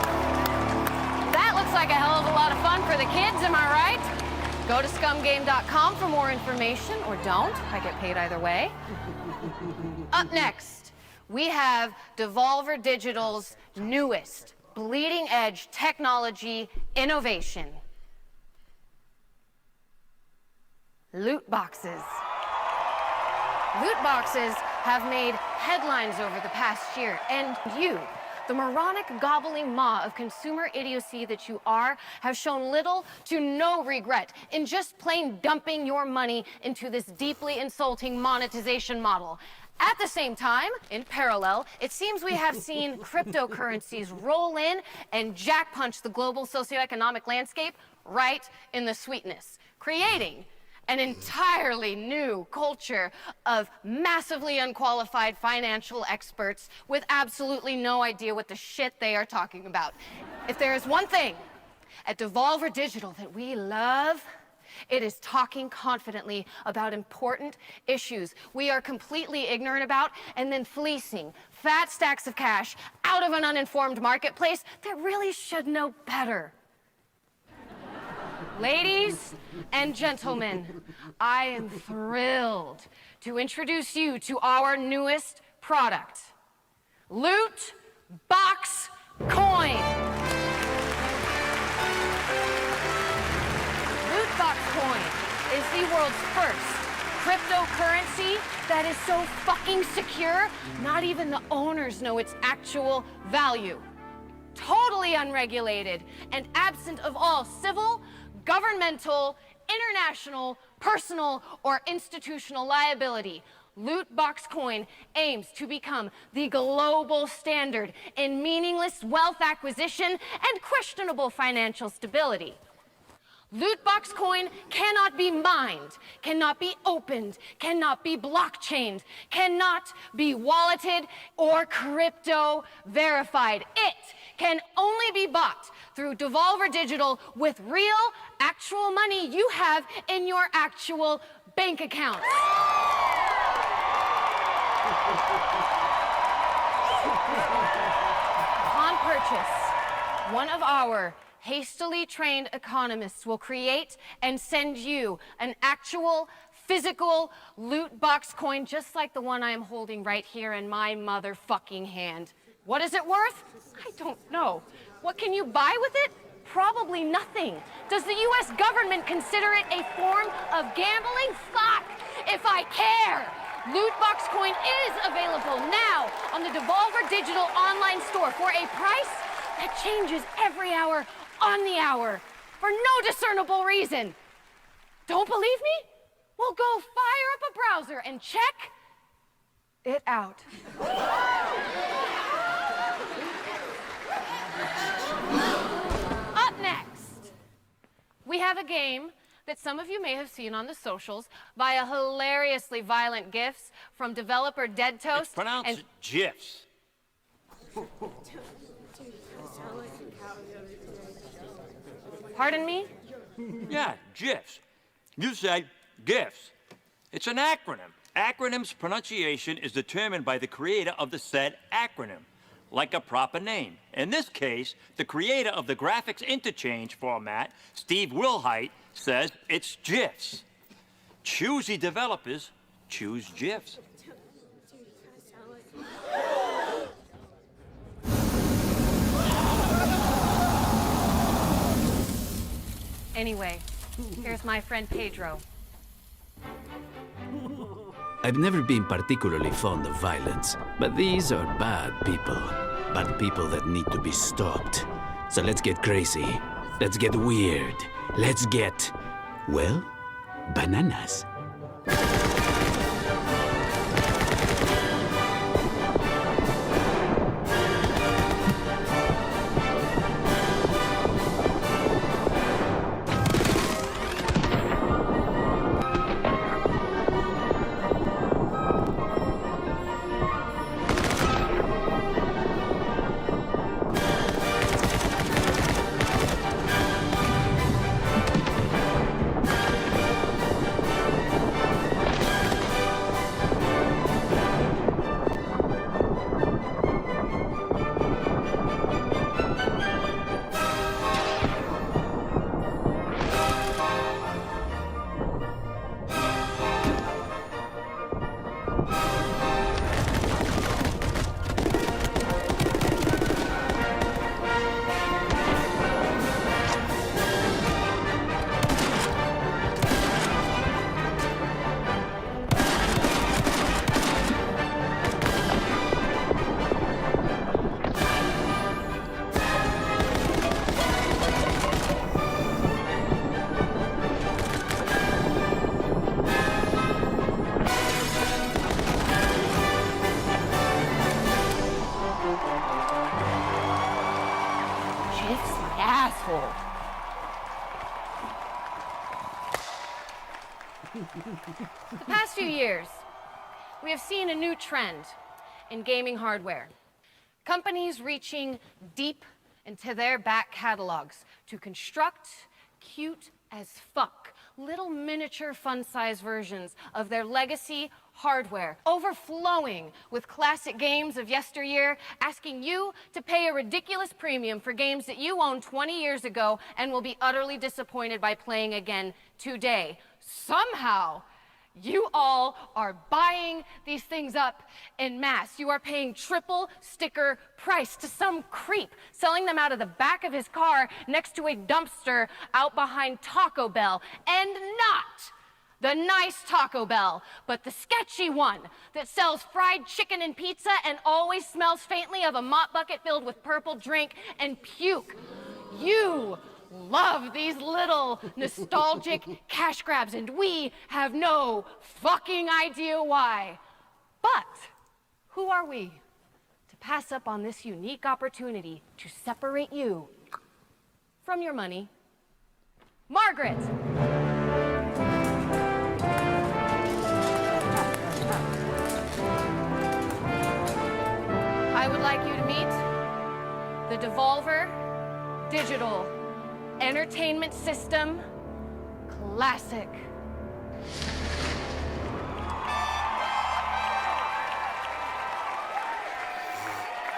that looks like a hell of a lot of fun for the kids, am I right? Go to scumgame.com for more information, or don't. I get paid either way. Up next, we have Devolver Digital's newest bleeding-edge technology innovation. Loot boxes. Loot boxes have made headlines over the past year, and you, the moronic gobbling maw of consumer idiocy that you are, have shown little to no regret in just plain dumping your money into this deeply insulting monetization model. At the same time, in parallel, it seems we have seen cryptocurrencies roll in and jack-punch the global socioeconomic landscape right in the sweetness, creating an entirely new culture of massively unqualified financial experts with absolutely no idea what the shit they are talking about. If there is one thing at Devolver Digital that we love, it is talking confidently about important issues we are completely ignorant about, and then fleecing fat stacks of cash out of an uninformed marketplace that really should know better. Ladies and gentlemen, I am thrilled to introduce you to our newest product, Loot Box Coin. Loot Box Coin is the world's first cryptocurrency that is so fucking secure, not even the owners know its actual value. Totally unregulated and absent of all civil, governmental, international, personal, or institutional liability. Loot Box Coin aims to become the global standard in meaningless wealth acquisition and questionable financial stability. Loot box coin cannot be mined, cannot be opened, cannot be blockchained, cannot be walleted or crypto verified. It can only be bought through Devolver Digital with real, actual money you have in your actual bank account. Upon purchase, one of our hastily trained economists will create and send you an actual physical loot box coin just like the one I am holding right here in my motherfucking hand. What is it worth? I don't know. What can you buy with it? Probably nothing. Does the US government consider it a form of gambling? Fuck if I care. Loot box coin is available now on the Devolver Digital online store for a price that changes every hour on the hour for no discernible reason. Don't believe me? Well, go fire up a browser and check it out. Up next, we have a game that some of you may have seen on the socials via hilariously violent GIFs from developer Dead Toast. It's pronounced GIFs. Pardon me? Yeah, GIFs. You said GIFs. It's an acronym. Acronym's pronunciation is determined by the creator of the said acronym, like a proper name. In this case, the creator of the graphics interchange format, Steve Wilhite, says it's GIFs. Choosy developers choose GIFs. Anyway, here's my friend Pedro. I've never been particularly fond of violence, but these are bad people. Bad people that need to be stopped. So let's get crazy. Let's get weird. Let's get, well, bananas. The past few years, we have seen a new trend in gaming hardware. Companies reaching deep into their back catalogs to construct cute as fuck little miniature fun-size versions of their legacy hardware, overflowing with classic games of yesteryear, asking you to pay a ridiculous premium for games that you owned 20 years ago and will be utterly disappointed by playing again today. Somehow, you all are buying these things up en masse. You are paying triple sticker price to some creep selling them out of the back of his car next to a dumpster out behind Taco Bell. And not the nice Taco Bell, but the sketchy one that sells fried chicken and pizza and always smells faintly of a mop bucket filled with purple drink and puke. You love these little nostalgic cash grabs, and we have no fucking idea why. But who are we to pass up on this unique opportunity to separate you from your money Margaret. I would like you to meet the Devolver Digital Entertainment System Classic.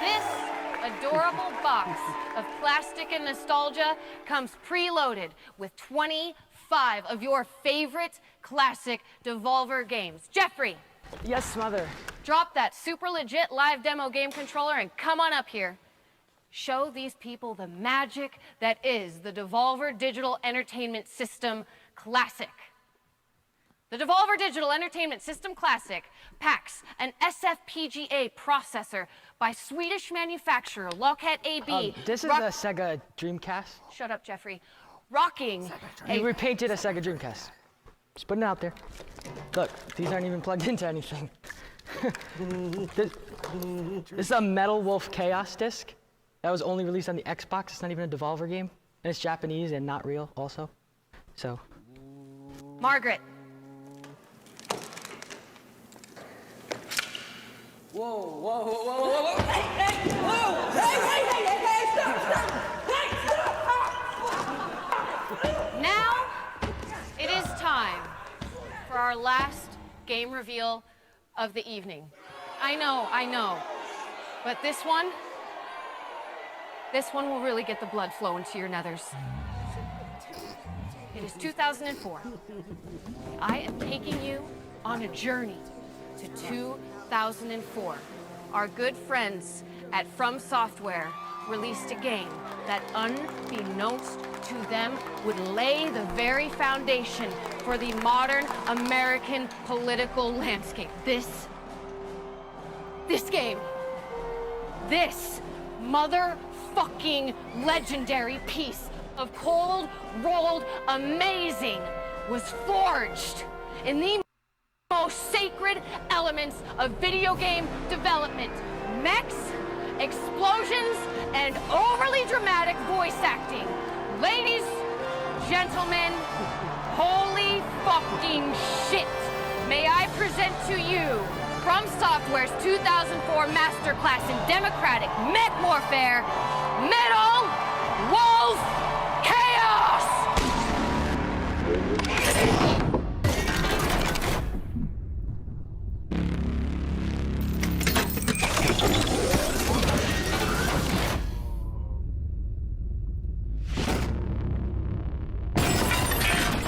This adorable box of plastic and nostalgia comes preloaded with 25 of your favorite classic Devolver games. Jeffrey. Yes, Mother. Drop that super legit live demo game controller and come on up here. Show these people the magic that is the Devolver Digital Entertainment System Classic. The Devolver Digital Entertainment System Classic packs an SFPGA processor by Swedish manufacturer Lockheed AB. This is a Sega Dreamcast. Shut up, Jeffrey. Rocking You repainted a Sega Dreamcast. Just putting it out there. Look, these aren't even plugged into anything. this is a Metal Wolf Chaos disc that was only released on the Xbox. It's not even a Devolver game. And it's Japanese and not real also. So. Margaret. Whoa, whoa, whoa, whoa, whoa, whoa. Hey, hey, whoa! Hey, stop, stop! Hey, stop! Now, it is time for our last game reveal of the evening. I know. But this one will really get the blood flowing to your nethers. It is 2004. I am taking you on a journey to 2004. Our good friends at From Software released a game that, unbeknownst to them, would lay the very foundation for the modern American political landscape. This game, this motherfucking legendary piece of cold-rolled amazing was forged in the most sacred elements of video game development. Mechs, explosions, and overly dramatic voice acting. Ladies, gentlemen, holy fucking shit. May I present to you From Software's 2004 masterclass in democratic mech warfare, Metal Wolf Chaos!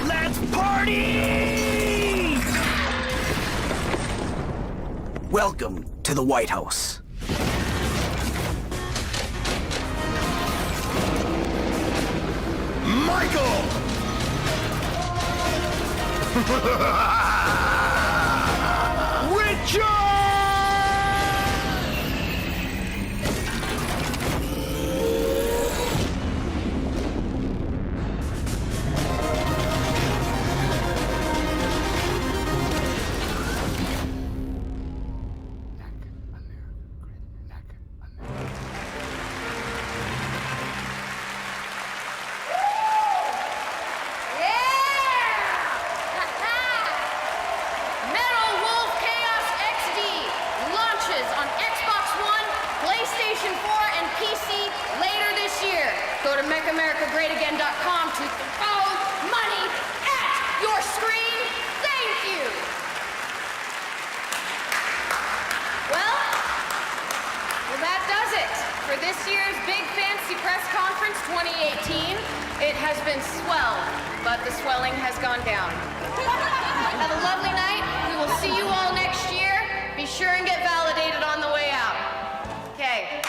Let's party! Welcome to the White House. Michael! Richard! Metal Wolf Chaos XD launches on Xbox One, PlayStation 4, and PC later this year. Go to MakeAmericaGreatAgain.com to throw money at your screen. Thank you. Well, that does it for this year's Big Fancy Press Conference 2018. It has been swell, but the swelling has gone down. Have a lovely night. We will see you all next year. Be sure and get validated on the way out. Okay.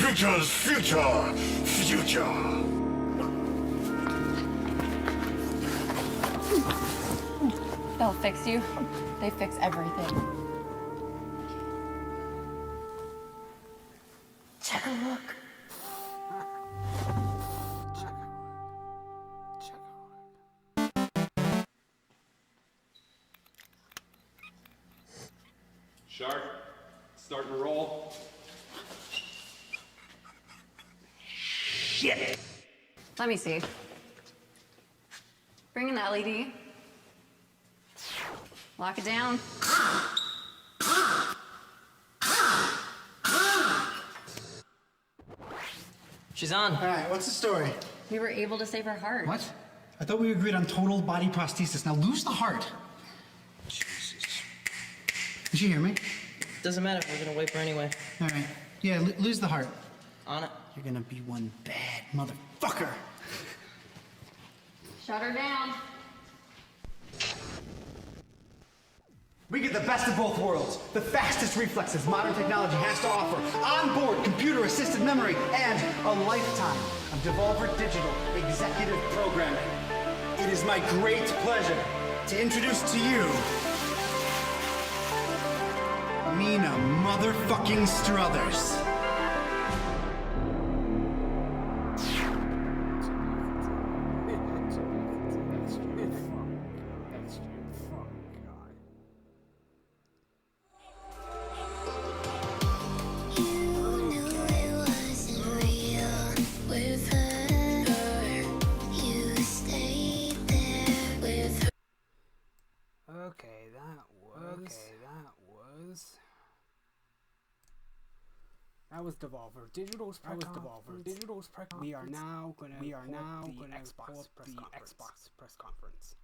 future's future. They'll fix you. They fix everything. Take a look. Shark, starting to roll. Shit. Let me see. Bring in the LED. Lock it down. She's on. All right, what's the story? We were able to save her heart. What? I thought we agreed on total body prosthesis. Now lose the heart. Jesus. Did you hear me? Doesn't matter. We're gonna wipe her anyway. All right. Yeah, lose the heart. On it. You're gonna be one bad motherfucker. Shut her down. We get the best of both worlds. The fastest reflexes modern technology has to offer. Onboard computer-assisted memory and a lifetime of Devolver Digital executive programming. It is my great pleasure to introduce to you Mina motherfucking Struthers. Okay, that was Devolver Digital's press conference. We are now gonna Xbox press conference.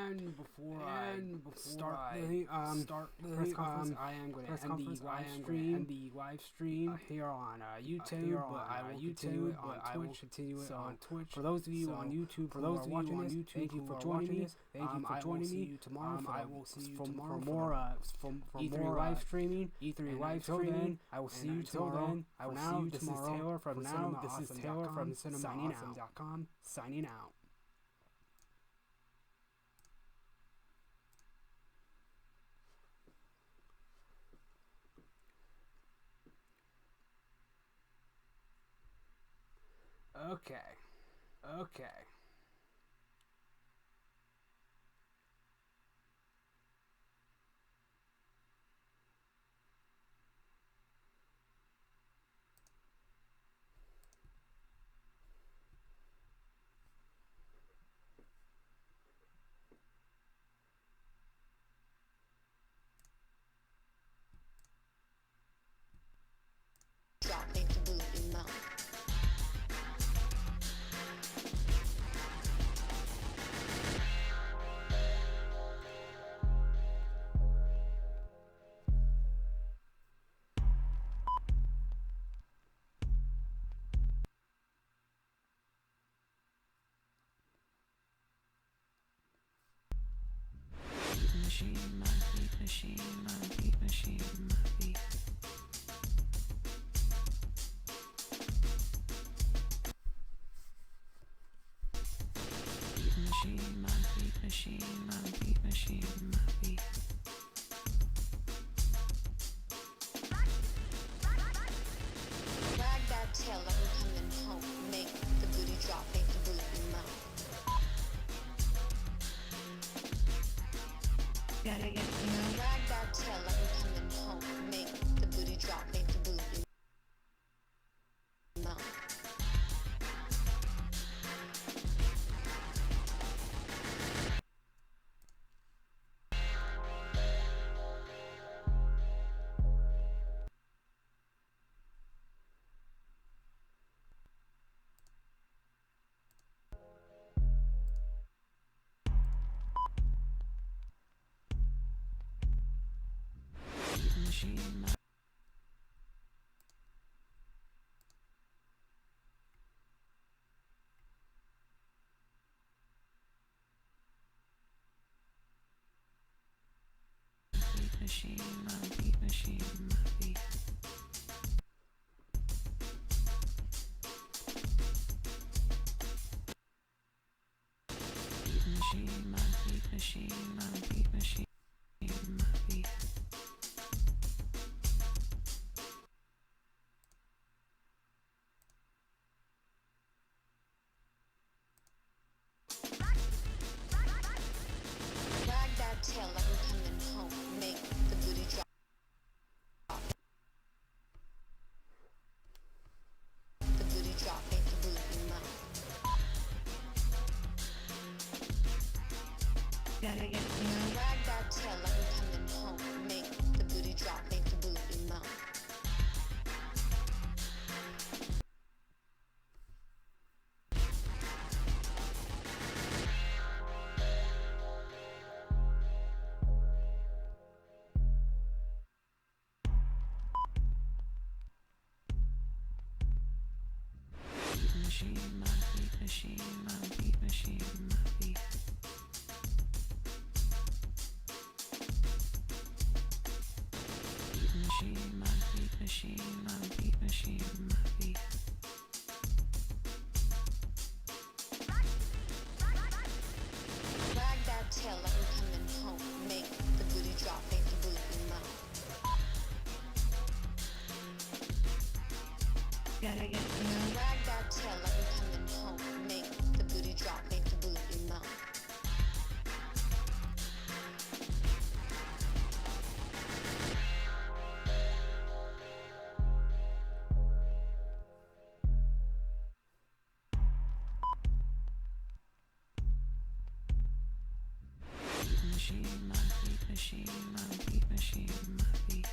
And before I start the press conference, I am going to end the live stream here on YouTube, but I will continue it on Twitch. For those of you on YouTube, thank you for joining me. I will see you tomorrow for more E3 live streaming. I will see you tomorrow. This is Taylor from CinemaAwesome.com signing out. Okay. Dropping the booty mouth. Machine, my beat machine, my beat machine, my beat. Machine, my beat machine, my beat machine, my beat. Wag that tail like I'm coming home. Make the booty drop, make the booty mouth. Gotta get wag that tail like I'm coming home. Make the booty drop, make the booty mouth. Machine, my beat machine, my beat machine, my beat. Machine, my beat machine, my beat machine, my beat. Wag that tail like I'm coming home. Make the booty drop. The booty drop, make the booty mouth. Gotta get wag that tail like I'm coming home. Make the booty drop, make the booty mouth. Machine, my beat machine, my beat machine, my beat. Machine, my beat machine, my beat machine, my beat. Wag that tail like I'm coming home. Make the booty drop, make the booty mouth. Gotta get wag that tail like I'm coming home. Make the booty drop, make the booty mouth. Machine, my beat machine, my beat machine, my beat.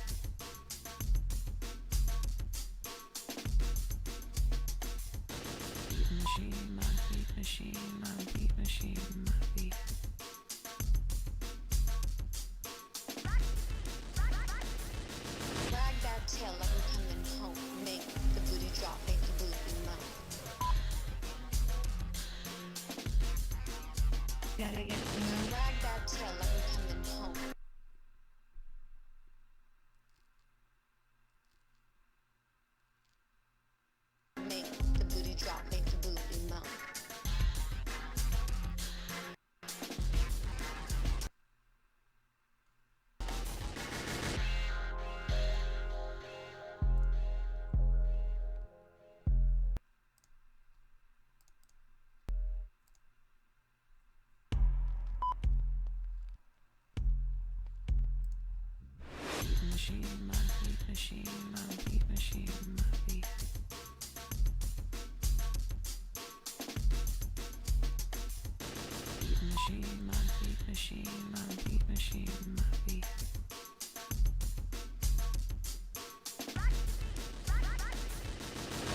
Machine, my beat machine, my beat machine, my beat. Wag that tail like I'm coming home. Make the booty drop, make the booty mouth. Gotta get wag that tail like I'm coming home. Make the booty drop, make the booty mouth.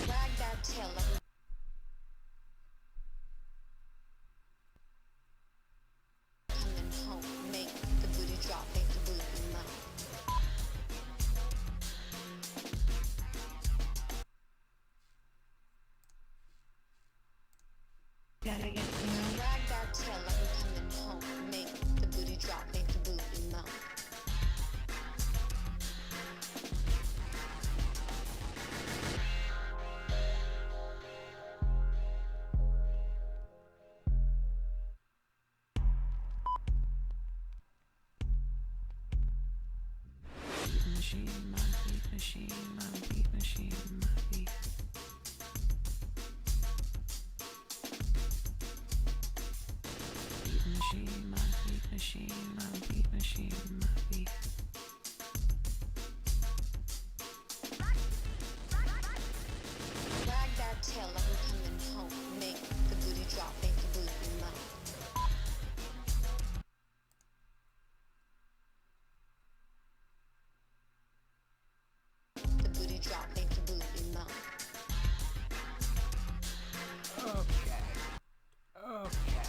Wag that tail like coming home. Make the booty drop, make the booty moan. Wag that tail like we're coming home. Make the booty drop, make the booty moan. Wag that tail like we're coming home. Make the booty drop, make the booty moan. The booty drop, make the booty moan. Okay. Okay.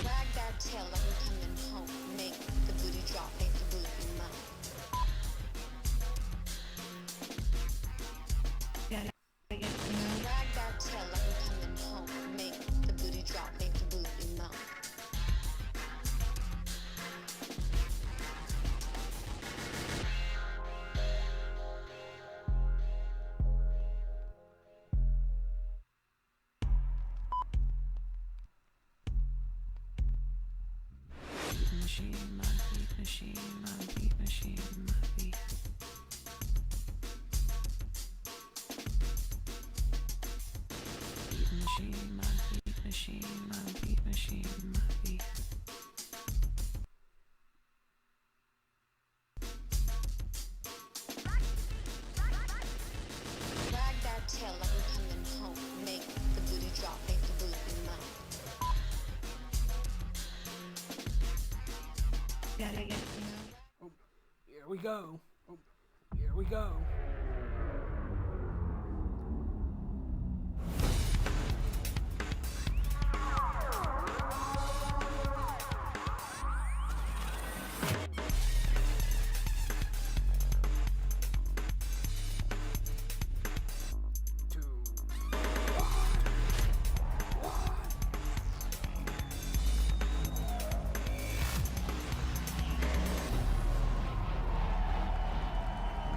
Wag that tail like we're coming home. Make the booty drop, make the booty moan. Wag that tail like we're coming home. Make the booty drop, make the booty moan. Wag that tail like we're coming home. Make the booty drop, make the booty moan. Oh, here we go. Oh, here we go.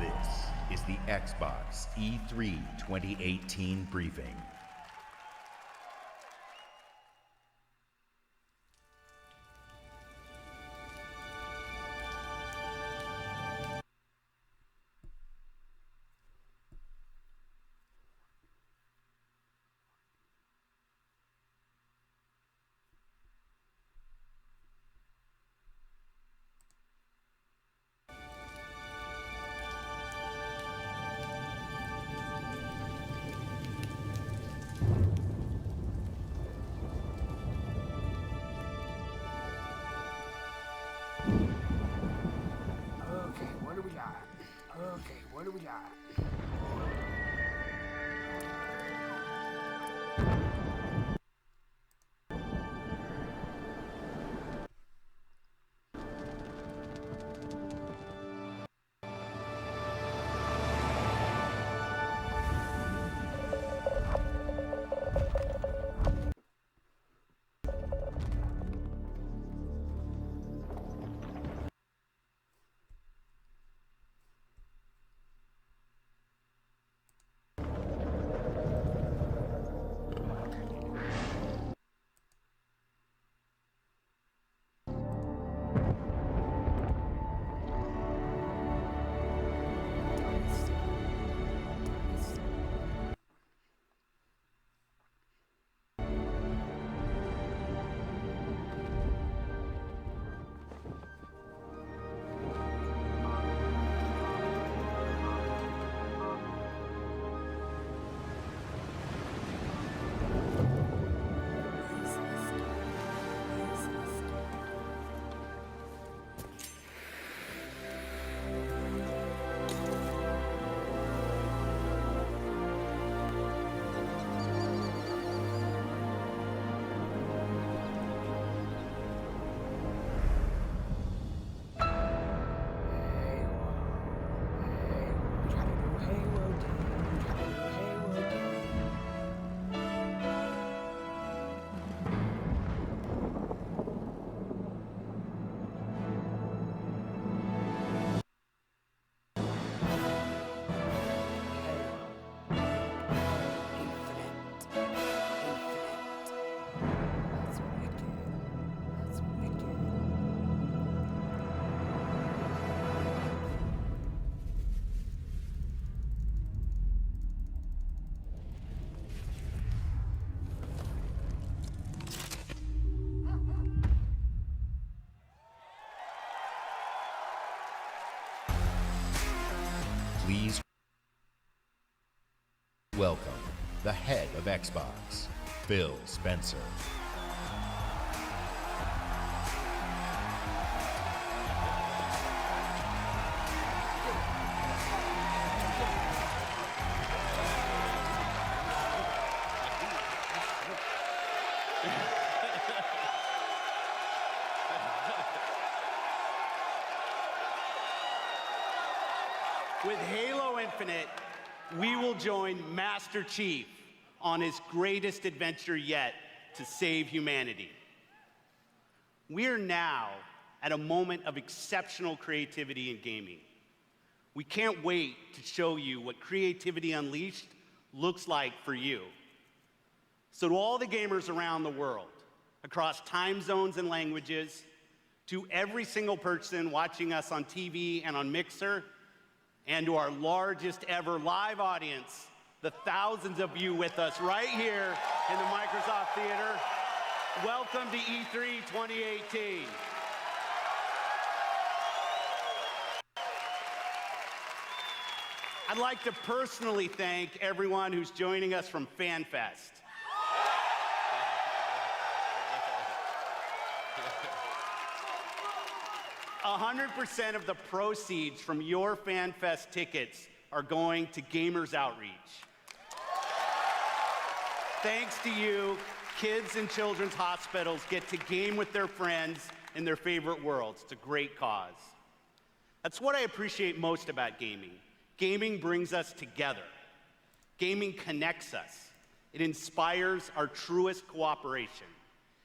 This is the Xbox E3 2018 briefing. Okay, what do we got? Okay, what do we got? Please welcome the head of Xbox, Phil Spencer. With Halo Infinite, we will join Master Chief on his greatest adventure yet to save humanity. We're now at a moment of exceptional creativity in gaming. We can't wait to show you what Creativity Unleashed looks like for you. So to all the gamers around the world, across time zones and languages, to every single person watching us on TV and on Mixer, and to our largest ever live audience, the thousands of you with us right here in the Microsoft Theater, welcome to E3 2018. I'd like to personally thank everyone who's joining us from FanFest. 100% of the proceeds from your FanFest tickets are going to Gamers Outreach. Thanks to you, kids in children's hospitals get to game with their friends in their favorite worlds. It's a great cause. That's what I appreciate most about gaming. Gaming brings us together. Gaming connects us. It inspires our truest cooperation.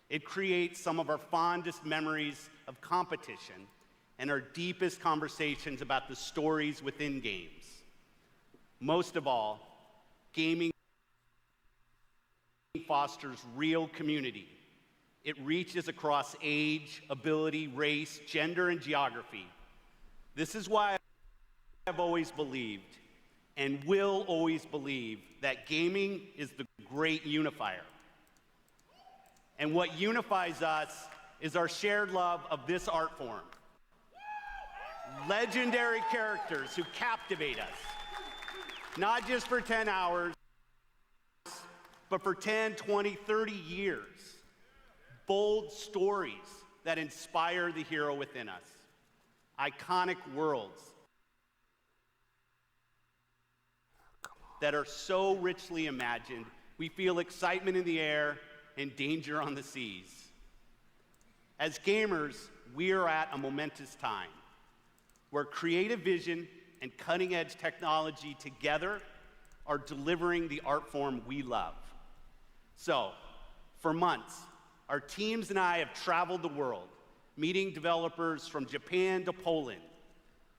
It creates some of our fondest memories of competition and our deepest conversations about the stories within games. Most of all, gaming fosters real community. It reaches across age, ability, race, gender, and geography. This is why I've always believed, and will always believe, that gaming is the great unifier. And what unifies us is our shared love of this art form. Legendary characters who captivate us, not just for 10 hours, but for 10, 20, 30 years. Bold stories that inspire the hero within us. Iconic worlds that are so richly imagined, we feel excitement in the air and danger on the seas. As gamers, we are at a momentous time where creative vision and cutting-edge technology together are delivering the art form we love. So, for months, our teams and I have traveled the world, meeting developers from Japan to Poland,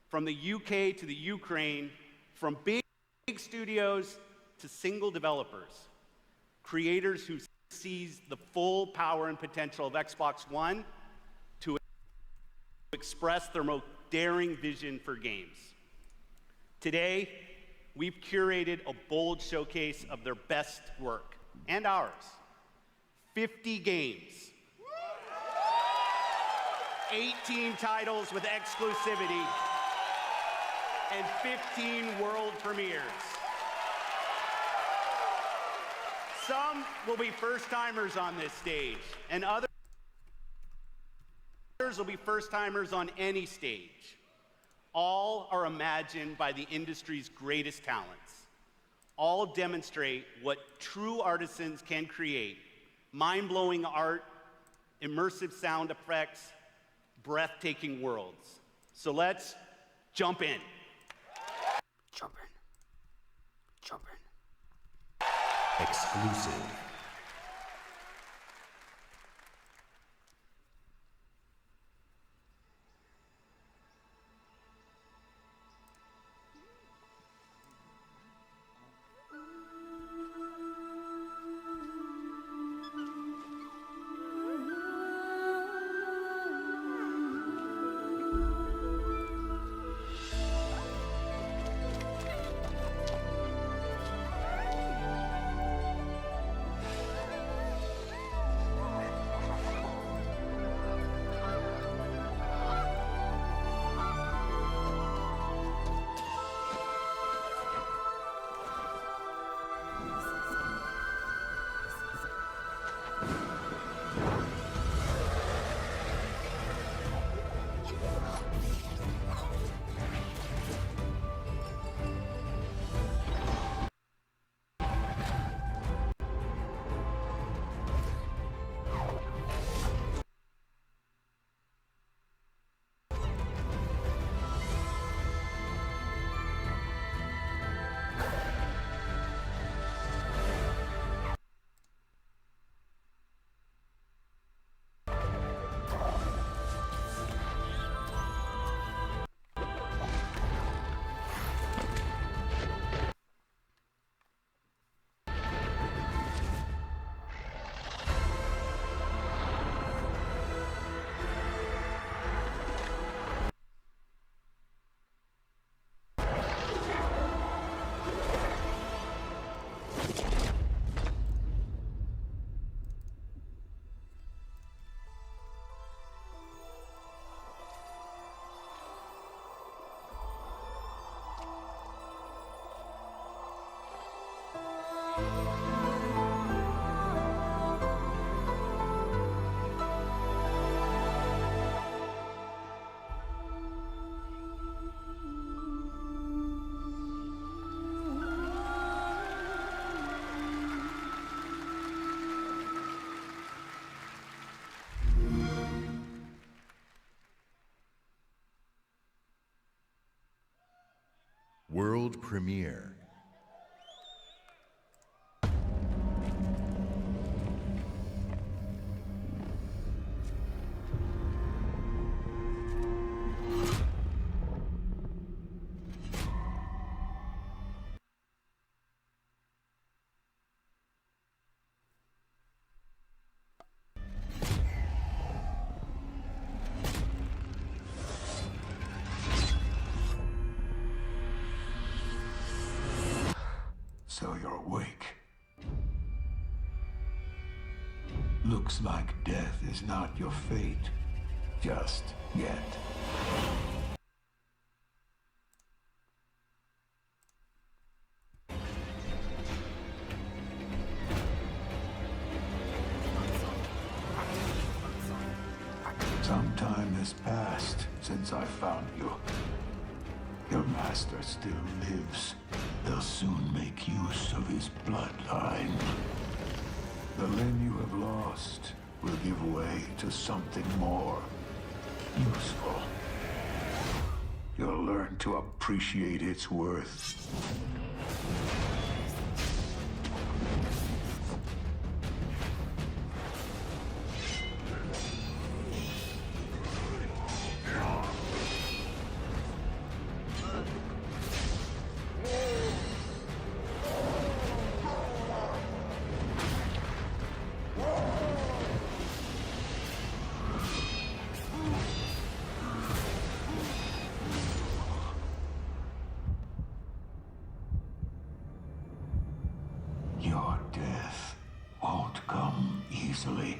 from the UK to the Ukraine, from big studios to single developers, creators who seize the full power and potential of Xbox One to express their most daring vision for games. Today, we've curated a bold showcase of their best work, and ours. 50 games, 18 titles with exclusivity, and 15 world premieres. Some will be first-timers on this stage, and others will be first-timers on any stage. All are imagined by the industry's greatest talents. All demonstrate what true artisans can create: mind-blowing art, immersive sound effects, breathtaking worlds. So let's jump in. Jump in. Jump in. Exclusive. World premiere. So you're awake. Looks like death is not your fate. Just yet. Some time has passed since I found you. Your master still lives. They'll soon make use of his bloodline. The limb you have lost will give way to something more useful. You'll learn to appreciate its worth. Your death won't come easily.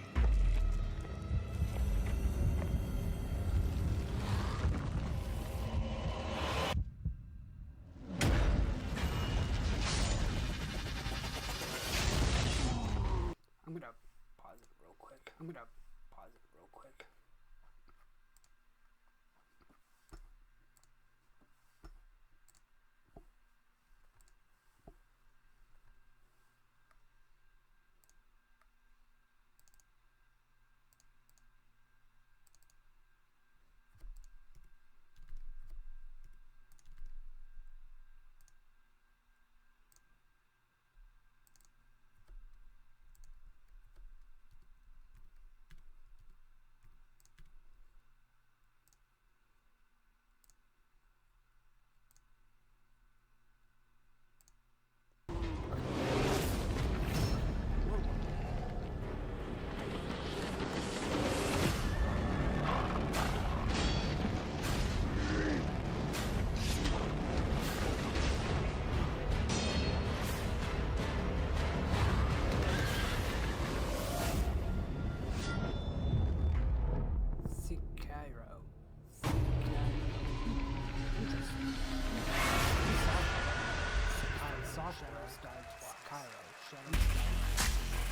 I'm gonna pause it real quick.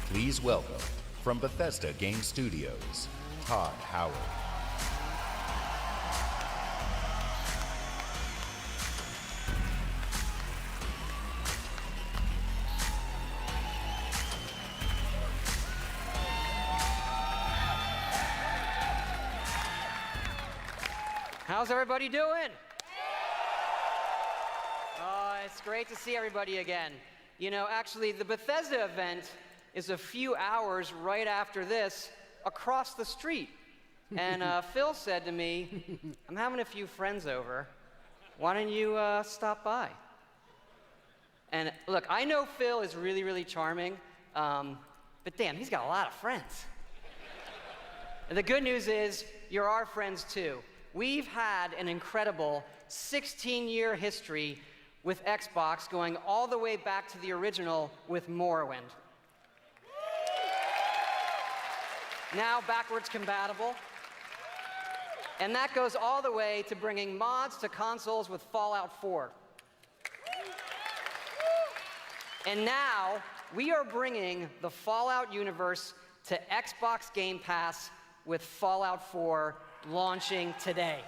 Please welcome, from Bethesda Game Studios, Todd Howard. How's everybody doing? It's great to see everybody again. You know, actually, the Bethesda event is a few hours right after this across the street. And Phil said to me, I'm having a few friends over. Why don't you stop by? And look, I know Phil is really, really charming, but damn, he's got a lot of friends. And the good news is, you're our friends too. We've had an incredible 16-year history with Xbox, going all the way back to the original with Morrowind. Now backwards compatible. And that goes all the way to bringing mods to consoles with Fallout 4. And now we are bringing the Fallout universe to Xbox Game Pass with Fallout 4 launching today.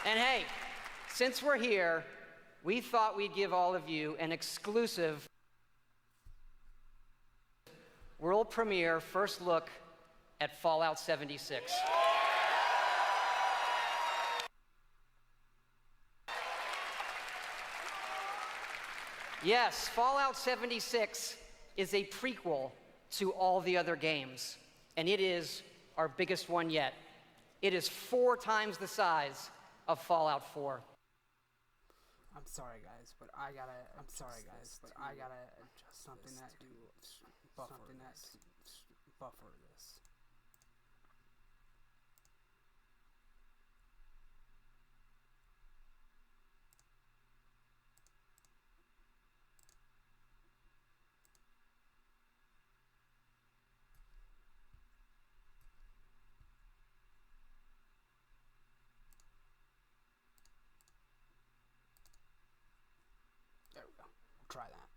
And hey, since we're here, we thought we'd give all of you an exclusive world premiere first look at Fallout 76. Yes, Fallout 76 is a prequel to all the other games, and it is our biggest one yet. It is 4 times the size of Fallout 4. I'm sorry, guys, but I gotta adjust something that buffer this. There we go. We'll try that.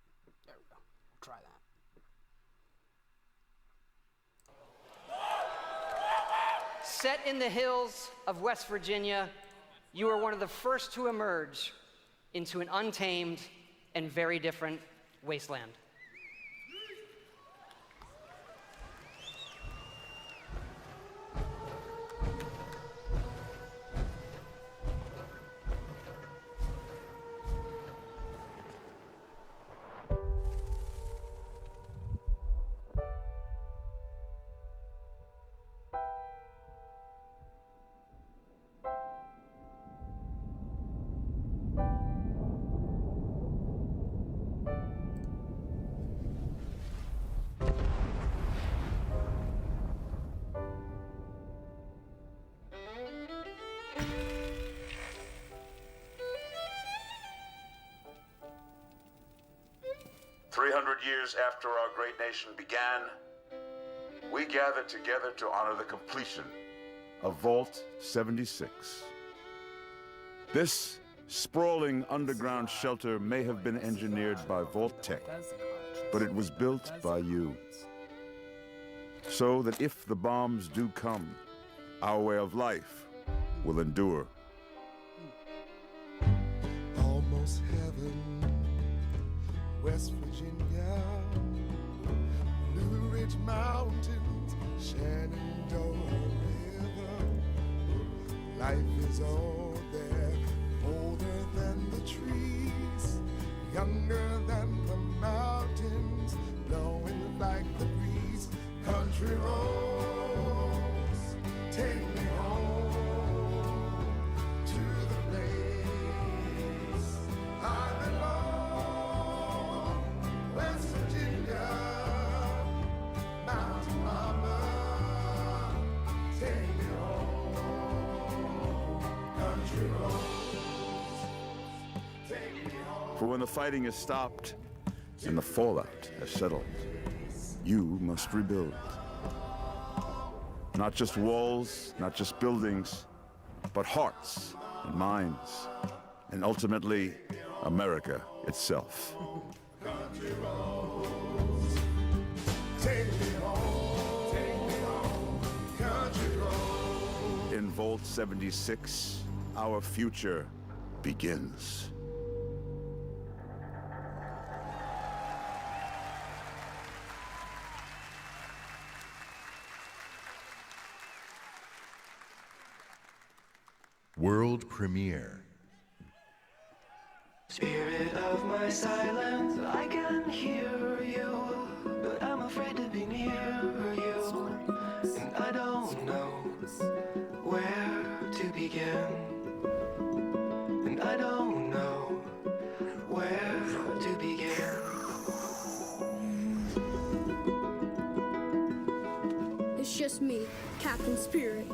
There we go. We'll try that. Set in the hills of West Virginia, you are one of the first to emerge into an untamed and very different wasteland. Years after our great nation began, we gathered together to honor the completion of Vault 76. This sprawling underground shelter may have been engineered by Vault Tech, but it was built by you. So that if the bombs do come, our way of life will endure. Almost heaven, West Virginia, Blue Ridge Mountains, Shenandoah River. Life is all there, older than the trees, younger than the mountains, blowing like the breeze. Country roads, take me home to the place I belong. West Virginia, Mountain Mama, take me home. Country roads, take me home. For when the fighting is stopped and the fallout has settled, you must rebuild. Not just walls, not just buildings, but hearts and minds, and ultimately, America itself. Country roads, take me home, country roads. In Vault 76, our future begins. World premiere. Spirit of my silence, I can hear you, but I'm afraid to be near you, and I don't know where to begin, and I don't know where to begin. It's just me, Captain Spirit.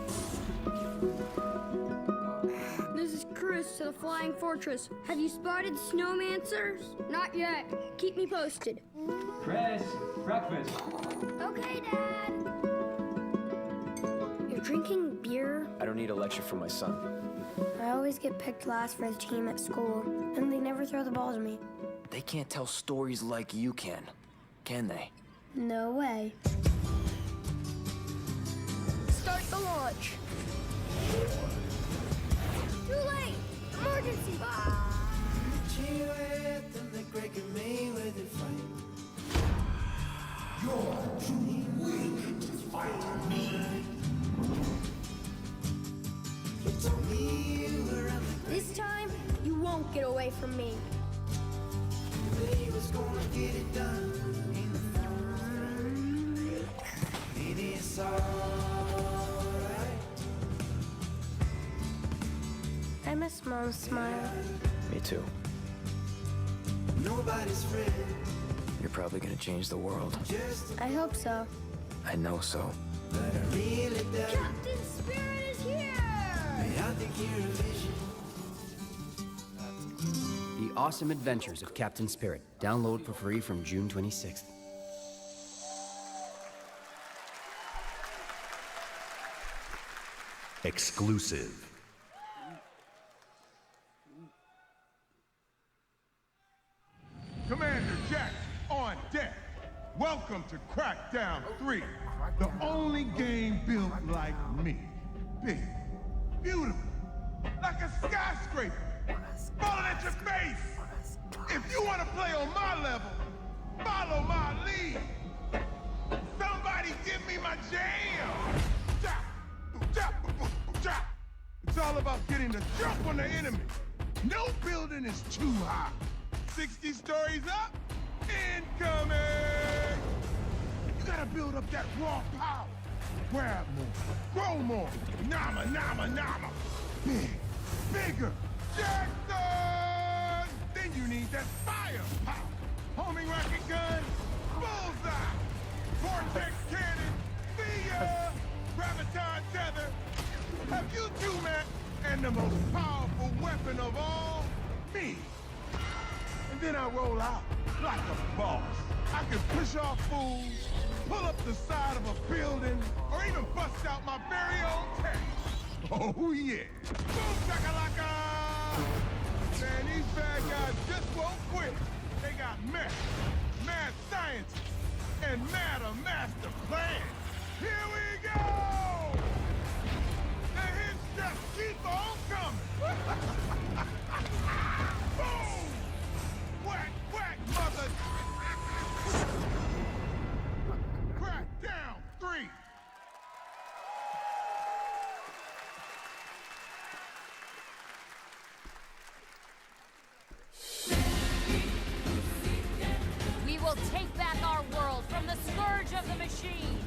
This is Chris to the Flying Fortress. Have you spotted snowmancers? Not yet. Keep me posted. Chris, breakfast. Okay, Dad. You're drinking beer? I don't don't need a lecture from my son. I always get picked last for the team at school, and they never throw the ball to me. They can't tell stories like you can they? No way. Start the launch. Too late! Emergency! You're too weak to fight me. This time, you won't get away from me. I miss Mom's smile. Me too. You're probably gonna change the world. I hope so. I know so. Captain Spirit is here! The Awesome Adventures of Captain Spirit. Download for free from June 26th. Exclusive. Commander Jack on deck. Welcome to Crackdown 3, the only game built like me. Big, beautiful, like a skyscraper, falling at your face. If you want to play on my level, follow my lead. Somebody give me my jam. Chop, chop, chop. It's all about getting the jump on the enemy. No building is too high. 60 stories up, incoming! You gotta build up that raw power. Grab more, grow more, nama, nama, nama. Big, bigger, Jackson! Then you need that firepower. Homing rocket gun, bullseye. Vortex cannon, see ya! Graviton tether. Have you two met? And the most powerful weapon of all, me. And then I roll out like a boss. I can push off fools, pull up the side of a building, or even bust out my very own tank. Oh yeah. Boom shakalaka! Man, these bad guys just won't quit. They got mad scientists, and madder master plans. Here we go! The hits just keep on coming. Boom! Whack, whack, mother! Crackdown 3! We will take back our world from the scourge of the machines!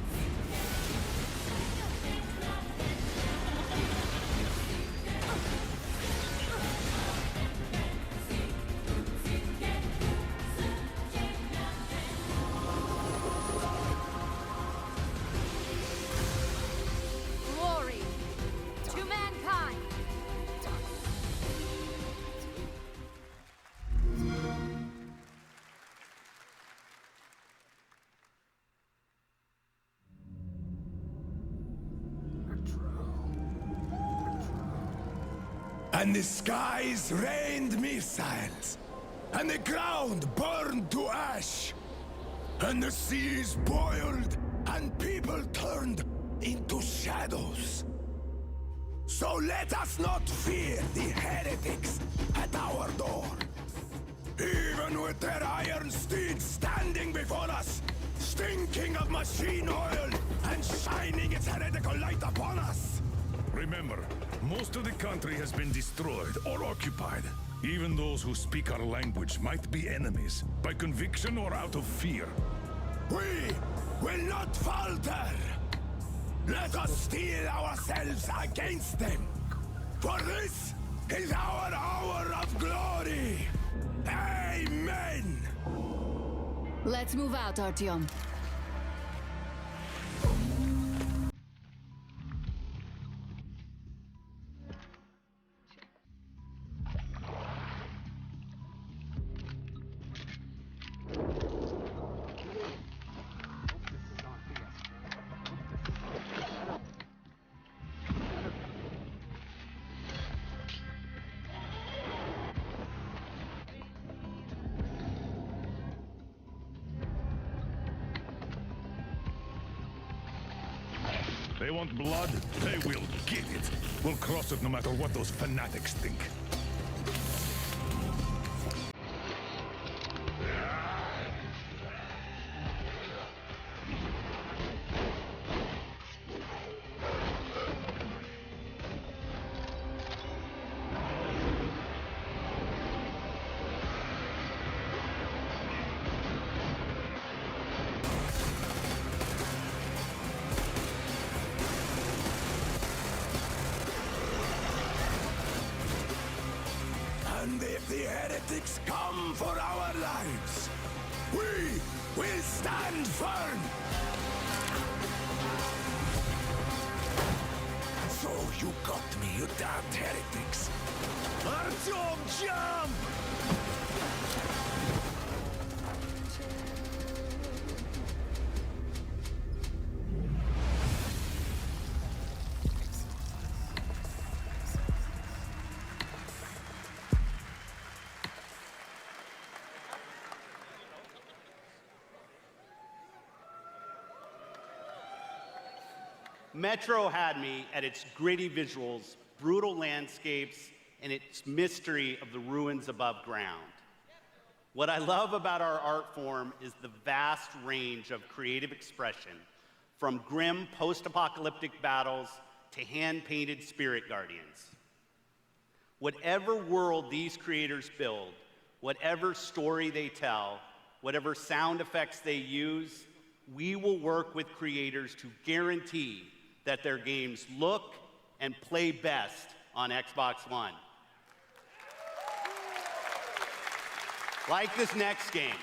Glory to mankind! And the skies rained missiles, and the ground burned to ash, and the seas boiled, and people turned into shadows. So let us not fear the heretics at our door. Even with their iron steeds standing before us, stinking of machine oil and shining its heretical light upon us. Remember, most of the country has been destroyed or occupied. Even those who speak our language might be enemies, by conviction or out of fear. We will not falter! Let us steel ourselves against them! For this is our hour of glory! Amen! Let's move out, Artyom. They want blood, they will get it. We'll cross it no matter what those fanatics think. And if the heretics come for our lives, we will stand firm! So you got me, you damned heretics! Artyom, jump! Metro had me at its gritty visuals, brutal landscapes, and its mystery of the ruins above ground. What I love about our art form is the vast range of creative expression, from grim post-apocalyptic battles to hand-painted spirit guardians. Whatever world these creators build, whatever story they tell, whatever sound effects they use, we will work with creators to guarantee that their games look and play best on Xbox One. Like this next game,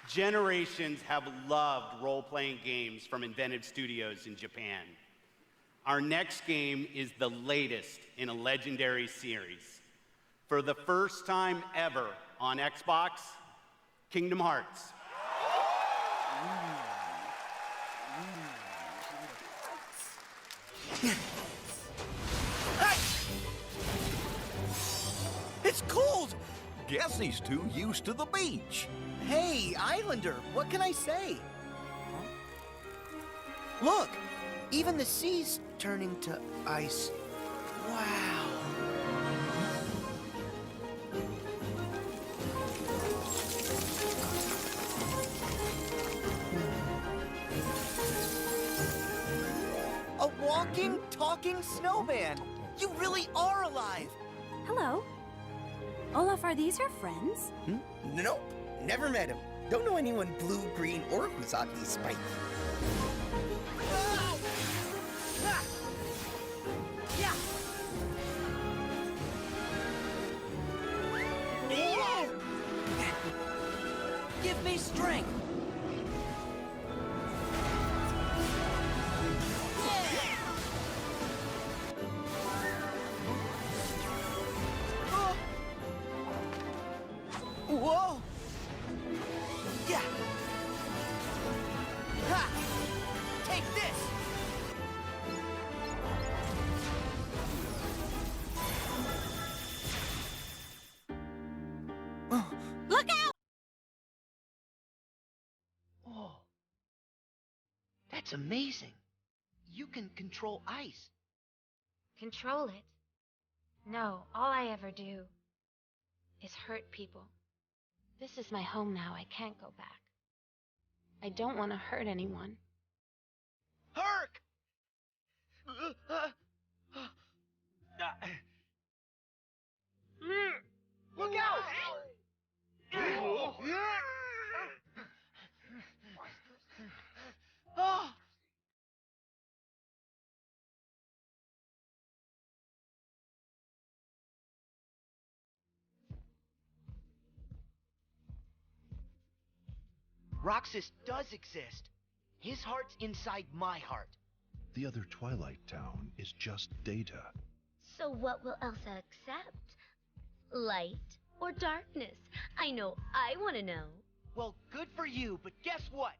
generations have loved role-playing games from inventive studios in Japan. Our next game is the latest in a legendary series. For the first time ever on Xbox, Kingdom Hearts. It's cold! Guess he's too used to the beach. Hey, Islander, what can I say? Look, even the sea's turning to ice. Wow. A walking, talking snowman! You really are alive! Hello. Olaf, are these your friends? Nope, never met him. Don't know anyone blue, green, or Husaki Spike. Give me strength! Whoa! Yeah! Ha! Take this! Look out! Oh. That's amazing. You can control ice. Control it? No, all I ever do is hurt people. This is my home now. I can't go back. I don't want to hurt anyone. Herc! Look out! Oh! Roxas does exist. His heart's inside my heart. The other Twilight Town is just data. So what will Elsa accept? Light or darkness? I know I want to know. Well, good for you, but guess what?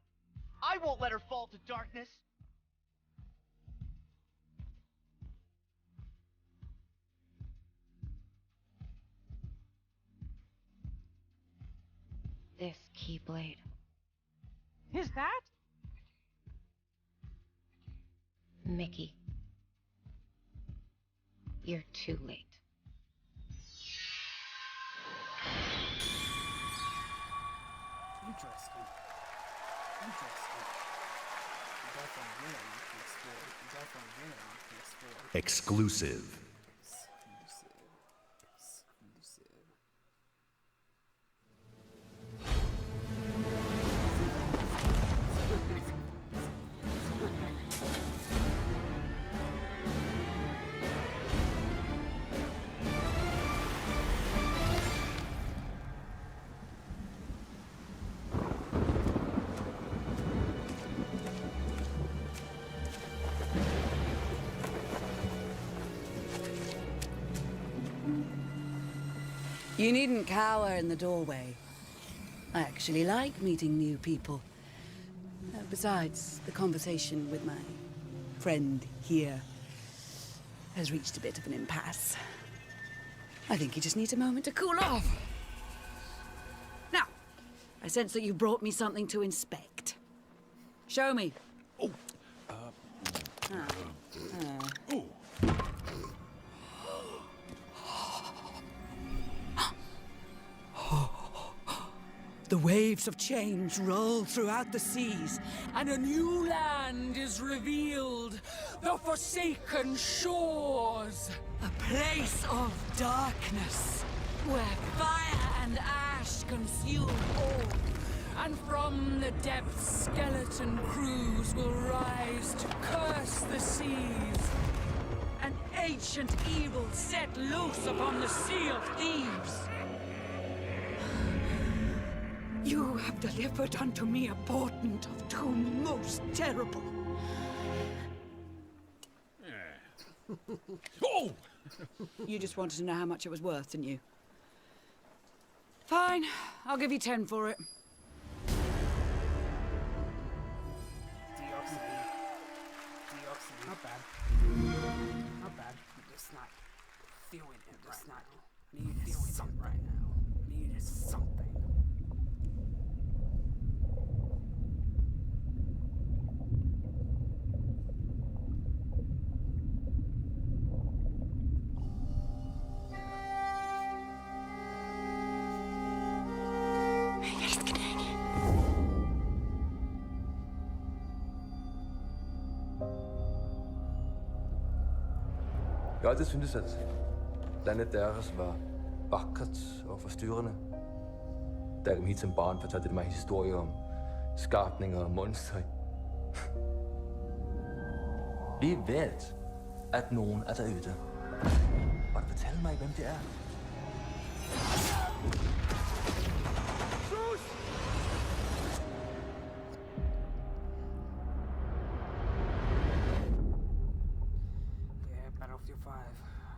I won't let her fall to darkness. This Keyblade. Is that? Mickey, you're too late. Interesting. Definitely really want to explore. Exclusive. You needn't cower in the doorway. I actually like meeting new people. Besides, the conversation with my friend here has reached a bit of an impasse. I think he just needs a moment to cool off. Now, I sense that you brought me something to inspect. Show me. Oh. The waves of change roll throughout the seas, and a new land is revealed. The Forsaken Shores. A place of darkness, where fire and ash consume all. And from the depths, skeleton crews will rise to curse the seas. An ancient evil set loose upon the Sea of Thieves. You have delivered unto me a portent of doom most terrible. Oh! You just wanted to know how much it was worth, didn't you? Fine, I'll give you 10 for it. Not bad. Not bad. Just not feeling it right now. Needed something right now. Needed something. Jeg har altid syntes, at landet deres var vakkert og forstyrrende. Da jeg kom hit som barn, fortalte de mig historier om skapninger og monstre. Vi ved, at nogen er derude. Og du fortælle mig, hvem det er? Battlefield 5.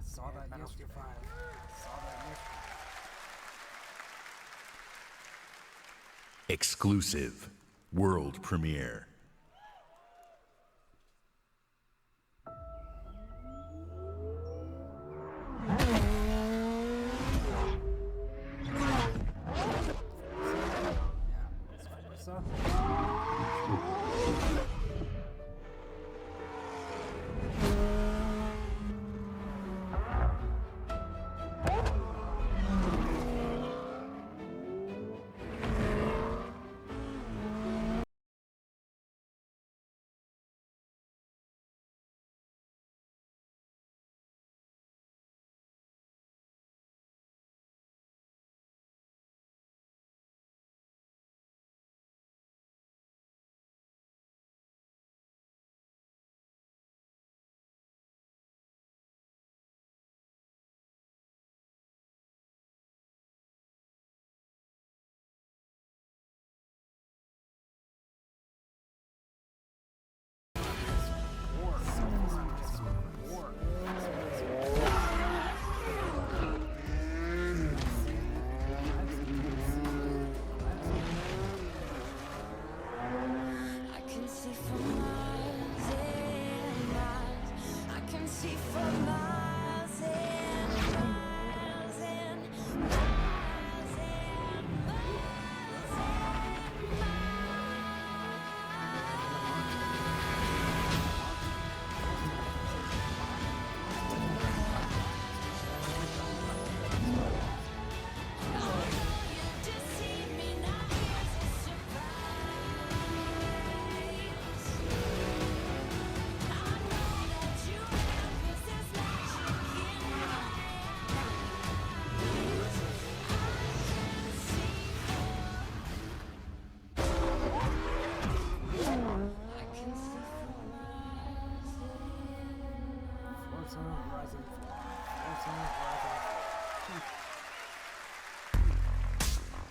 Saw that Battlefield 5. Saw that yesterday. Exclusive. World premiere.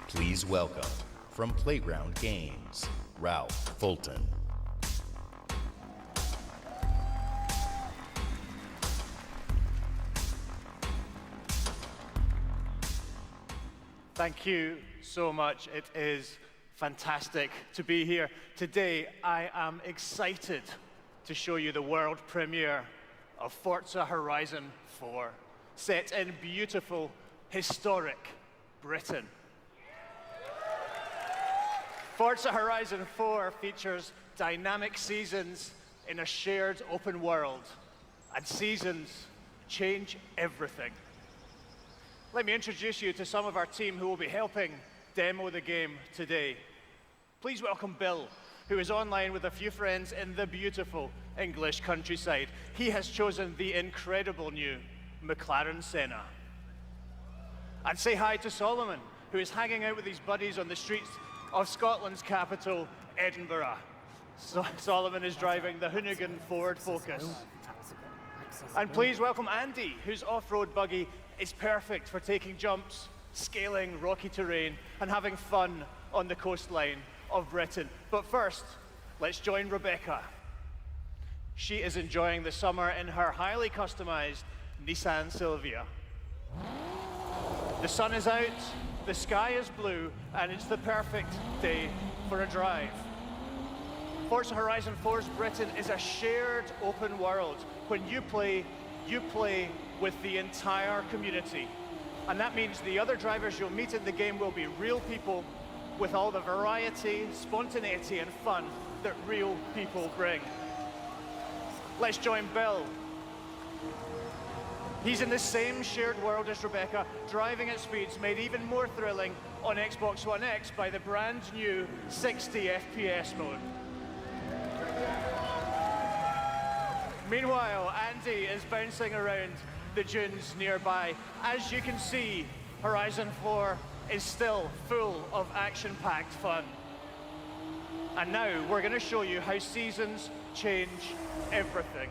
Please welcome, from Playground Games, Ralph Fulton. Thank you so much. It is fantastic to be here. Today, I am excited to show you the world premiere of Forza Horizon 4, set in beautiful, historic Britain. Forza Horizon 4 features dynamic seasons in a shared open world, and seasons change everything. Let me introduce you to some of our team who will be helping demo the game today. Please welcome Bill, who is online with a few friends in the beautiful English countryside. He has chosen the incredible new McLaren Senna. And say hi to Solomon, who is hanging out with his buddies on the streets of Scotland's capital, Edinburgh. Solomon is driving the Hoonigan Ford Focus. And please welcome Andy, whose off-road buggy is perfect for taking jumps, scaling rocky terrain, and having fun on the coastline of Britain. But first, let's join Rebecca. She is enjoying the summer in her highly customized Nissan Silvia. The sun is out, the sky is blue, and it's the perfect day for a drive. Forza Horizon 4's Britain is a shared open world. When you play with the entire community. And that means the other drivers you'll meet in the game will be real people with all the variety, spontaneity, and fun that real people bring. Let's join Bill. He's in the same shared world as Rebecca, driving at speeds made even more thrilling on Xbox One X by the brand new 60 FPS mode. Meanwhile, Andy is bouncing around the dunes nearby. As you can see, Horizon 4 is still full of action-packed fun. And now we're going to show you how seasons change everything.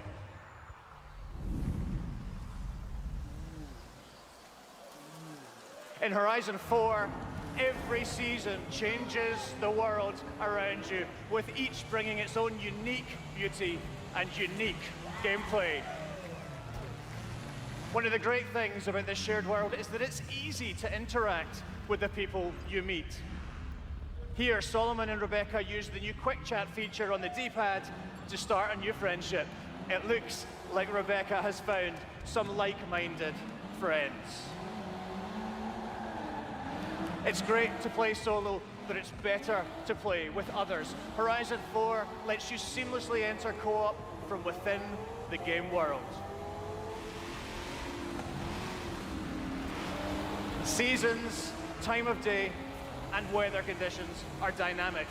In Horizon 4, every season changes the world around you, with each bringing its own unique beauty and unique gameplay. One of the great things about this shared world is that it's easy to interact with the people you meet. Here, Solomon and Rebecca use the new quick chat feature on the D-pad to start a new friendship. It looks like Rebecca has found some like-minded friends. It's great to play solo, but it's better to play with others. Horizon 4 lets you seamlessly enter co-op from within the game world. Seasons, time of day, and weather conditions are dynamic,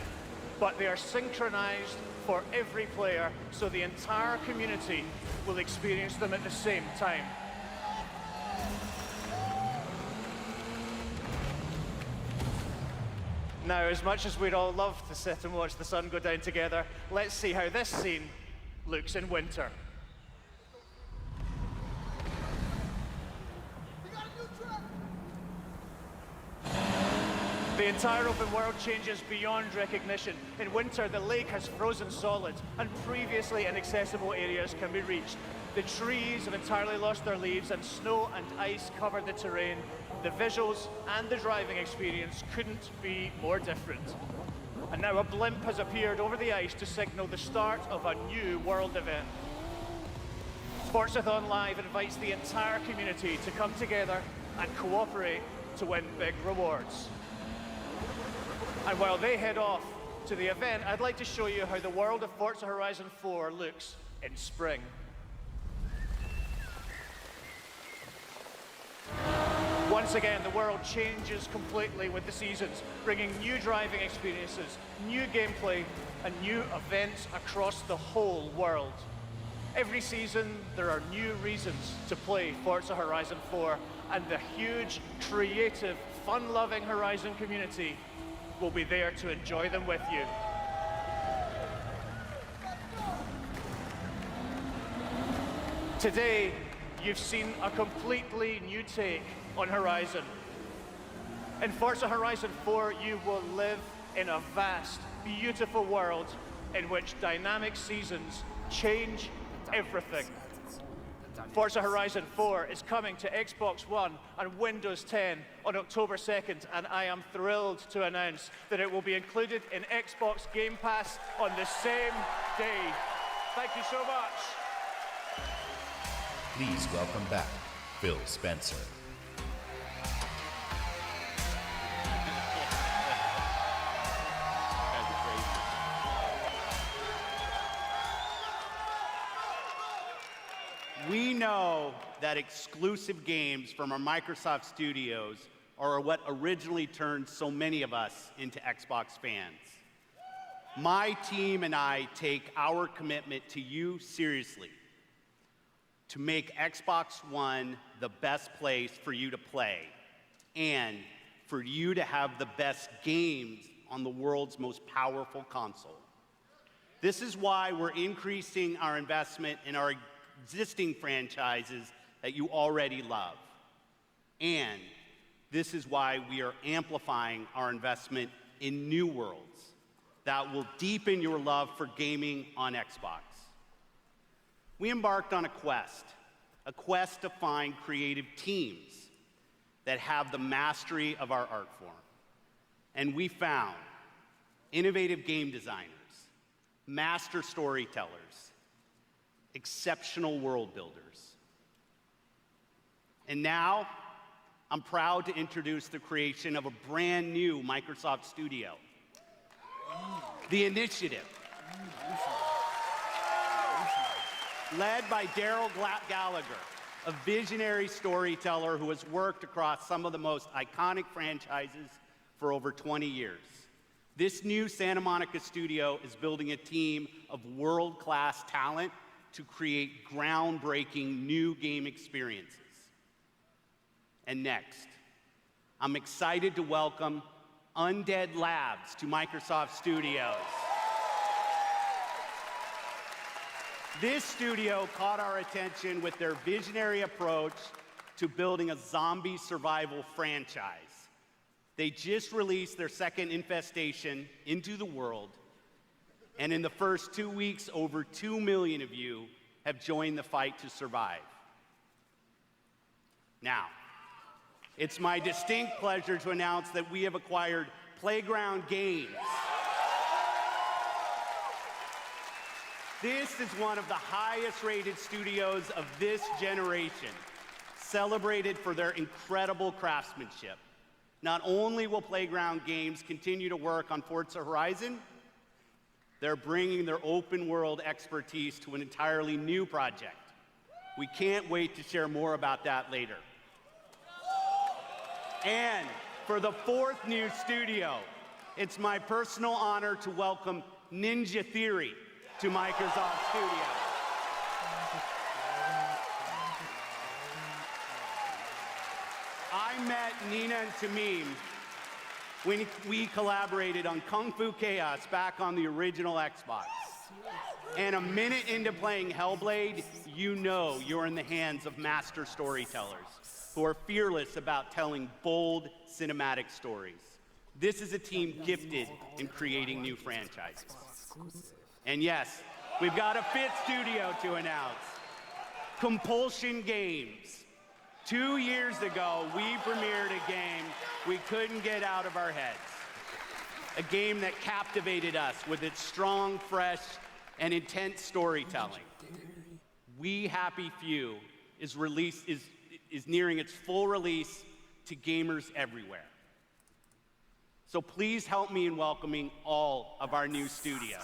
but they are synchronized for every player, so the entire community will experience them at the same time. Now, as much as we'd all love to sit and watch the sun go down together, let's see how this scene looks in winter. The entire open world changes beyond recognition. In winter, the lake has frozen solid, and previously inaccessible areas can be reached. The trees have entirely lost their leaves, and snow and ice cover the terrain. The visuals and the driving experience couldn't be more different. And now a blimp has appeared over the ice to signal the start of a new world event. Forzathon Live invites the entire community to come together and cooperate to win big rewards. And while they head off to the event, I'd like to show you how the world of Forza Horizon 4 looks in spring. Once again, the world changes completely with the seasons, bringing new driving experiences, new gameplay, and new events across the whole world. Every season, there are new reasons to play Forza Horizon 4, and the huge, creative, fun-loving Horizon community will be there to enjoy them with you. Today, you've seen a completely new take on Horizon. In Forza Horizon 4, you will live in a vast, beautiful world in which dynamic seasons change everything. Forza Horizon 4 is coming to Xbox One and Windows 10 on October 2nd, and I am thrilled to announce that it will be included in Xbox Game Pass on the same day. Thank you so much. Please welcome back Phil Spencer. We know that exclusive games from our Microsoft studios are what originally turned so many of us into Xbox fans. My team and I take our commitment to you seriously, to make Xbox One the best place for you to play and for you to have the best games on the world's most powerful console. This is why we're increasing our investment in our existing franchises that you already love. And this is why we are amplifying our investment in new worlds that will deepen your love for gaming on Xbox. We embarked on a quest to find creative teams that have the mastery of our art form. And we found innovative game designers, master storytellers, exceptional world builders. And now, I'm proud to introduce the creation of a brand new Microsoft studio, The Initiative. Led by Daryl Gallagher, a visionary storyteller who has worked across some of the most iconic franchises for over 20 years. This new Santa Monica studio is building a team of world-class talent to create groundbreaking new game experiences. And next, I'm excited to welcome Undead Labs to Microsoft Studios. This studio caught our attention with their visionary approach to building a zombie survival franchise. They just released their second Infestation into the world, and in the first 2 weeks, over 2 million of you have joined the fight to survive. Now, it's my distinct pleasure to announce that we have acquired Playground Games. This is one of the highest-rated studios of this generation, celebrated for their incredible craftsmanship. Not only will Playground Games continue to work on Forza Horizon, they're bringing their open-world expertise to an entirely new project. We can't wait to share more about that later. And for the fourth new studio, it's my personal honor to welcome Ninja Theory to Microsoft Studios. I met Nina and Tamim when we collaborated on Kung Fu Chaos back on the original Xbox. And a minute into playing Hellblade, you know you're in the hands of master storytellers who are fearless about telling bold cinematic stories. This is a team gifted in creating new franchises. And yes, we've got a fifth studio to announce, Compulsion Games. 2 years ago, we premiered a game we couldn't get out of our heads. A game that captivated us with its strong, fresh, and intense storytelling. We Happy Few is nearing its full release to gamers everywhere. So please help me in welcoming all of our new studios.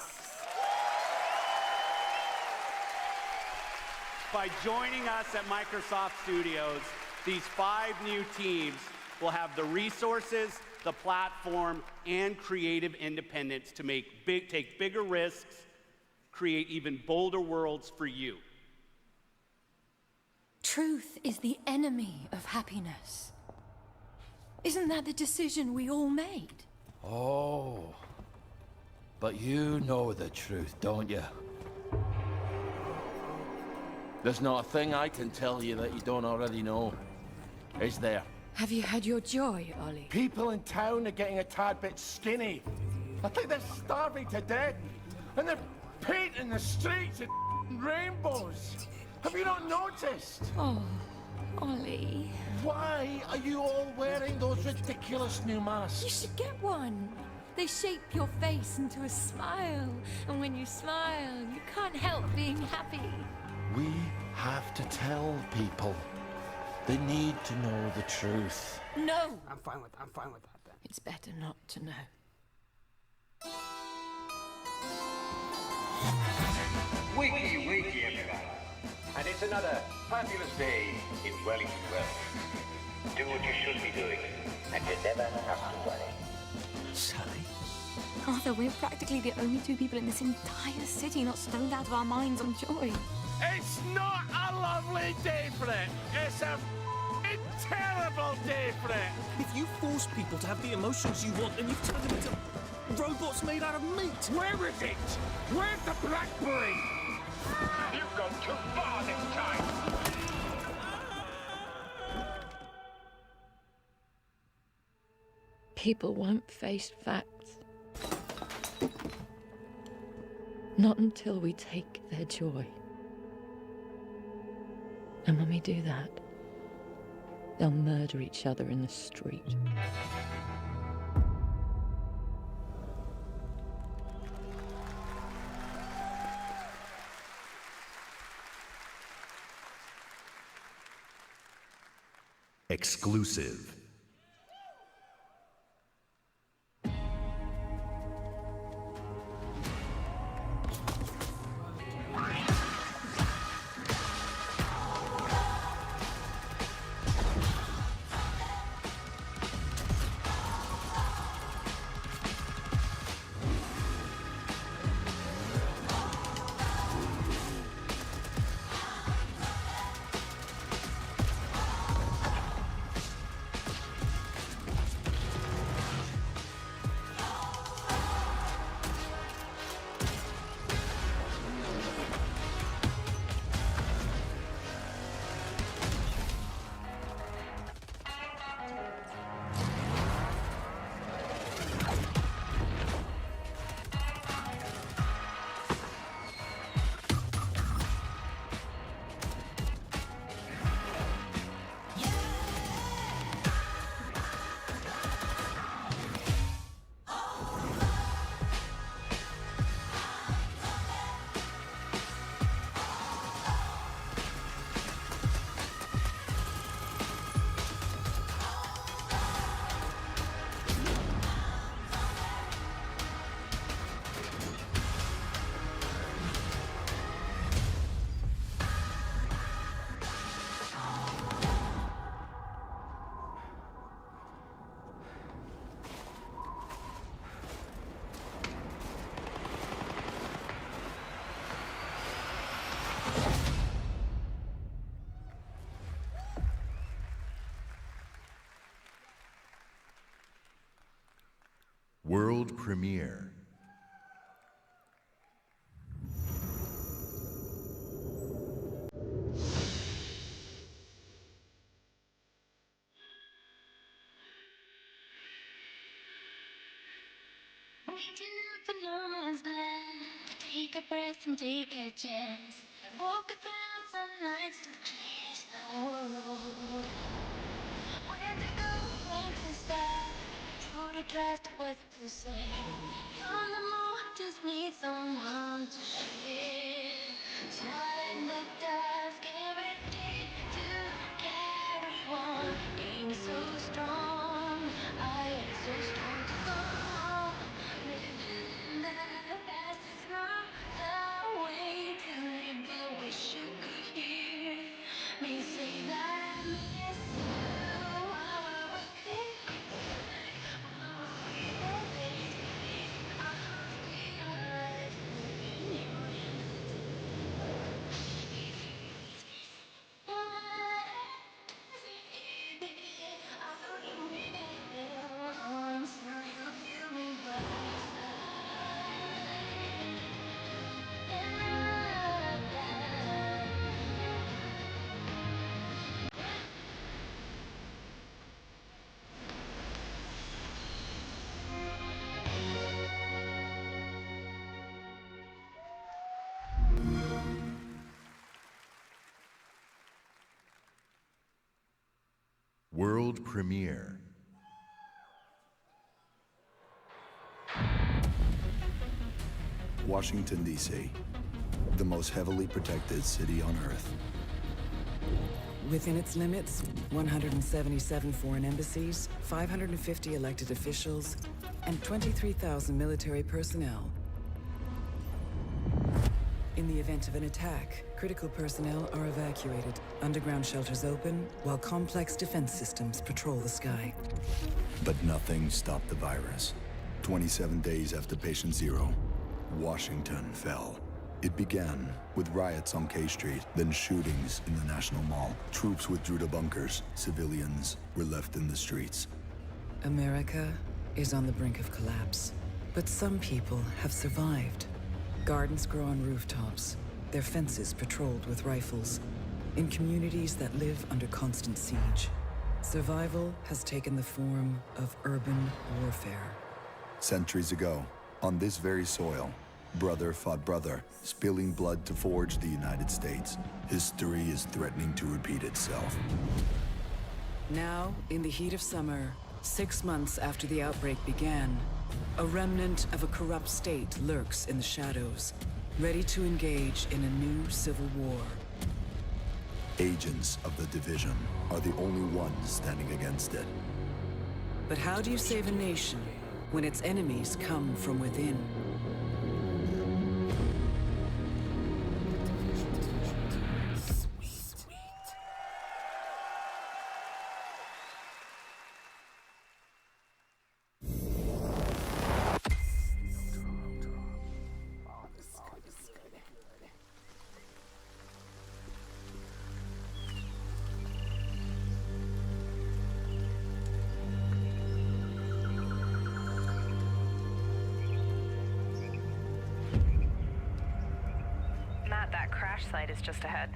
By joining us at Microsoft Studios, these 5 new teams will have the resources, the platform, and creative independence to take bigger risks, create even bolder worlds for you. Truth is the enemy of happiness. Isn't that the decision we all made? Oh, but you know the truth, don't you? There's not a thing I can tell you that you don't already know, is there? Have you had your joy, Ollie? People in town are getting a tad bit skinny. I think they're starving to death. And they're painting the streets in rainbows. Have you not noticed? Oh, Ollie. Why are you all wearing those ridiculous new masks? You should get one. They shape your face into a smile. And when you smile, you can't help being happy. We have to tell people. They need to know the truth. No! I'm fine with that then. It's better not to know. Wakey, wakey, everybody. And it's another fabulous day in Wellington Wells. Do what you should be doing, and you never have to worry. Sally? Arthur, we're practically the only two people in this entire city not stoned out of our minds on joy. It's not a lovely day for it. It's a terrible day for it. If you force people to have the emotions you want, then you've turned them into robots made out of meat. Where is it? Where's the blackberry? You've gone too far this time. People won't face facts. Not until we take their joy. And when we do that, they'll murder each other in the street. Exclusive. World premiere. Take a breath and take a chance. Walk around some nights to chase the world. Where to go, when to start. True to trust what to say. On the moon, just need someone to share. Swallowing the dust, guaranteed to carry on. Being so strong, I am so strong to go. Living in the past is not the way to live, but wish you could hear me say that I miss you. While we're World premiere. Washington, D.C., the most heavily protected city on Earth. Within its limits, 177 foreign embassies, 550 elected officials, and 23,000 military personnel. In the event of an attack, critical personnel are evacuated, underground shelters open, while complex defense systems patrol the sky. But nothing stopped the virus. 27 days after patient zero, Washington fell. It began with riots on K Street, then shootings in the National Mall. Troops withdrew to bunkers. Civilians were left in the streets. America is on the brink of collapse. But some people have survived. Gardens grow on rooftops, their fences patrolled with rifles, in communities that live under constant siege. Survival has taken the form of urban warfare. Centuries ago, on this very soil, brother fought brother, spilling blood to forge the United States. History is threatening to repeat itself. Now, in the heat of summer, 6 months after the outbreak began, a remnant of a corrupt state lurks in the shadows, ready to engage in a new civil war. Agents of the division are the only ones standing against it. But how do you save a nation when its enemies come from within? That crash site is just ahead.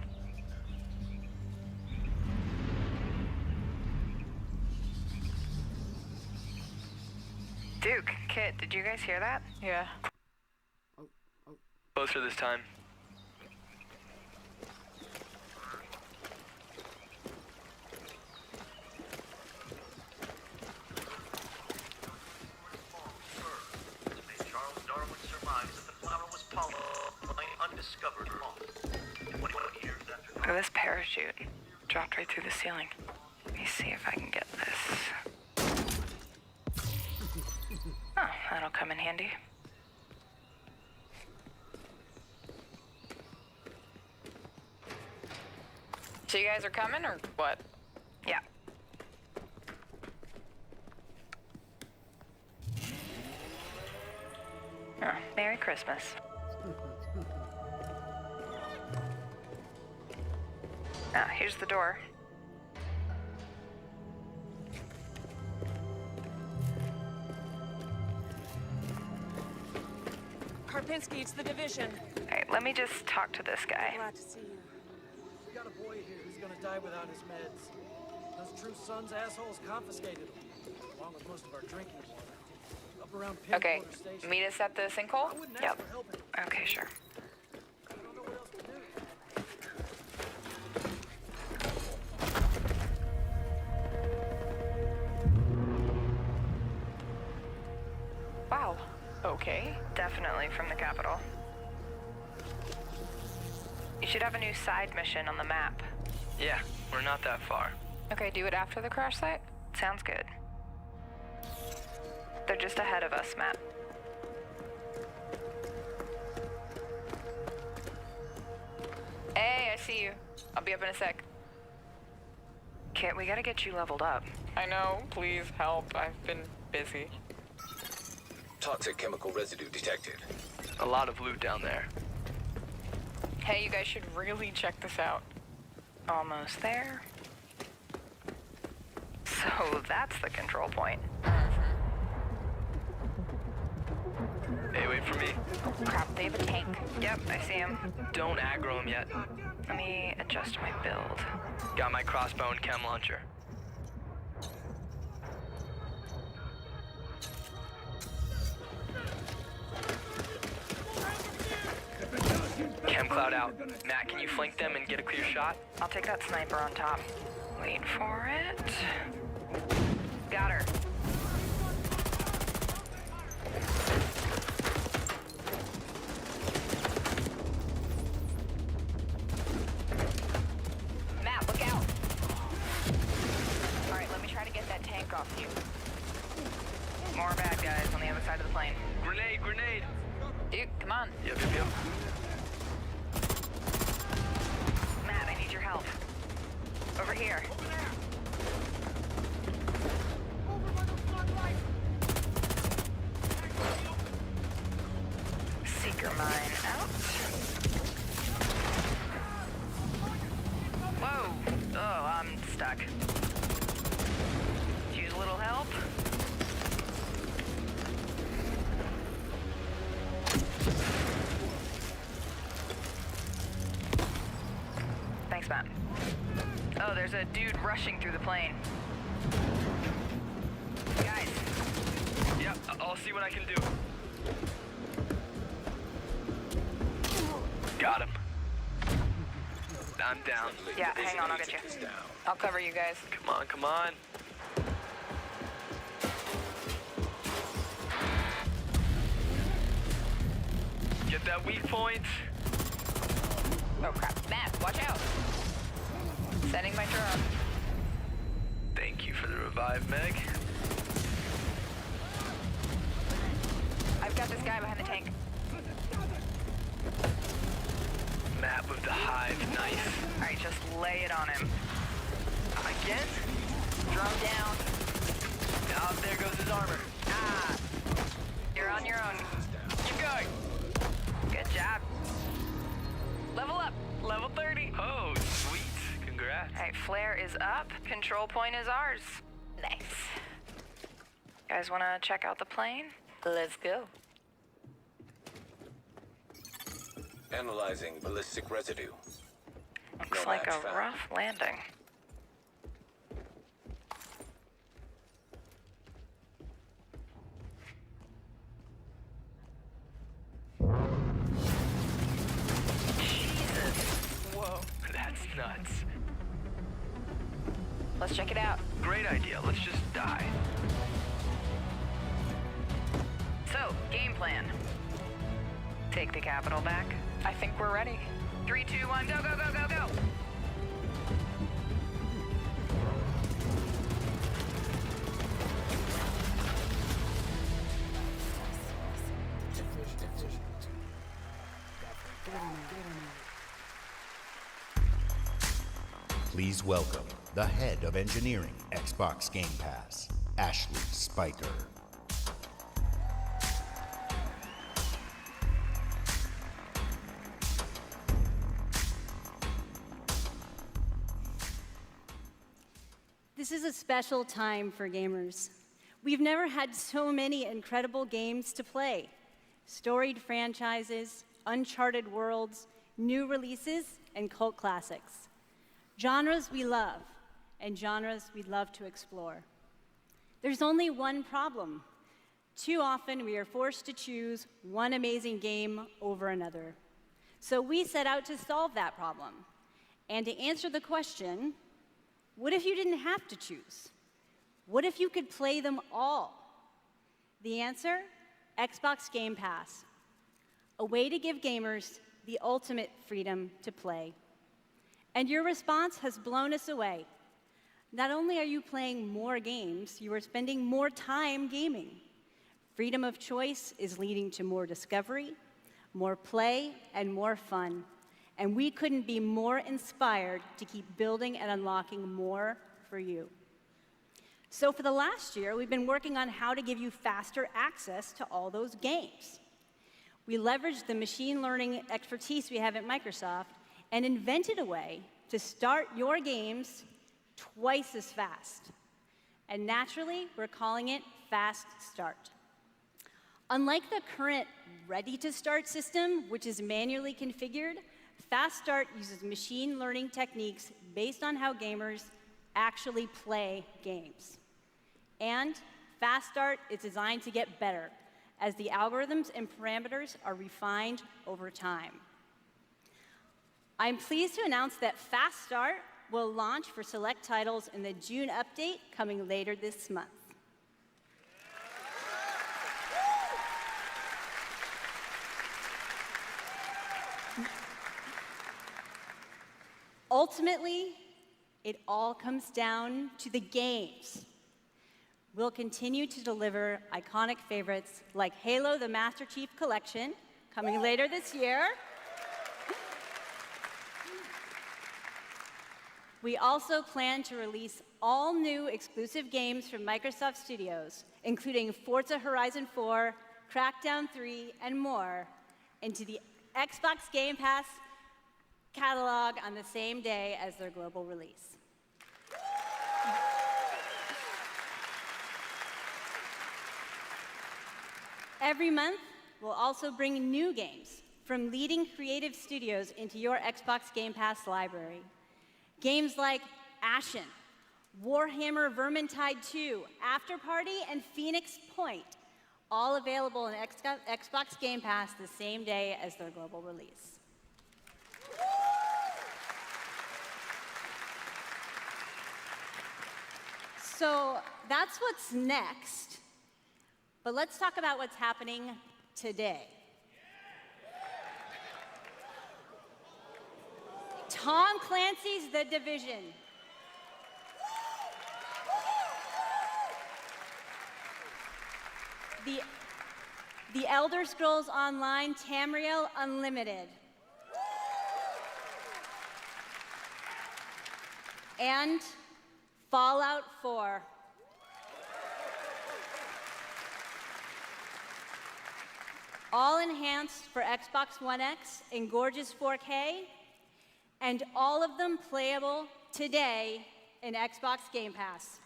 Duke, Kit, did you guys hear that? Yeah. Closer this time. Look at this parachute. Dropped right through the ceiling. Let me see if I can get this. Oh, that'll come in handy. So you guys are coming, or what? Yeah. Oh, Merry Christmas. Ah, here's the door. Karpinski, it's the division. Alright, let me just talk to this guy. Glad to see you. We got a boy here who's gonna die without his meds. Those True Sons assholes confiscated them, along with most of our drinking water. Up around Okay, Pinwater Station. meet us at the sinkhole? Yep. Okay, sure. Wow. Okay. Definitely from the capital. You should have a new side mission on the map. Yeah, we're not that far. Okay, do it after the crash site? Sounds good. They're just ahead of us, Matt. Hey, I see you. I'll be up in a sec. Kit, we gotta get you leveled up. I know. Please help. I've been busy. Toxic chemical residue detected. A lot of loot down there. Hey, you guys should really check this out. Almost there. So that's the control point. Hey, wait for me. Crap, they have a tank. Yep, I see him. Don't aggro him yet. Let me adjust my build. Got my crossbow and chem launcher. Chem cloud out. Matt, can you flank them and get a clear shot? I'll take that sniper on top. Wait for it. Got her. Matt, look out. All right, let me try to get that tank off you. More bad guys on the other side of the plane. Grenade, grenade! Dude, come on. Yep. Matt, I need your help. Over here. Seeker mine out. Whoa! Oh, I'm stuck. Use a little help. Thanks, Matt. Oh, there's a dude rushing through the plane. Guys. Yep, I'll see what I can do. Got him. I'm down. Yeah, hang on, I'll get you. I'll cover you guys. Come on. Get that weak point. Oh crap. Matt, watch out. Setting my drone. Thank you for the revive, Meg. I've got this guy behind the tank. Matt with the hive knife. Alright, just lay it on him. Again? Drone down. Oh, there goes his armor. Ah. You're on your own. Keep going. Good job. Level up. Level 30. Oh, sweet. Congrats. Alright, flare is up. Control point is ours. Nice. Guys wanna check out the plane? Let's go. Analyzing ballistic residue. Looks No like match a found. rough landing. Jesus. Whoa, that's nuts. Let's check it out. Great idea. Let's just die. So, game plan. Take the capital back. I think we're ready. 3, 2, 1, go, go, go, go, go! Please welcome the head of engineering, Xbox Game Pass, Ashley Spiker. This is a special time for gamers. We've never had so many incredible games to play. Storied franchises, uncharted worlds, new releases, and cult classics. Genres we love, and genres we'd love to explore. There's only one problem. Too often we are forced to choose one amazing game over another. So we set out to solve that problem. And to answer the question, what if you didn't have to choose? What if you could play them all? The answer? Xbox Game Pass. A way to give gamers the ultimate freedom to play. And your response has blown us away. Not only are you playing more games, you are spending more time gaming. Freedom of choice is leading to more discovery, more play, and more fun. And we couldn't be more inspired to keep building and unlocking more for you. So for the last year, we've been working on how to give you faster access to all those games. We leveraged the machine learning expertise we have at Microsoft and invented a way to start your games twice as fast. And naturally, we're calling it Fast Start. Unlike the current ready-to-start system, which is manually configured, Fast Start uses machine learning techniques based on how gamers actually play games. And Fast Start is designed to get better as the algorithms and parameters are refined over time. I'm pleased to announce that Fast Start will launch for select titles in the June update coming later this month. Ultimately, it all comes down to the games. We'll continue to deliver iconic favorites like Halo: The Master Chief Collection, coming later this year. We also plan to release all new exclusive games from Microsoft Studios, including Forza Horizon 4, Crackdown 3, and more, into the Xbox Game Pass catalog on the same day as their global release. Every month, we'll also bring new games from leading creative studios into your Xbox Game Pass library. Games like Ashen, Warhammer Vermintide 2, After Party, and Phoenix Point, all available in Xbox Game Pass the same day as their global release. So that's what's next, but let's talk about what's happening today. Tom Clancy's The Division. The Elder Scrolls Online Tamriel Unlimited. And Fallout 4. All enhanced for Xbox One X in gorgeous 4K, and all of them playable today in Xbox Game Pass.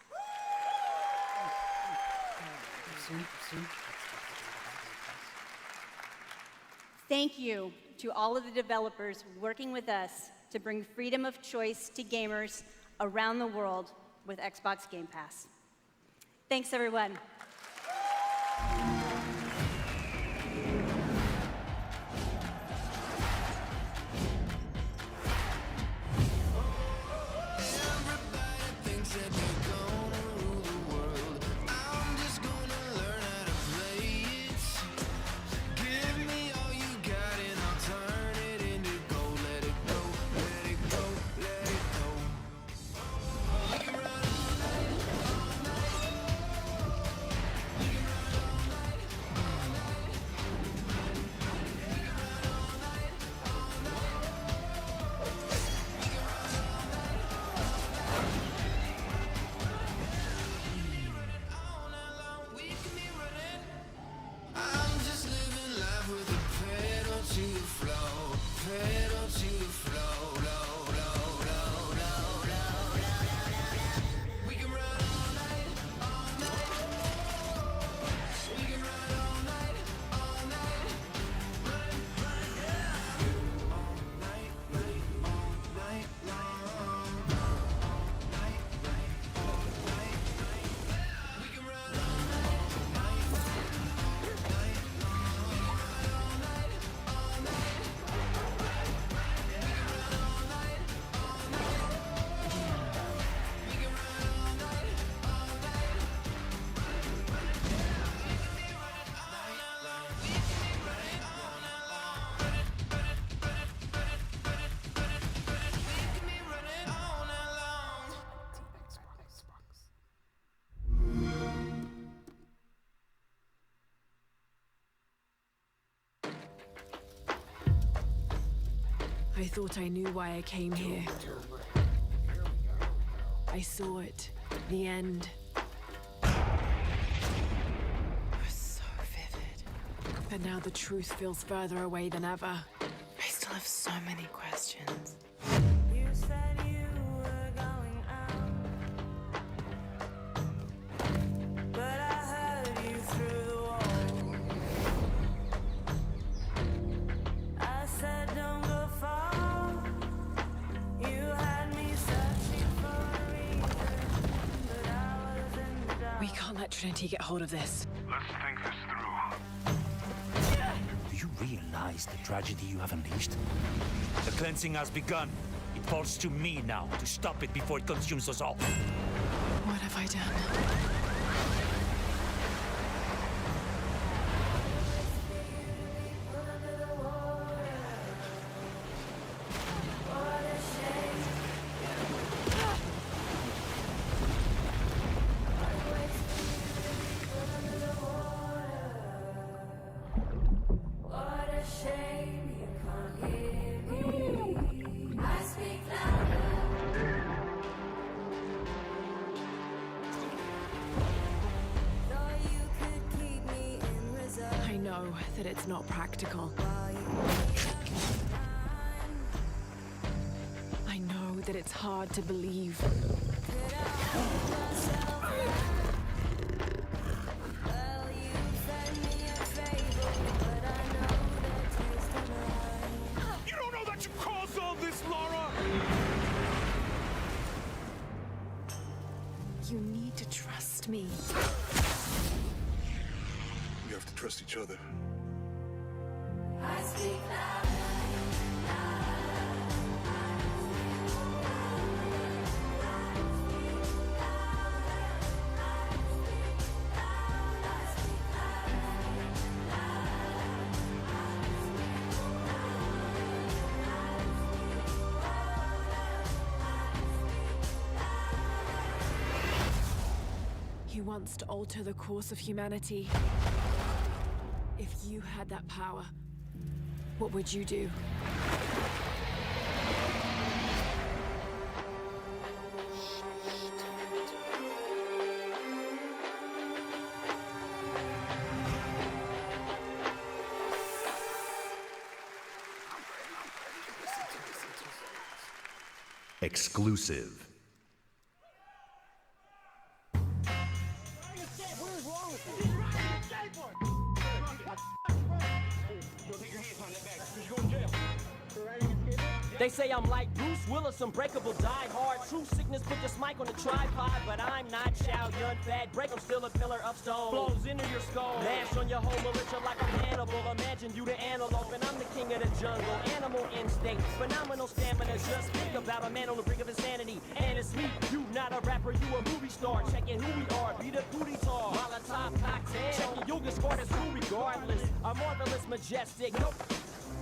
Thank you to all of the developers working with us to bring freedom of choice to gamers around the world with Xbox Game Pass. Thanks, everyone. I thought I knew why I came here. I saw it. The end. It was so vivid. But now the truth feels further away than ever. I still have so many questions. You said you were going out, but I heard you through the wall. I said don't go far. You had me searching for a reason, but I was in the dark. We can't let Trinity get hold of this. Let's think this through. Do you realize the tragedy you have unleashed? The cleansing has begun. It It falls to me now to stop it before it consumes us all. What have I done? I know that it's not practical. I know that it's hard to believe. You don't know that you caused all this, Laura! You need to trust me. We have to trust each other. I speak He wants to alter the course of humanity. If you had that power, what would you do? Exclusive. They say I'm like Bruce Willis, unbreakable, die hard. True sickness, put this mic on the tripod. But I'm not Chow Yun Fat. Break 'em, still a pillar of stone. Blows into your skull. Mash on your whole militia like a Hannibal. Imagine you the antelope and I'm the king of the jungle. Animal instinct, phenomenal stamina. Just think about a man on the brink of insanity. And it's me, you not a rapper, you a movie star. Checking who we are, be the booty tall. Molotov cocktail. Checking you'll get scored as who regardless. A marvelous, majestic. Nope.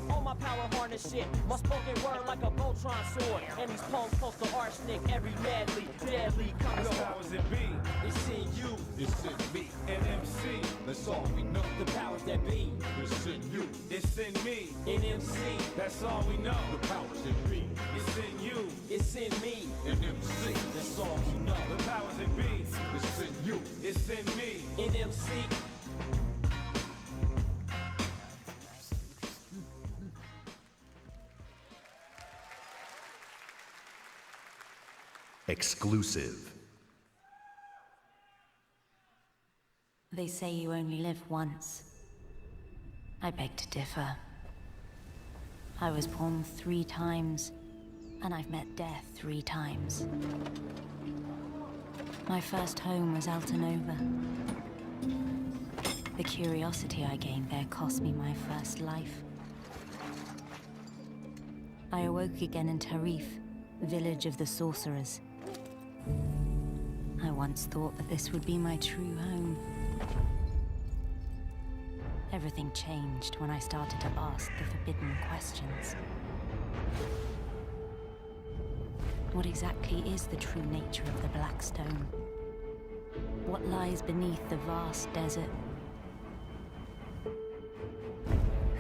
All my power harness shit, my spoken word like a Voltron sword. And these poems close to arsenic, every madly, deadly comes The powers that be, it's in you, it's in me, and MC, that's all we know. the powers that be, It's in you, it's in me, in MC, that's all we know. The powers that be, it's in you, it's in me, and MC, that's all you know. the powers that be, it's in you, it's in me, In MC, Exclusive. They say you only live once. I beg to differ. I was born 3 times, and I've met death 3 times. My first home was Altanova. The curiosity I gained there cost me my first life. I awoke again in Tarif, village of the sorcerers. I once thought that this would be my true home. Everything changed when I started to ask the forbidden questions. What exactly is the true nature of the Blackstone? What lies beneath the vast desert?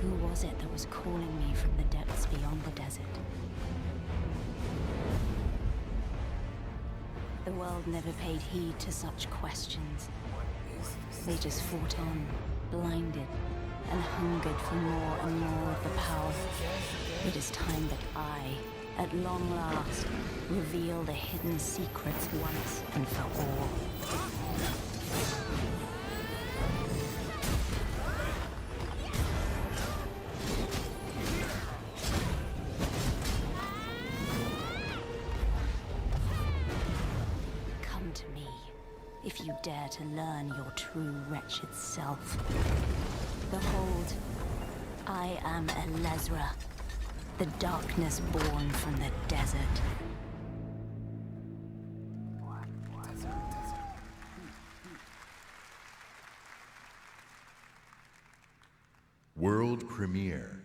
Who was it that was calling me from the depths beyond the desert? The world never paid heed to such questions. They just fought on, blinded, and hungered for more and more of the power. It is time that I, at long last, reveal the hidden secrets once and for all. Come to me, if you dare to learn your true wretched self. Behold, I am Elezra, The darkness born from the desert. World premiere.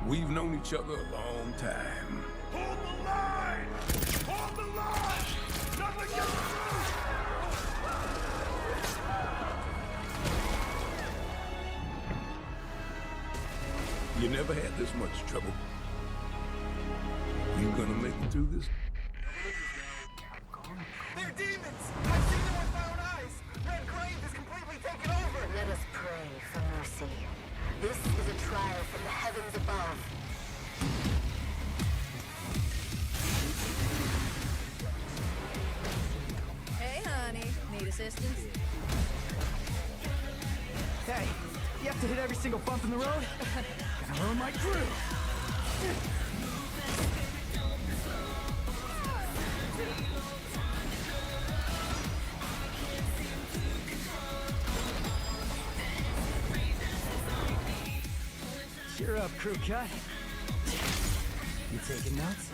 We've known each other a long time. Hold the line! Hold the line! Nothing gets through! You never had this much trouble. You gonna make it through this? They're demons! I've seen them with my own eyes! Red Grave is completely taken over! Let us pray for mercy. This is a trial from the heavens above. Hey, honey. Need assistance? Hey, you have to hit every single bump in the road? Gonna ruin my crew! Cheer up, crew cut. You taking notes?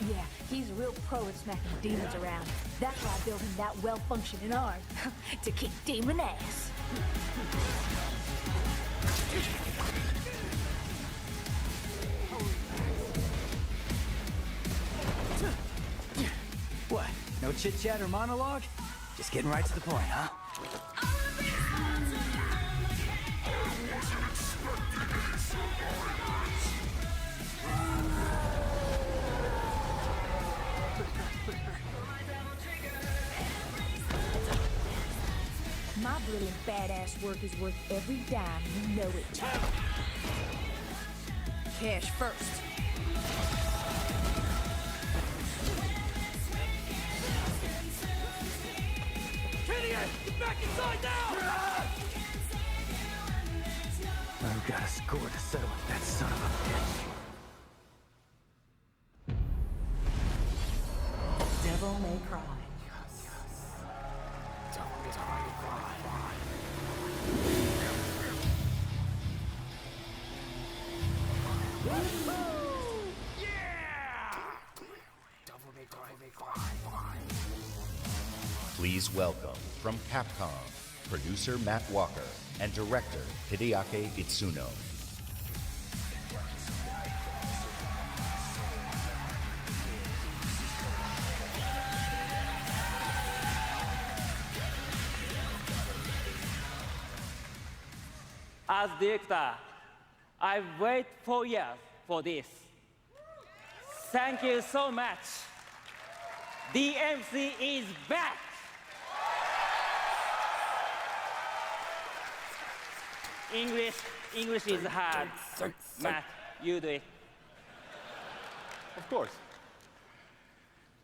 Yeah, he's a real pro at smacking demons around. That's why I built him that well-functioning arm. To kick demon ass. What? No chit-chat or monologue? Just getting right to the point, huh? My brilliant badass work is worth every dime, you know it. Cash first. Get back inside now! I've got a score to settle with that son of a bitch. Devil May Cry. Please welcome, from Capcom, producer Matt Walker and director Hideaki Itsuno. As director, I've waited 4 years for this. Thank you so much. DMC is back! English is hard. Matt, you do it. Of course.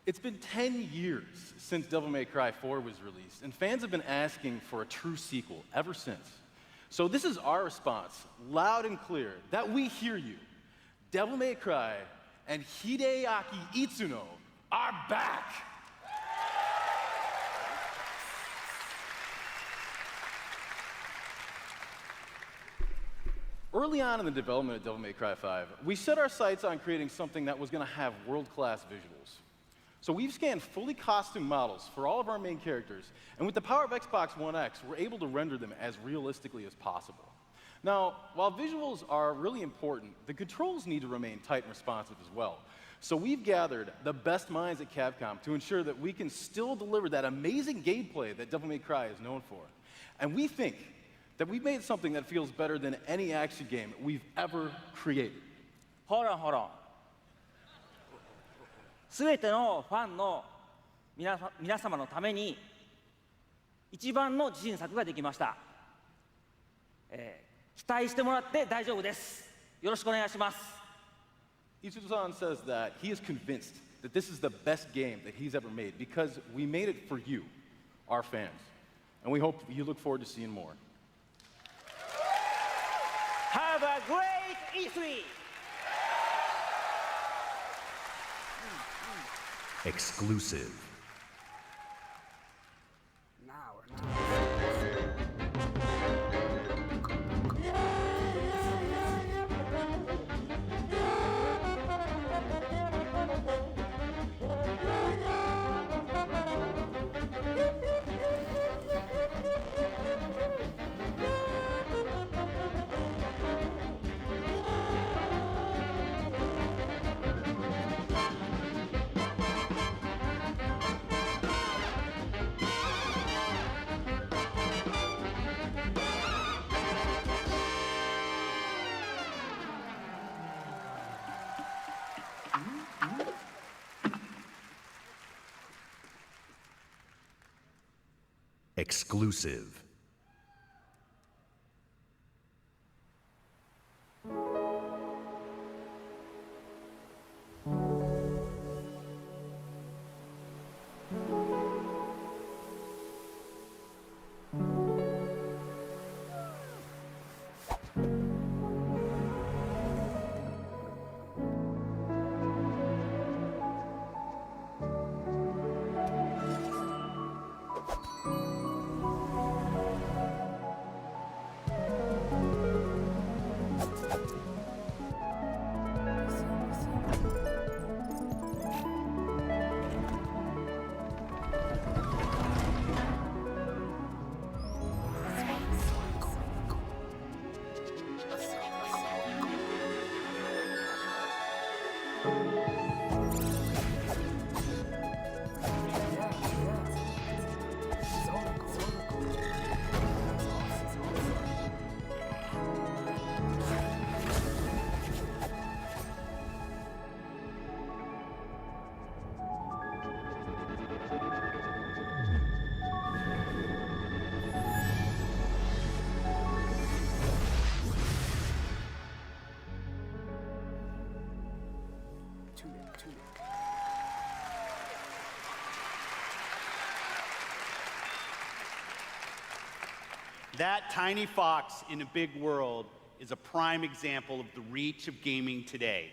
It's been 10 years since Devil May Cry 4 was released, and fans have been asking for a true sequel ever since. So this is our response, loud and clear, that we hear you. Devil May Cry and Hideaki Itsuno are back! Early on in the development of Devil May Cry 5, we set our sights on creating something that was going to have world-class visuals. So we've scanned fully costumed models for all of our main characters, and with the power of Xbox One X, we're able to render them as realistically as possible. Now, while visuals are really important, the controls need to remain tight and responsive as well. So we've gathered the best minds at Capcom to ensure that we can still deliver that amazing gameplay that Devil May Cry is known for. And we think that we've made something that feels better than any action game we've ever created. Hold on. すべてのファンの皆様のために一番の自信作ができました。期待してもらって大丈夫です。よろしくお願いします。Itsuno-san says that he is convinced that this is the best game that he's ever made because we made it for you, our fans. And we hope you look forward to seeing more. Have a great E3! Exclusive. Exclusive. That tiny fox in a big world is a prime example of the reach of gaming today.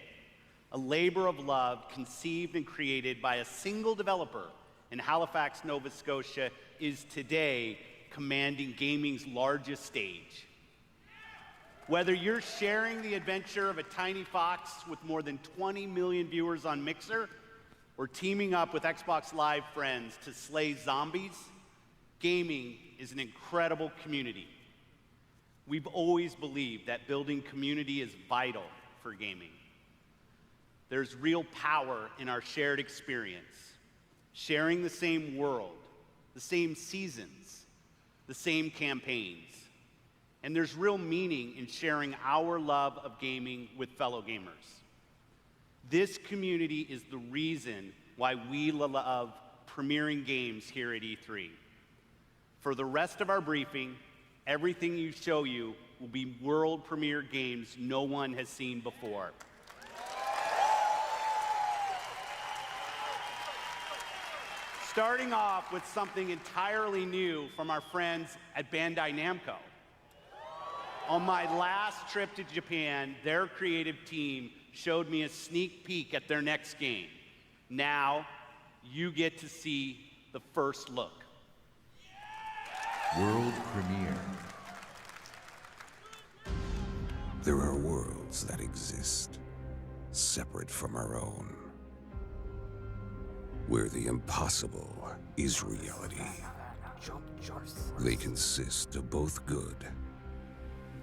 A labor of love conceived and created by a single developer in Halifax, Nova Scotia is today commanding gaming's largest stage. Whether you're sharing the adventure of a tiny fox with more than 20 million viewers on Mixer, or teaming up with Xbox Live friends to slay zombies, gaming is an incredible community. We've always believed that building community is vital for gaming. There's real power in our shared experience, sharing the same world, the same seasons, the same campaigns. And there's real meaning in sharing our love of gaming with fellow gamers. This community is the reason why we love premiering games here at E3. For the rest of our briefing, everything you show you will be world premiere games no one has seen before. Starting off with something entirely new from our friends at Bandai Namco. On my last trip to Japan, their creative team showed me a sneak peek at their next game. Now, you get to see the first look. World premiere. There are worlds that exist, separate from our own, where the impossible is reality. They consist of both good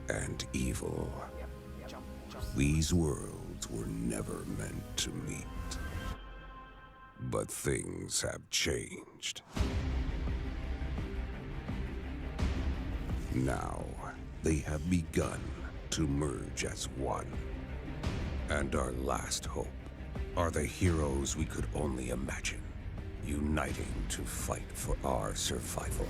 and evil. These worlds were never meant to meet. But things have changed. Now, they have begun to merge as one. And our last hope are the heroes we could only imagine, uniting to fight for our survival.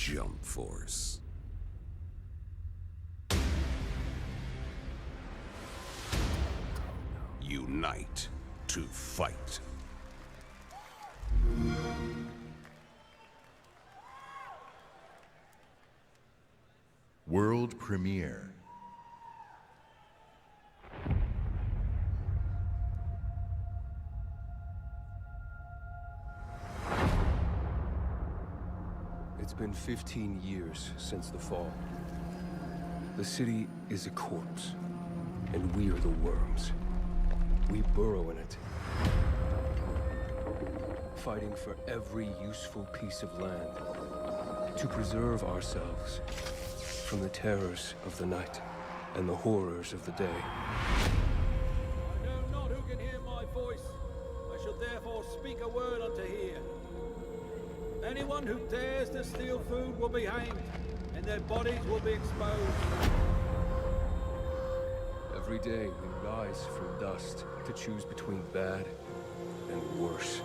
Jump Force. Unite to fight. World premiere. It's been 15 years since the fall. The city is a corpse, and we are the worms. We burrow in it, fighting for every useful piece of land to preserve ourselves from the terrors of the night and the horrors of the day. I know not who can hear my voice. I shall therefore speak a word unto here. Anyone who dares to steal food will be hanged, and their bodies will be exposed. Every day we rise from dust to choose between bad and worse.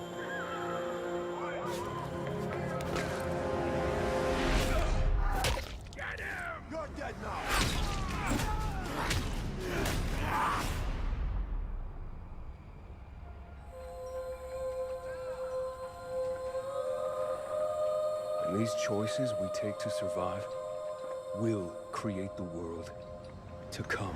Get him! You're dead now! And these choices we take to survive will create the world to come.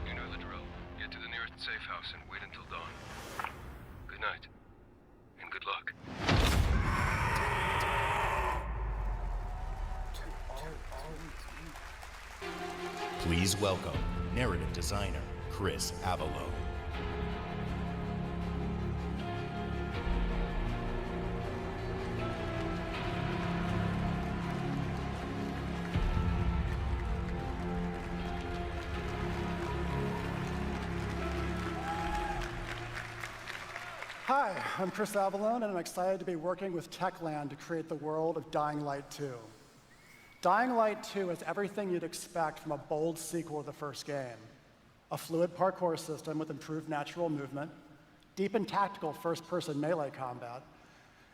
You know the drill. Get to the nearest safe house and wait until dawn. Good night. And good luck. Please welcome narrative designer Chris Avalo. Hi, I'm Chris Avalone, and I'm excited to be working with Techland to create the world of Dying Light 2. Dying Light 2 is everything you'd expect from a bold sequel to the first game. A fluid parkour system with improved natural movement, deep and tactical first-person melee combat,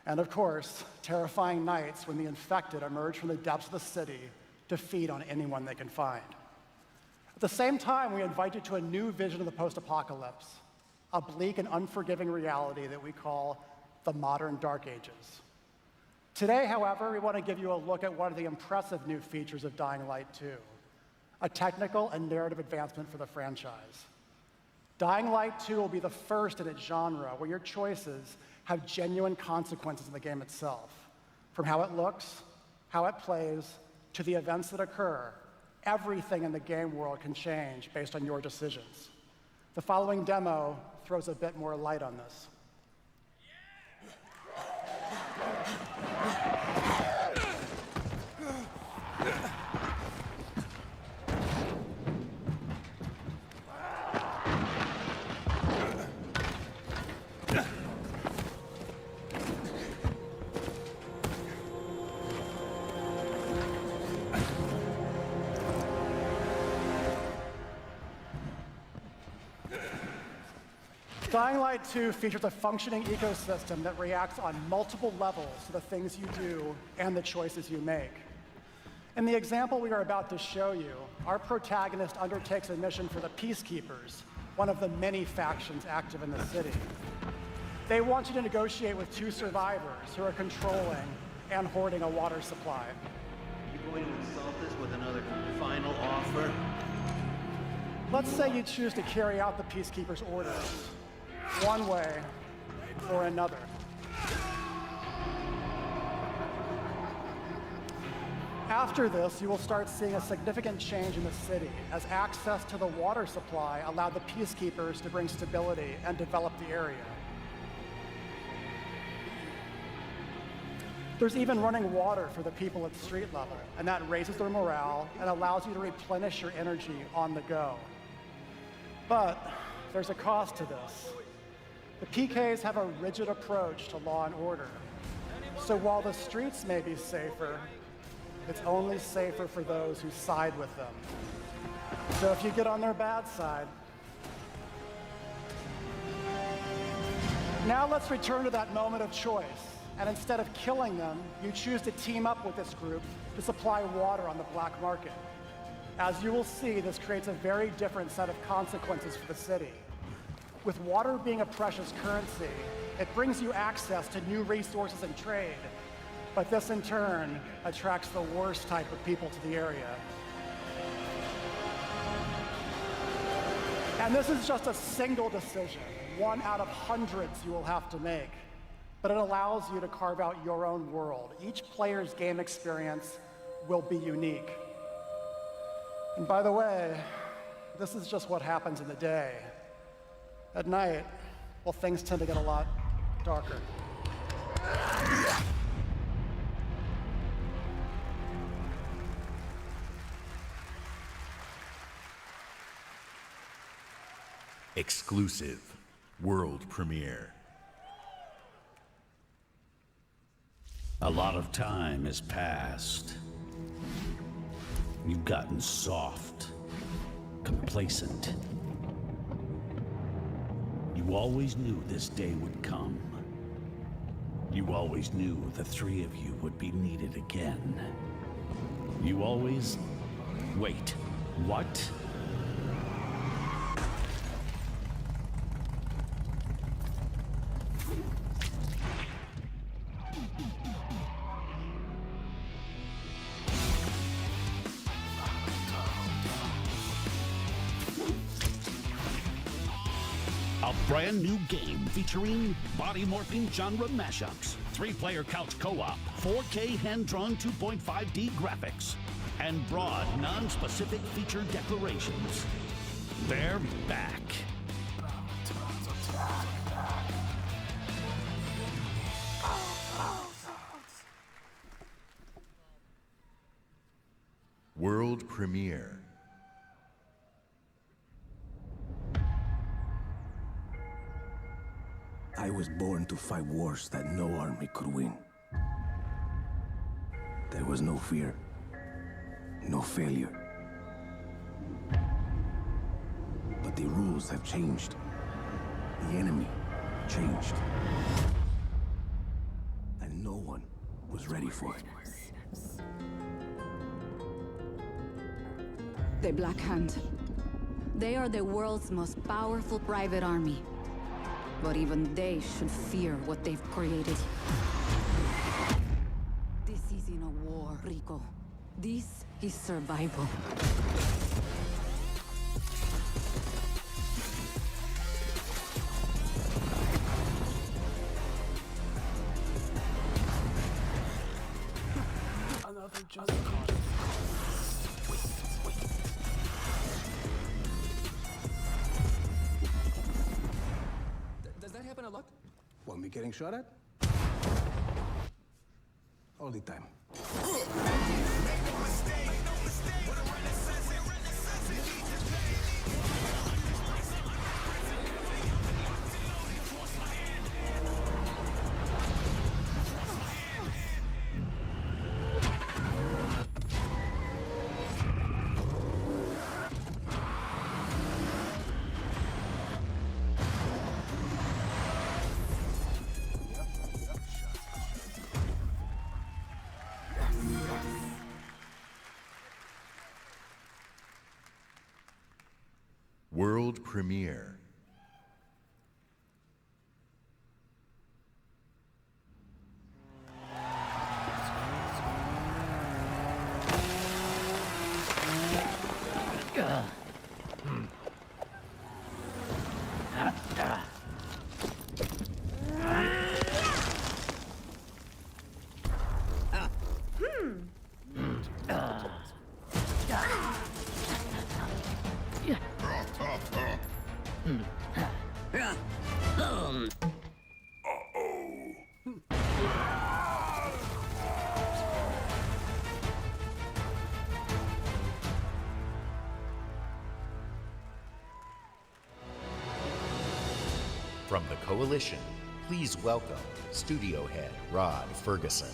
and of course, terrifying nights when the infected emerge from the depths of the city to feed on anyone they can find. At the same time, we invite you to a new vision of the post-apocalypse, a bleak and unforgiving reality that we call the modern Dark Ages. Today, however, we want to give you a look at one of the impressive new features of Dying Light 2, a technical and narrative advancement for the franchise. Dying Light 2 will be the first in its genre where your choices have genuine consequences in the game itself. From how it looks, how it plays, to the events that occur, everything in the game world can change based on your decisions. The following demo throws a bit more light on this. Dying Light 2 features a functioning ecosystem that reacts on multiple levels to the things you do and the choices you make. In the example we are about to show you, our protagonist undertakes a mission for the Peacekeepers, one of the many factions active in the city. They want you to negotiate with two survivors who are controlling and hoarding a water supply. Are you going to insult us with another final offer? Let's say you choose to carry out the Peacekeepers' orders, one way or another. After this, you will start seeing a significant change in the city as access to the water supply allowed the Peacekeepers to bring stability and develop the area. There's even running water for the people at street level, and that raises their morale and allows you to replenish your energy on the go. But there's a cost to this. The PKs have a rigid approach to law and order. So while the streets may be safer, it's only safer for those who side with them. So if you get on their bad side, Now let's return to that moment of choice. And instead of killing them, you choose to team up with this group to supply water on the black market. As you will see, this creates a very different set of consequences for the city. With water being a precious currency, it brings you access to new resources and trade. But this, in turn, attracts the worst type of people to the area. And this is just a single decision, one out of hundreds you will have to make. But it allows you to carve out your own world. Each player's game experience will be unique. And by the way, this is just what happens in the day. At night, well, things tend to get a lot darker. Exclusive world premiere. A lot of time has passed. You've gotten soft, complacent. You always knew this day would come. You always knew the three of you would be needed again. You always... Wait, what? A brand new game featuring body-morphing genre mashups, 3-player couch co-op, 4K hand-drawn 2.5D graphics, and broad, non-specific feature declarations. They're back. World premiere. I was born to fight wars that no army could win. There was no fear, no failure. But the rules have changed. The enemy changed. And no one was ready for it. The Black Hand. They are the world's most powerful private army. But even they should fear what they've created. This isn't a war, Rico. This is survival. Another just Does that happen a lot? Want me getting shot at? All the time. World premiere. From the Coalition, please welcome Studio Head Rod Ferguson.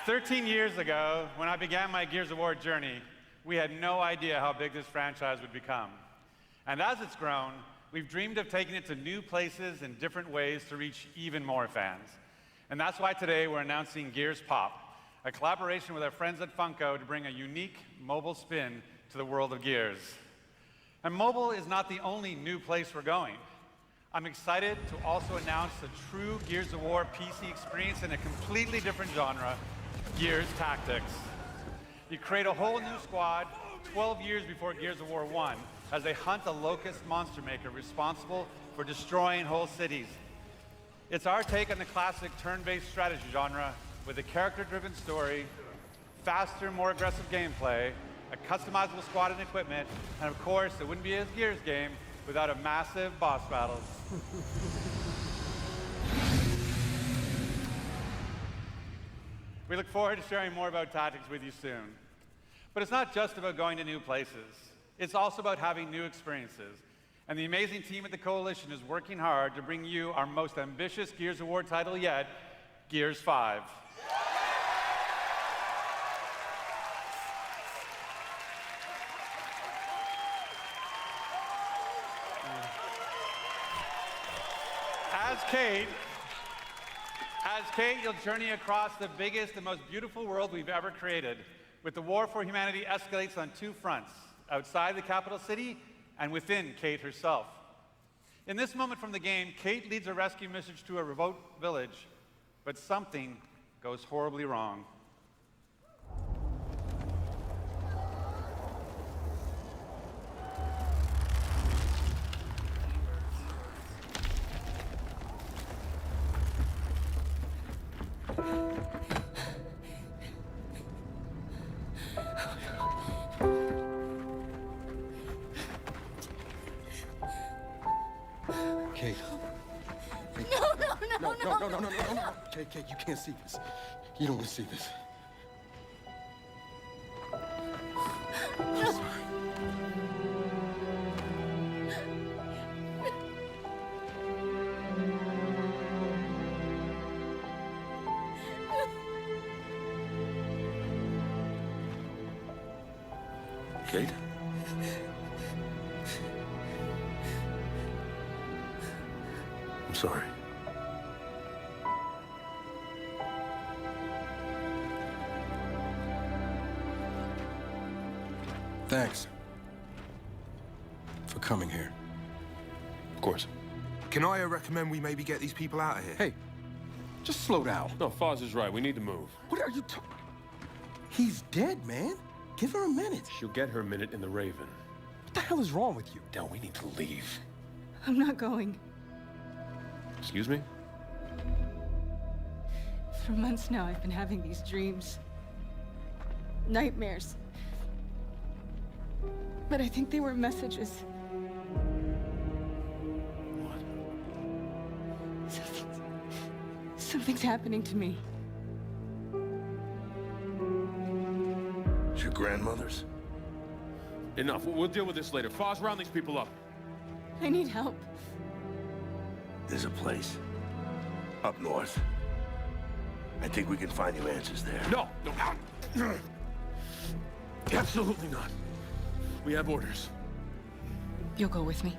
13 years ago, when I began my Gears of War journey, we had no idea how big this franchise would become. And as it's grown, we've dreamed of taking it to new places in different ways to reach even more fans. And that's why today we're announcing Gears Pop, a collaboration with our friends at Funko to bring a unique mobile spin to the world of Gears. And mobile is not the only new place we're going. I'm excited to also announce a true Gears of War PC experience in a completely different genre, Gears Tactics. You create a whole new squad 12 years before Gears of War 1 as they hunt a locust monster maker responsible for destroying whole cities. It's our take on the classic turn-based strategy genre with a character-driven story, faster, more aggressive gameplay, a customizable squad and equipment, and of course, it wouldn't be a Gears game without a massive boss battle. We look forward to sharing more about Tactics with you soon. But it's not just about going to new places. It's also about having new experiences. And the amazing team at the Coalition is working hard to bring you our most ambitious Gears of War title yet, Gears 5. As Kate, you'll journey across the biggest and most beautiful world we've ever created, with the war for humanity escalates on two fronts, outside the capital city and within Kate herself. In this moment from the game, Kate leads a rescue mission to a remote village, but something goes horribly wrong. Kate. No. Kate, you can't see this. You don't want to see this. I'm sorry. Kate? I'm sorry. Thanks for coming here. Of course. Can I recommend we maybe get these people out of here? Hey, just slow down. No, Foz is right. We need to move. What are you talking? He's dead, man. Give her a minute. She'll get her minute in the Raven. What the hell is wrong with you? Del, we need to leave. I'm not going. Excuse me? For months now, I've been having these dreams. Nightmares. But I think they were messages. What? Something's happening to me. It's your grandmother's? Enough. We'll deal with this later. Foz, round these people up. I need help. There's a place up north. I think we can find you answers there. No. Absolutely not. We have orders. You'll go with me?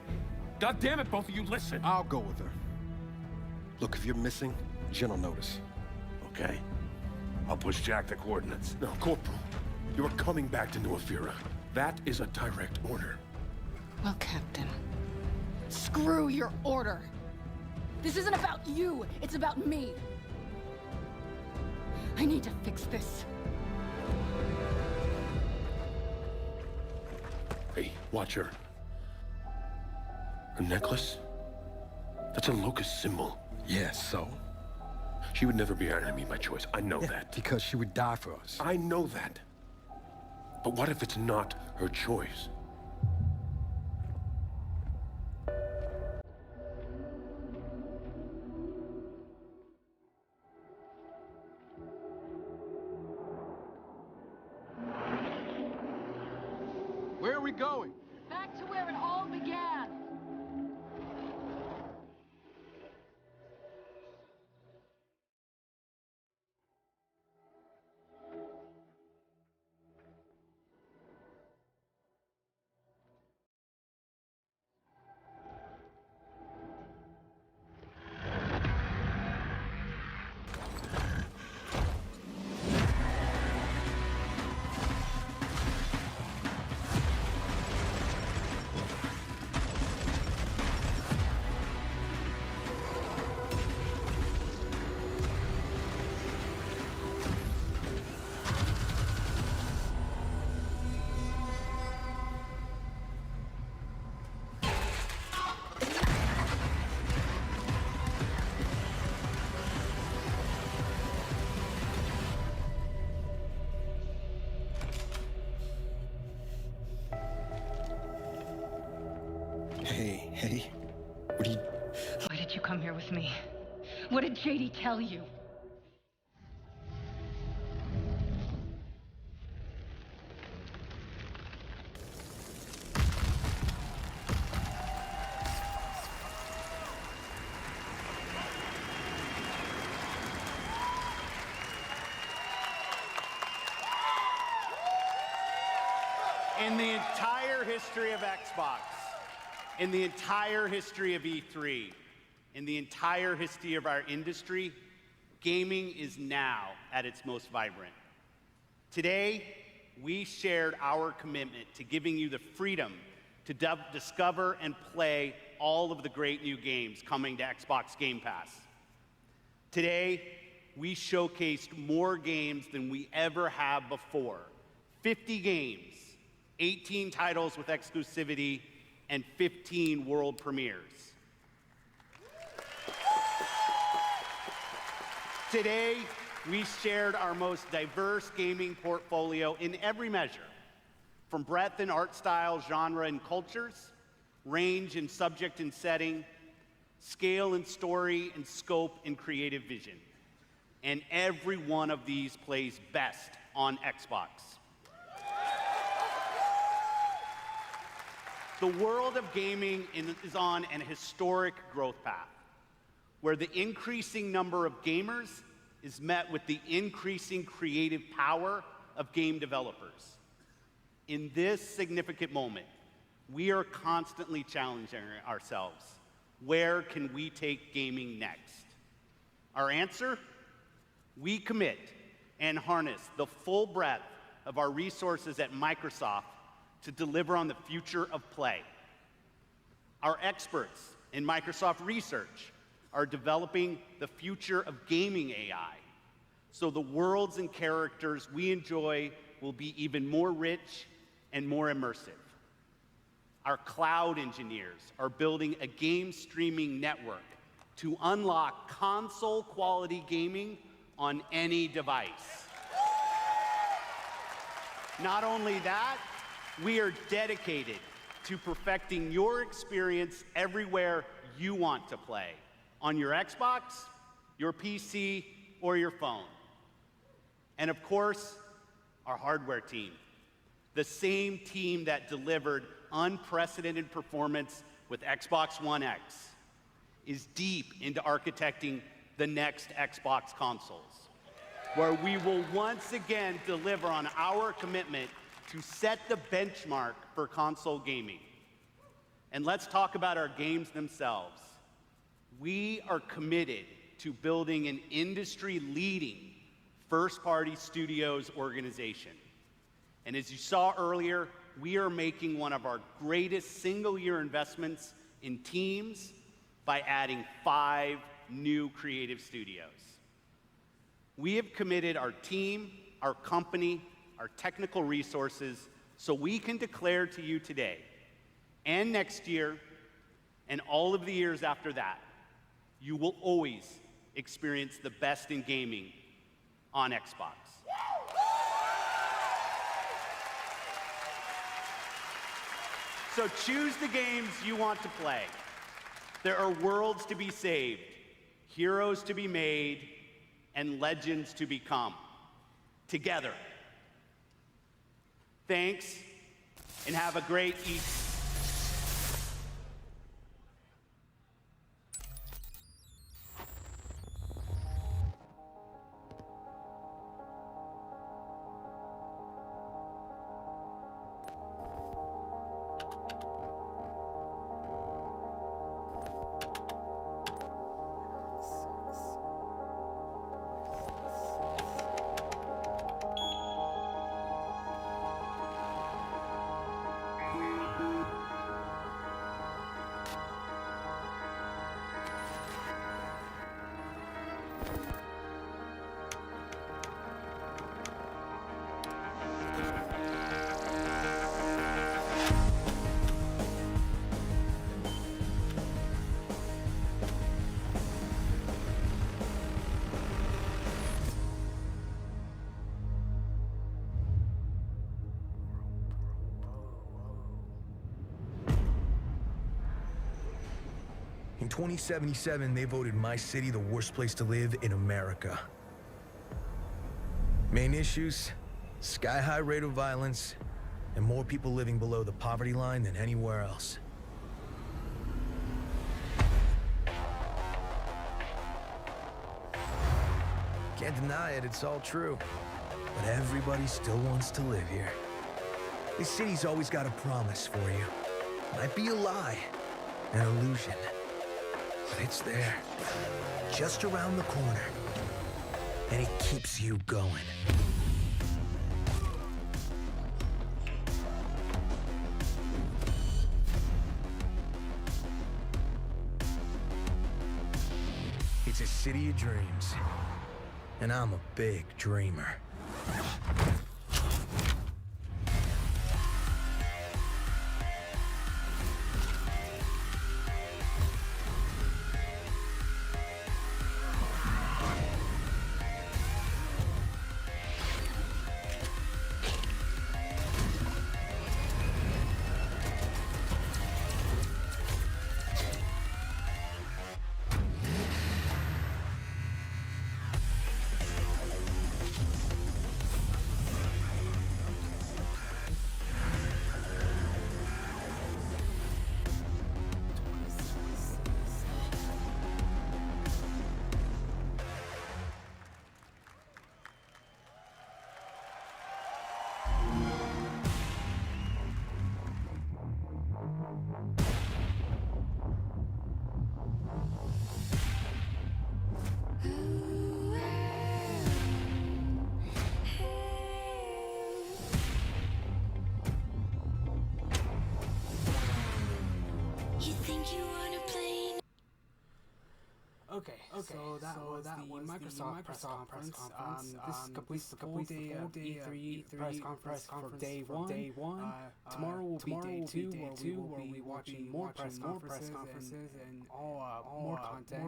God damn it, both of you, listen. I'll go with her. Look, if you're missing, Jen will notice. Okay. I'll push Jack the coordinates. No, Corporal. You are coming back to New Ephira. That is a direct order. Well, Captain, screw your order. This isn't about you, it's about me. I need to fix this. Hey, watch her. Her necklace? That's a locust symbol. Yeah, so? She would never be our enemy by choice. I know that. Because she would die for us. I know that. But what if it's not her choice? Where are we going? Back to where it all began. with me. What did JD tell you? In the entire history of Xbox, in the entire history of E3, in the entire history of our industry, gaming is now at its most vibrant. Today, we shared our commitment to giving you the freedom to discover and play all of the great new games coming to Xbox Game Pass. Today, we showcased more games than we ever have before. 50 games. 18 titles with exclusivity, and 15 world premieres. Today, we shared our most diverse gaming portfolio in every measure, from breadth in art style, genre, and cultures, range in subject and setting, scale and story, and scope and creative vision. And every one of these plays best on Xbox. The world of gaming is on an historic growth path, where the increasing number of gamers is met with the increasing creative power of game developers. In this significant moment, we are constantly challenging ourselves. Where can we take gaming next? Our answer? We commit and harness the full breadth of our resources at Microsoft to deliver on the future of play. Our experts in Microsoft Research are developing the future of gaming AI, so the worlds and characters we enjoy will be even more rich and more immersive. Our cloud engineers are building a game streaming network to unlock console-quality gaming on any device. Not only that, we are dedicated to perfecting your experience everywhere you want to play, on your Xbox, your PC, or your phone. And of course, our hardware team, the same team that delivered unprecedented performance with Xbox One X, is deep into architecting the next Xbox consoles, where we will once again deliver on our commitment to set the benchmark for console gaming. And let's talk about our games themselves. We are committed to building an industry-leading first-party studios organization. And as you saw earlier, we are making one of our greatest single-year investments in teams by adding 5 new creative studios. We have committed our team, our company, our technical resources, so we can declare to you today and next year and all of the years after that, you will always experience the best in gaming on Xbox. So choose the games you want to play. There are worlds to be saved, heroes to be made, and legends to become. Together. Thanks, and have a great Easter. 2077, they voted my city the worst place to live in America. Main issues, sky-high rate of violence, and more people living below the poverty line than anywhere else. Can't deny it, it's all true. But everybody still wants to live here. This city's always got a promise for you. Might be a lie, an illusion. But it's there, just around the corner. And it keeps you going. It's a city of dreams. And I'm a big dreamer. Okay, so that was the Microsoft press conference. This is complete the full day of E3 press conference for day one. Tomorrow will be day two, where we will be watching more press conferences and more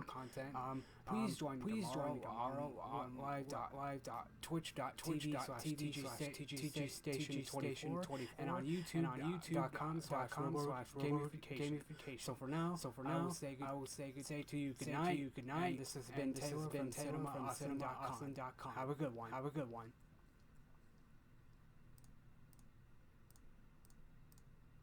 content. Please join me tomorrow on live.twitch.tv/TG-Station24 and on youtube.com/gamification. So for now, I will say to you good night. This has been Taylor from CinemaAwesome.com. Have a good one.